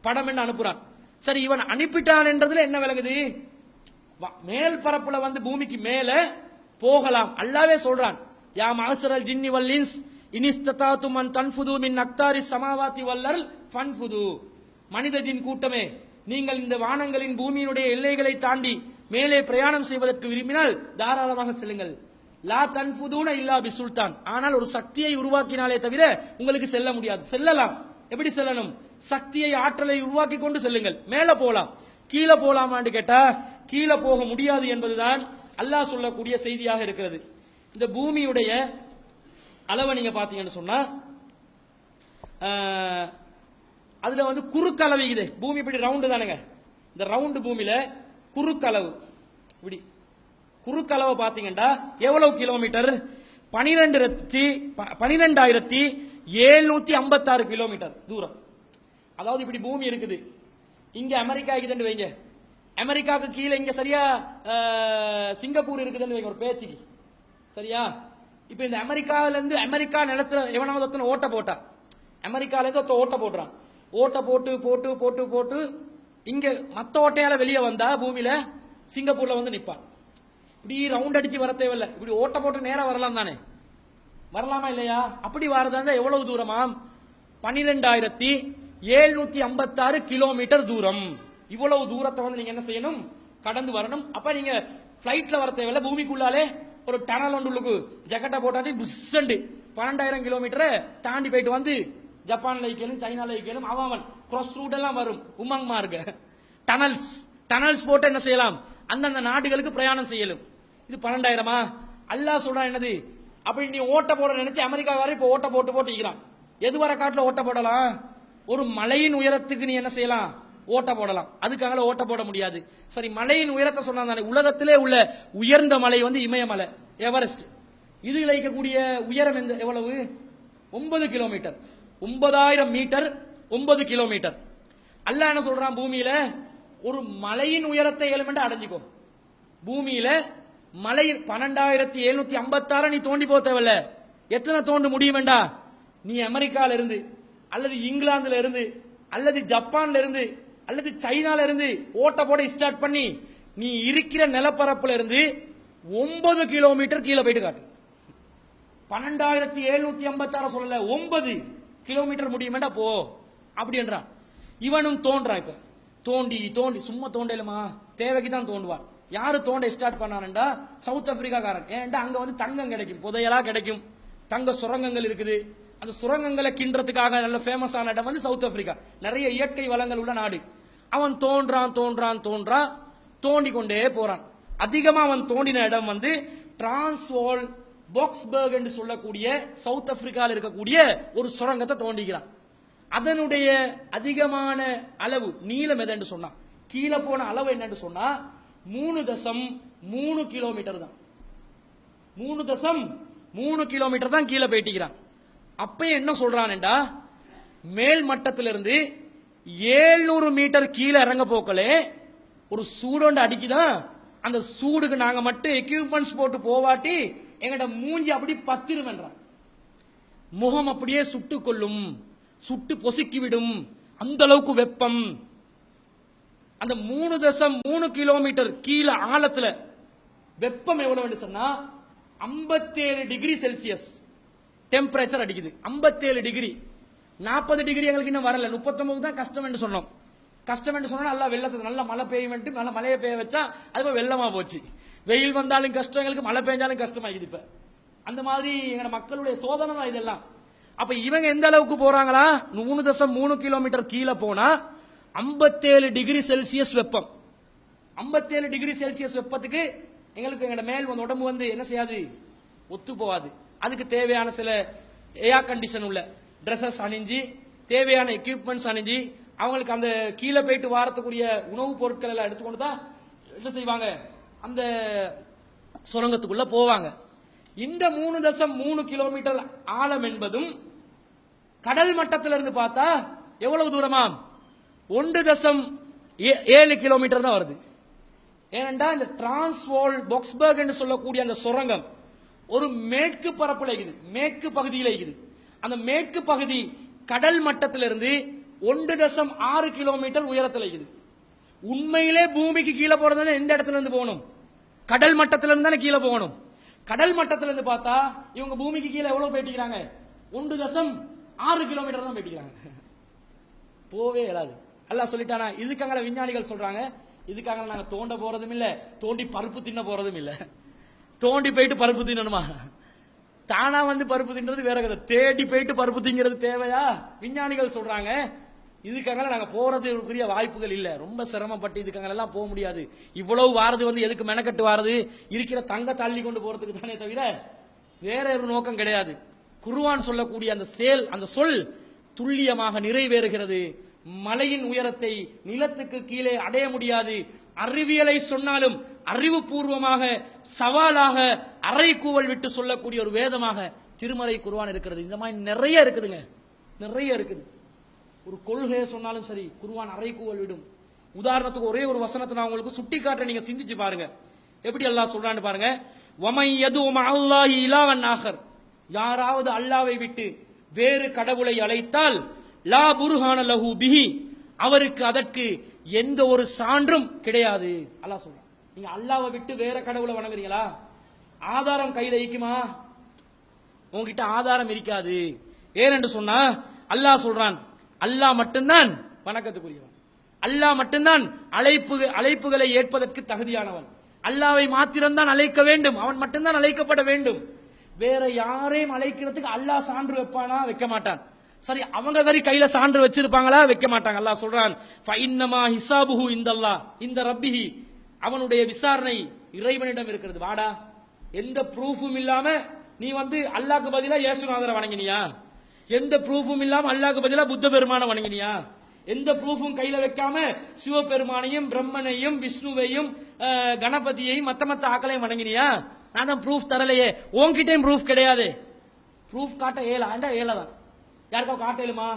படம் என்ன அனுப்புறான். சரி, இவன் அனுப்பிட்டான் என்றதுல என்ன விளங்குது? மேல் பரப்புல வந்து பூமிக்கு மேல போகலாம். அல்லாவே சொல்றான், யா மஅஸரல் ஜின்னி வல் இன்ஸ் இனிஸ்ததாதும் அன் தன்ஃபுது மின் அக்தாரி ஸமாவாதி வல் ஃபன்ஃபுது. மனித ஜின் கூட்டமே, நீங்கள் இந்த வானங்களின் பூமியினுடைய எல்லைகளை தாண்டி மேலே பிரயாணம் செய்வதற்கு விரும்பினால் தாராளமாக செல்லுங்கள். லா தன்ஃபுதுன இல்லா பி சுல்தான். ஆனால் ஒரு சக்தியை உருவாக்கினாலே தவிர உங்களுக்கு செல்ல முடியாது. செல்லலாம். எப்படி செல்லணும்? சக்தியை, ஆற்றலை உருவாக்கி கொண்டு செல்லுங்கள். மேல போலாம். கீழே போலாமான்னு கேட்டா கீழே போக முடியாது என்பதுதான் அல்லாஹ் சொல்லக்கூடிய செய்தியாக இருக்கிறது. இந்த பூமியுடைய அளவை நீங்க பாத்தீங்கன்னு சொன்னா, அதுல வந்து குறுக்களவு இது. பூமி இப்படி ரவுண்டு தானுங்க. இந்த ரவுண்டு பூமியில குறுக்களவு இப்படி குறுக்களவு பாத்தீங்கன்னா எவ்வளவு கிலோமீட்டர்? 12,756 கிலோமீட்டர் தூரம். அதாவது இப்படி பூமி இருக்குது, இங்க அமெரிக்கா இருக்குதுன்னு வைங்க. அமெரிக்காவுக்கு கீழே இங்க சரியா சிங்கப்பூர் இருக்குதுன்னு வைங்க ஒரு பேச்சுக்கு, சரியா? இப்ப இந்த அமெரிக்காவில இருந்து, அமெரிக்கா நிலத்துல எவனாவது ஓட்ட போட்டா, அமெரிக்கால இருந்து ஓட்ட போடுறான். ஓட்ட போட்டு போட்டு போட்டு போட்டு இங்க மத்த ஓட்டையால வெளியே வந்தா பூமியில சிங்கப்பூர்ல வந்து நிப்பான். இப்படி ரவுண்ட் அடிச்சு வர தேவையில்லை. இப்படி ஓட்ட போட்டு நேரா வரலாம் தானே? வரலாமா இல்லையா? அப்படி வரதா எவ்வளவு தூரமாம்? 12,756 கிலோமீட்டர் தூரம். இவ்வளவு தூரத்தை வந்து நீங்க என்ன செய்யணும்? கடந்து வரணும். அப்ப நீங்க பிளைட்ல வர தேவையில்லை. பூமிக்குள்ளாலே ஒரு டனல் ஒன்றுக்கு ஜக்கெட்டை போட்டாச்சு புஷ்ஷண்டு 12,000 கிலோமீட்டரை தாண்டி போயிட்டு வந்து ஜப்பான்ல வைக்கணும், சைனால வைக்கணும், அவன் கிராஸ் ரூட் எல்லாம் வரும். உமங் மார்க் டனல்ஸ் போட்டு என்ன செய்யலாம்? அந்தந்த நாடுகளுக்கு பிரயாணம் செய்யலும். இது 12,000. அல்லாஹ் சொல்றான் என்னது? அப்படி நீ ஓட்ட போட நினைச்சு அமெரிக்கா வரை இப்ப ஓட்ட போட்டு போட்டு இருக்கிறான். எது வர காட்டுல ஓட்ட போடலாம்? ஒரு மலையின் உயரத்துக்கு நீ என்ன செய்யலாம்? ஓட்ட போடலாம். அதுக்காக ஓட்ட போட முடியாது. சரி, மலையின் உயரத்தை சொன்னா, உலகத்திலே உள்ள உயர்ந்த மலை வந்து இமயமலை, எவரெஸ்ட். இதுல இருக்கக்கூடிய உயரம் எவ்வளவு? 9 கிலோமீட்டர். 9,000 metre, 9 kilometre. அல்லாஹ் என்ன சொல்றான்? பூமியில ஒரு மலையின் உயரத்தை 7 மணி அடைஞ்சிக்கோ. பூமியில மலை 12,756 நீ தோண்டி போக தேவையில்ல. எத்தனை தோண்ட முடியும் வேண்டா? நீ அமெரிக்கால இருந்து அல்லது இங்கிலாந்துல இருந்து அல்லது ஜப்பான்ல இருந்து அல்லது சைனால இருந்து ஓட்ட போட ஸ்டார்ட் பண்ணி நீ இருக்கிற நிலப்பரப்புல இருந்து 9 கிலோமீட்டர் கீழே போயிட்டு காட்டு. 12,756 சொல்லல, 9 கிலோமீட்டர் முடியும் வேண்டா போ அப்படி என்றான். இவனும் தோன்றான். இப்ப தோண்டி தோண்டி சும்மா தோண்டலுமா? தேவைக்கு தான் தோண்டுவான். யாரு தோண்ட ஸ்டார்ட் பண்ணான்டா? சவுத் ஆப்பிரிக்காக்காரன். ஏன்டா அங்க வந்து தங்கம் கிடைக்கும், புதையலா கிடைக்கும், தங்க சுரங்கங்கள் இருக்குது. அந்த சுரங்கங்களை கிண்டுறதுக்காக நல்ல ஃபேமஸ் ஆன இடம் வந்து சவுத் ஆப்பிரிக்கா. நிறைய இயற்கை வளங்கள் உள்ள நாடு. அவன் தோன்றான் தோன்றான் தோன்றான், தோண்டி கொண்டே போறான். அதிகமா அவன் தோண்டின இடம் வந்து டிரான்ஸ்வால் பாக்ஸ்பர்க் என்று சொல்லக்கூடிய சவுத் ஆப்பிரிக்காவில் இருக்கக்கூடிய ஒரு சுரங்கத்தை தோண்டிக்கிறான். அதனுடைய அதிகமான அளவு நீளம் எது சொன்னா, கீழே போன அளவு என்னன்னு சொன்னா 3.3 கிலோமீட்டர் தான். 3.3 கிலோமீட்டர் தான் கீழே போயிட்டிருக்கிறான். அப்ப என்ன சொல்றான்டா, மேல் மட்டத்திலிருந்து 700 மீட்டர் கீழே இறங்க போக்கலே ஒரு சூடோண்டு அடிக்குதான். அந்த சூடுக்கு நாங்க மட்டும் எக்யூப்மெண்ட்ஸ் போட்டு போவாட்டி எங்கட மூஞ்சி அப்படி பத்திருமென்றான். முகம் அப்படியே சுட்டு கொள்ளும், சுட்டு பொசுக்கிவிடும், அந்த அளவுக்கு வெப்பம். அந்த 3.3 கிலோமீட்டர் கீழே ஆழத்துல வெப்பம் எவ்வளவு சொன்னா 57 டிகிரி செல்சியஸ் டெம்பரேச்சர் அடிக்குது. 57 டிகிரி. 40 டிகிரி எங்களுக்கு இன்னும் வரல. 39 தான் கஷ்டம் என்று சொன்னோம். கஷ்டம் என்று சொன்னா நல்லா வெள்ளத்தை நல்லா மழை பெய்யும், நல்லா மழையை பெய்ய வச்சா அது வெள்ளமா போச்சு. வெயில் வந்தாலும் கஷ்டம் எங்களுக்கு, மழை பெய்ஞ்சாலும் கஷ்டமாக்குது. இப்ப அந்த மாதிரி எங்க மக்களுடைய சோதனை தான் இதெல்லாம். அப்ப இவங்க எந்த அளவுக்கு போறாங்களா? 3.3 கிலோமீட்டர் கீழே போனா 57 டிகிரி செல்சியஸ் வெப்பம். 57 டிகிரி செல்சியஸ் வெப்பத்துக்கு எங்களுக்கு எங்க மேல் வந்து உடம்பு வந்து என்ன செய்யாது? ஒத்து போவாது. அதுக்கு தேவையான சில ஏர் கண்டிஷன் உள்ள ட்ரெஸ்ஸஸ் அணிஞ்சு தேவையான எக்யூப்மெண்ட்ஸ் அணிஞ்சு அவங்களுக்கு அந்த கீழே போயிட்டு வாரத்துக்குரிய உணவுப் பொருட்கள் எல்லாம் எடுத்துக்கொண்டு தான் என்ன செய்வாங்க, அந்த சுரங்கத்துக்குள்ள போவாங்க. இந்த 3.3 கிலோமீட்டர் ஆழம் என்பதும் கடல் மட்டத்திலிருந்து பார்த்தா எவ்வளவு தூரமா, 1.7 கிலோமீட்டர் தான் வருது. ஏனென்றா இந்த டிரான்ஸ்வால் பாக்ஸ்பர்க் என்று சொல்லக்கூடிய அந்த சுரங்கம் ஒரு மேற்கு பரப்புல இருக்குது, மேற்கு பகுதியில் இருக்குது. அந்த மேற்கு பகுதி கடல் மட்டத்திலிருந்து 1.6 கிலோமீட்டர் உயரத்தில் இருக்குது. உண்மையிலே பூமிக்கு கீழே போறது எந்த இடத்துல இருந்து போகணும், கடல் மட்டத்தில இருந்து தானே கீழே போகணும். கடல் மட்டத்தில இருந்து பார்த்தா இவங்க பூமிக்கு கீழே எவ்வளவு போயிட்டிருக்காங்க, 1.6 கிலோமீட்டர் தான் போயிட்டிருக்காங்க. போவே இயலாது. அல்லாஹ் சொல்லிட்டானா. இதுக்காக விஞ்ஞானிகள் சொல்றாங்க, இதுக்காக நாங்க தோண்ட போறதும் இல்ல, தோண்டி பருப்பு தின்ன போறதும் இல்ல. தோண்டி போயிட்டு பருப்பு தின்னணுமா, தானா வந்து பருப்பு தின்றது வேற கதை, தேடி போயிட்டு பருப்பு திங்கிறது தேவையா? விஞ்ஞானிகள் சொல்றாங்க இதுக்காக நாங்க போறதுக்குரிய வாய்ப்புகள் இல்ல, ரொம்ப சிரமப்பட்டு இதுக்காக எல்லாம் போக முடியாது. இவ்வளவு வாரது வந்து எதுக்கு மெனக்கட்டு வாரது, இருக்கிற தங்க தள்ளி கொண்டு போறதுக்கு தானே தவிர வேற ஒரு நோக்கம் கிடையாது. குர்ஆன் சொல்லக்கூடிய அந்த சொல் துல்லியமாக நிறைவேறுகிறது. மலையின் உயரத்தை நிலத்துக்கு கீழே அடைய முடியாது. அறிவியலை சொன்னாலும் அறிவுபூர்வமாக சவாலாக அறைகூவல் விட்டு சொல்லக்கூடிய ஒரு வேதமாக திருமறை குர்ஆன் இருக்கிறது. இந்த மாதிரி நிறைய இருக்குதுங்க, நிறைய இருக்குது. ஒரு கொள்கையை சொன்னாலும் சரி குர்ஆன் அறைகூவல் விடும். உதாரணத்துக்கு ஒரே ஒரு வசனத்தை நான் உங்களுக்கு சுட்டி காட்ட, நீங்க சிந்திச்சு பாருங்க எப்படி அல்லாஹ் சொல்றான்னு பாருங்க. வமை யது மஅல்லாஹி இலாஹன் ஆகர், யாராவது அல்லாஹ்வை விட்டு வேறு கடவுளை அழைத்தால் லா புர்ஹான லஹு பிஹி, அவருக்கு அதற்கு எந்த ஒரு சான்றும் கிடையாது. அல்லாஹ் சொல்றான். நீங்க அல்லாஹ்வை விட்டு வேற கடவுளை வணங்குறீங்களா, ஆதாரம் கையில இருக்குமா? உங்ககிட்ட ஆதாரம் இருக்காது. ஏனென்று சொன்னா அல்லாஹ் சொல்றான், அல்லாஹ் மட்டும்தான் வணக்கத்துக்குரியவன், அல்லாஹ் மட்டும்தான் அழைப்புகளை ஏற்பதற்கு தகுதியானவன், அல்லாஹ்வை மாத்திரம்தான் அழைக்க வேண்டும், அவன் மட்டும்தான் அழைக்கப்பட வேண்டும். வேற யாரையும் அழைக்கிறதுக்கு அல்லாஹ் சான்று வைப்பானா? வைக்க மாட்டான். சரி, அவங்க சரி கையில சான்று வச்சிருப்பாங்களா? வைக்க மாட்டாங்க. அல்லாஹ் சொல்றான், ஃபஇன்னமா ஹிசாபுஹு இந்தல்லாஹ் இந்த ரப்பிஹி, அவனுடைய விசாரணை இறைவனிடம் இருக்கிறது. வாடா, எந்த ப்ரூஃபும் இல்லாம நீ வந்து அல்லாஹ்க்கு பதிலா இயேசுநாதரை வணங்கினியா? எந்த ப்ரூஃபும் இல்லாம அல்லாஹ்க்கு பதிலா புத்த பெருமான வணங்கினியா? எந்த ப்ரூஃபும் கையில வைக்காம சிவபெருமானையும் பிரம்மனையும் விஷ்ணுவையும் கணபதியையும் மத்த ஆக்களையும் வணங்கினியா? நான் தான் ப்ரூஃப் தரலையே. உன்கிட்டயும் ப்ரூஃப் கிடையாது. ப்ரூஃப் காட்ட ஏழாதான். யாருக்கா காட்ட இயலுமா?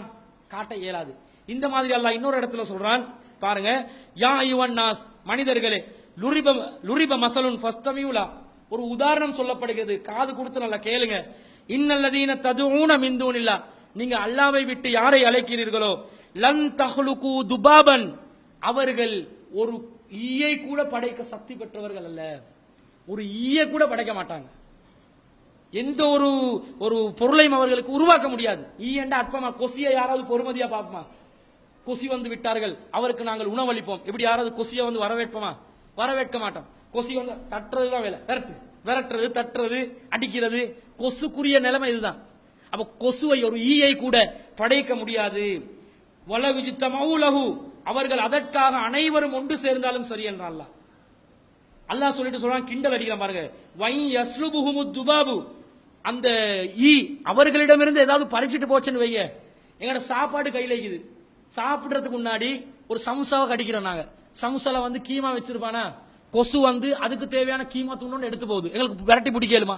காட்ட இயலாது. இந்த மாதிரி அல்லாஹ் இன்னொரு இடத்துல சொல்றான் பாருங்க, யா அய்யுஹன் நாஸ், மனிதர்களே, லுரிப மஸலுன் ஃபஸ்தமியுலா, ஒரு உதாரணம் சொல்லப்படுகிறது, காது கொடுத்து நல்லா கேளுங்க. இன்னல்லதீன ததுஊன மின் தூனில்லாஹ், நீங்க அல்லாஹ்வை விட்டு யாரை அழைக்கிறீர்களோ, லன் தஹ்லுகு துபாபன், அவர்கள் ஒரு ஈயை கூட படைக்க சக்தி பெற்றவர்கள் அல்ல. ஒரு ஈயை கூட படைக்க மாட்டாங்க. எந்த ஒரு பொருளையும் அவர்களுக்கு உருவாக்க முடியாது. ஈ என்ற அற்பமா, கொசியை யாராவது பொறுமதியா பார்ப்போமா? கொசி வந்து விட்டார்கள், அவருக்கு நாங்கள் உணவளிப்போம், எப்படி யாராவது கொசியை வந்து வரவேற்போமா? வரவேற்க மாட்டோம். கொசி வந்து தட்டுறதுதான் வேலை, விரட்டுறது, தட்டுறது, அடிக்கிறது, கொசுக்குரிய நிலைமை இதுதான். அப்ப கொசுவை ஒரு ஈயை கூட படைக்க முடியாது. வலவிஜித்தமௌலஹு, அவர்கள் அதற்காக அனைவரும் ஒன்று சேர்ந்தாலும் சரி என்றான் அல்லாஹ் சொல்லிட்டு சொல்றான், கிண்டல் அடிக்கிறான் பாருங்க. வை யஸ்லுபுஹுமு துபாபு, அந்த ஈ அவர்களிடமிருந்து ஏதாவது பறிச்சிட்டு போச்சுன்னு வைய, எங்கட சாப்பாடு கையில இருக்குது, சாப்பிடுறதுக்கு முன்னாடி ஒரு சமுசாவை கடிக்கிறோம் நாங்க, சமுசால வந்து கீமா வச்சிருப்பானா, கொசு வந்து அதுக்கு தேவையான கீமா துண்டு எடுத்து போகுது, எங்களுக்கு விரட்டி பிடிக்கலுமா?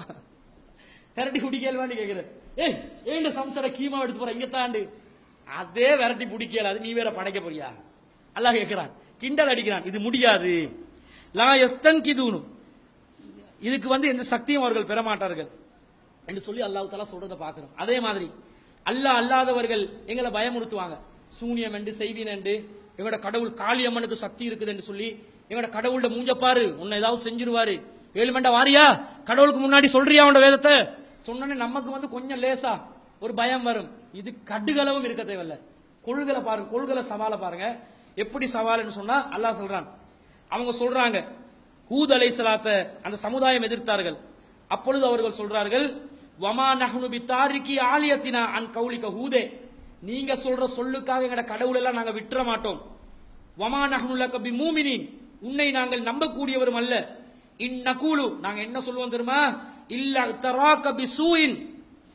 விரட்டி பிடிக்கலுமான்னு கேக்குறேன். ஏன் சம்சார கீமா எடுத்து போற இங்க தாண்டு, அதே விரட்டி பிடிக்கலாது, நீ வேற படைக்க போறியா? அல்லாஹ் கேட்கிறான், கிண்டல் அடிக்கிறான். இது முடியாது. லா யஸ்தன்கிதுனு, இதுக்கு வந்து எந்த சக்தியும் அவர்கள் பெற மாட்டார்கள் என்று சொல்லி அல்லாஹ் தஆலா சொல்றதை பார்க்கிறோம். அதே மாதிரி அல்லாஹ் அல்லாதவர்கள் எங்களை பயமுறுத்துவாங்க, சூனியம் என்று செய்வீன் என்று, எங்களோட கடவுள் காளியம்மனுக்கு சக்தி இருக்குது என்று சொல்லி, எங்களோட கடவுளோட மூஞ்சப்பாரு உன்னை ஏதாவது செஞ்சிருவாரு, 7 மண்டா வாரியா கடவுளுக்கு முன்னாடி சொல்றியா உன் வேதத்தை சொன்னே, நமக்கு வந்து கொஞ்சம் லேசா ஒரு பயம் வரும். இது கடுகளவும் இருக்க தேவையில்ல. கொள்கலை பாருங்க, கொள்கலை சவாலை பாருங்க. எப்படி சவால்னு சொன்னா அல்லாஹ் சொல்றான், அவங்க சொல்றாங்க ஹூத் அலைஹிஸ்ஸலாத்தை அந்த சமுதாயம் எதிர்த்தார்கள். அப்பொழுது அவர்கள் சொல்றார்கள், வமா நஹ்னு பிதாரிகி ஆலியத்தினா அன் கௌலிக ஹூதே, நீங்க சொல்ற சொல்லுக்காக எங்கட கடவுள் எல்லாம் நாங்க விட்டுற மாட்டோம். வமா நஹ்னு லக பிமூமினின், உன்னை நாங்கள் நம்பக்கூடியவரும் அல்ல. இன்னகூலு, நாங்க என்ன சொல்லுவோம் தெரியுமா? இல்ல தராக பிசூயின்,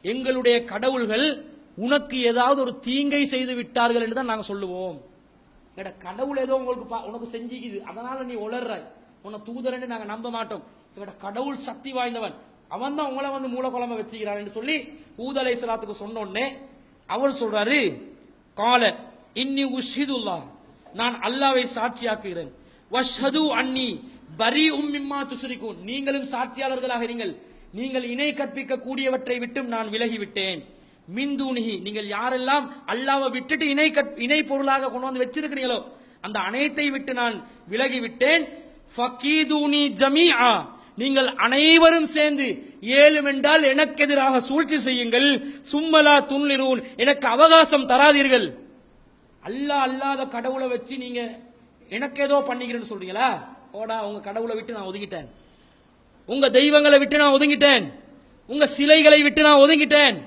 எங்களுடைய கடவுள்கள் உனக்கு ஏதாவது ஒரு தீங்கை செய்து விட்டார்கள் என்று தான் நாங்க சொல்லுவோம். கடவுள் ஏதோ உனக்கு செஞ்சுக்குது, அதனால நீ உளர்றாய், உன்னை தூதரன்னு நாங்க நம்ப மாட்டோம். கடவுள் சக்தி வாய்ந்தவன், அவன் தான் உங்களை வந்து மூலக்குழம்ப வச்சுக்கிறான் என்று சொல்லி ஹூத் அலைஹிஸ்ஸலாத்துக்கு சொன்னோடனே அவர் சொல்றாரு, கால இன்னி உஷ்ஹிதுல்லாஹ், நான் அல்லாஹ்வை சாட்சியாக்குகிறேன், வஷ்ஹது அன்னி பரீஉம் மிம்மா துஸ்ரிகூன், நீங்களும் சாட்சியாளர்களாக இருங்கள், நீங்கள் இணை கற்பிக்க கூடியவற்றை விட்டும் நான் விலகிவிட்டேன். மின்தூனிஹி, நீங்கள் யாரெல்லாம் அல்லாஹ்வை விட்டுட்டு இணை பொருளாக கொண்டு வந்து வச்சிருக்கிறீங்களோ அந்த அனைத்தை விட்டு நான் விலகிவிட்டேன். ஃபகீதுனி ஜமீஆ, நீங்கள் அனைவரும் சேர்ந்து ஏழுமென்றால் எனக்கு எதிராக சூழ்ச்சி செய்யுங்கள். சும்மலா துன்லிரூன், எனக்கு அவகாசம் தராதீர்கள். அல்லாஹ் அல்லாத கடவுளை வச்சு நீங்க எனக்கு ஏதோ பண்ணிக்கிறேன்னு சொல்றீங்களா? ஓடா, உங்க கடவுளை விட்டு நான் ஒதுங்கிட்டேன், உங்க தெய்வங்களை விட்டு நான் ஒதுங்கிட்டேன், உங்க சிலைகளை விட்டு நான் ஒதுங்கிட்டேன்.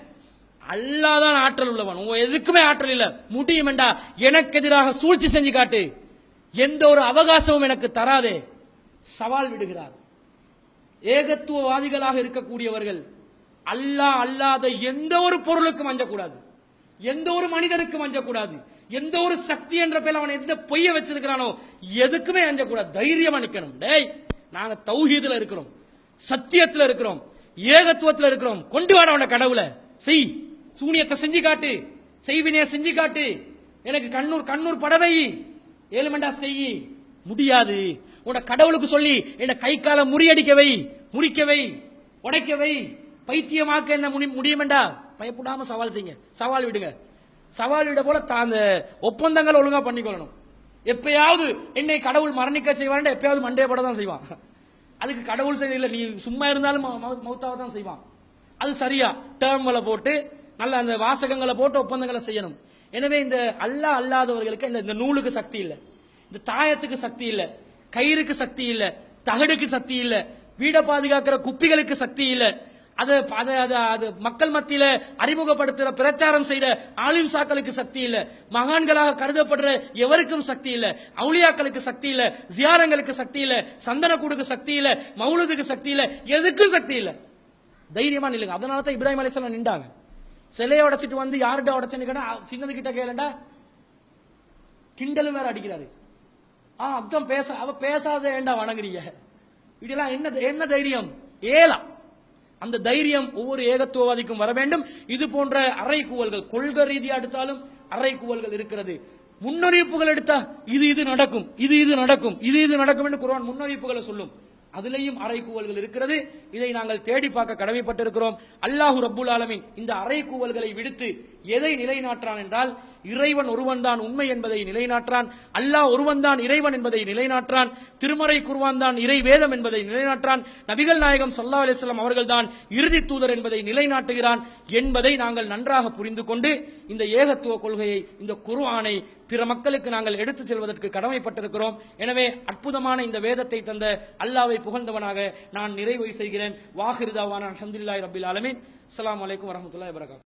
அல்லாஹ் தான் ஆற்றல் உள்ளவன், உங்க எதுக்குமே ஆற்றல் இல்ல. முடியுமெண்டா எனக்கு எதிராக சூழ்ச்சி செஞ்சு காட்டு, எந்த ஒரு அவகாசமும் எனக்கு தராதே, சவால் விடுகிறார். ஏகத்துவவாதிகளாக இருக்கக்கூடியவர்கள் அல்லாஹ் அல்லாத எந்த ஒரு பொருளுக்கும் அஞ்சக்கூடாது, எந்த ஒரு மனிதனுக்கும் அஞ்சக்கூடாது, எந்த ஒரு சக்தி என்ற பேர் அவன் எந்த பொய்ய வச்சிருக்கிறானோ எதுக்குமே அஞ்சக்கூடாது. தைரியமா நிக்கணும். டேய், நாங்க தௌஹீதுல இருக்கிறோம், சத்தியத்துல இருக்கிறோம், ஏகத்துவத்துல இருக்கிறோம், கொண்டு வாட அவன கடவுளை செய், சூனியத்தை செஞ்சு காட்டு, செய்வினைய செஞ்சு காட்டு, எனக்கு கண்ணூர் படவை ஏழுமண்டா செய். முடியாது. உன கடவுளுக்கு சொல்லி என்ன கை கால முறியடிக்கவை, முறிக்கவை, உடைக்கவை, பைத்தியமாக்க என்ன முடியுமெண்டா பயப்படாம சவால் செய்யுங்க, சவால் விடுங்க. சவால் விட போல அந்த ஒப்பந்தங்கள் ஒழுங்கா பண்ணிக்கொள்ளணும். எப்பயாவது என்னை கடவுள் மரணிக்க செய்வான், எப்பயாவது மண்டே பட தான் செய்வான். அதுக்கு கடவுள் செய்யல, நீ சும்மா இருந்தாலும் மௌத்தாவ தான் செய்வான். அது சரியா டேர்ம்களை போட்டு நல்ல அந்த வாசகங்களை போட்டு ஒப்பந்தங்களை செய்யணும். எனவே இந்த அல்லாஹ் அல்லாதவர்களுக்கு இந்த நூலுக்கு சக்தி இல்லை, இந்த தாயத்துக்கு சக்தி இல்லை, கயிறுக்கு சக்தி இல்லை, தகடுக்கு சக்தி இல்லை, வீடை பாதுகாக்கிற குப்பிகளுக்கு சக்தி இல்லை, அது மக்கள் மத்தியில அறிமுகப்படுத்துற பிரச்சாரம் செய்த ஆலிம் சாக்களுக்கு சக்தி இல்ல, மகான்களாக கருதப்படுற எவருக்கும் சக்தி இல்ல, அவுலியாக்களுக்கு சக்தி இல்ல, ஜியாரங்களுக்கு சக்தி இல்ல, சந்தனக்கூடுக்கு சக்தி இல்ல, மௌலுதுக்கு சக்தி இல்ல, எதுக்கும் சக்தி இல்ல. தைரியமா நில்லுங்க. அதனால தான் இப்ராஹிம் அலைஹிஸ்ஸலாம் நின்றாங்க. சிலையை உடைச்சிட்டு வந்து யார்கிட்ட உடைச்சேன்னு கேட்டா சின்னது கிட்ட கேளண்டா கிண்டலும் வேற அடிக்கிறாரு. அதான் அவ பேசாத ஏண்டா வணங்குறீங்க, இதெல்லாம் என்ன தைரியம்? ஏலா அந்த தைரியம் ஒவ்வொரு ஏகத்துவவாதிக்கும் வர வேண்டும். இது போன்ற அறைகூவல்கள், கொள்கை ரீதியா எடுத்தாலும் அறைகூவல்கள் இருக்கிறது. முன்னறிவிப்புகள் எடுத்தா இது நடக்கும், இது நடக்கும், இது நடக்கும் என்று குர்ஆன் முன்னறிவிப்புகளை சொல்லும். அதிலேயும் அறைகூவல்கள் இருக்கிறது. இதை நாங்கள் தேடி பார்க்க கடமைப்பட்டிருக்கிறோம். அல்லாஹு ரப்புல் ஆலமீன் இந்த அறைகூவல்களை விடுத்து எதை நிலைநாட்டான் என்றால், இறைவன் ஒருவன் தான் உண்மை என்பதை நிலைநாட்டான், அல்லாஹ் ஒருவன் தான் இறைவன் என்பதை நிலைநாட்டான், திருமறை குர்ஆன் தான் இறை வேதம் என்பதை நிலைநாட்டான், நபிகள் நாயகம் ஸல்லல்லாஹு அலைஹி வஸல்லம் அவர்கள் தான் இறுதி தூதர் என்பதை நிலைநாட்டுகிறான் என்பதை நாங்கள் நன்றாக புரிந்து கொண்டு இந்த ஏகத்துவ கொள்கையை, இந்த குர்ஆனை பிற மக்களுக்கு நாங்கள் எடுத்துச் செல்வதற்கு கடமைப்பட்டிருக்கிறோம். எனவே அற்புதமான இந்த வேதத்தை தந்த அல்லாஹ்வை புகழ்ந்தவனாக நான் நிறைவு செய்கிறேன். வாஹிரு தாவானா அல்ஹம்துலில்லாஹி ரப்பில் ஆலமீன். அஸ்ஸலாமு அலைக்கும் வரஹ்மத்துல்லாஹி வபரகாத்துஹு.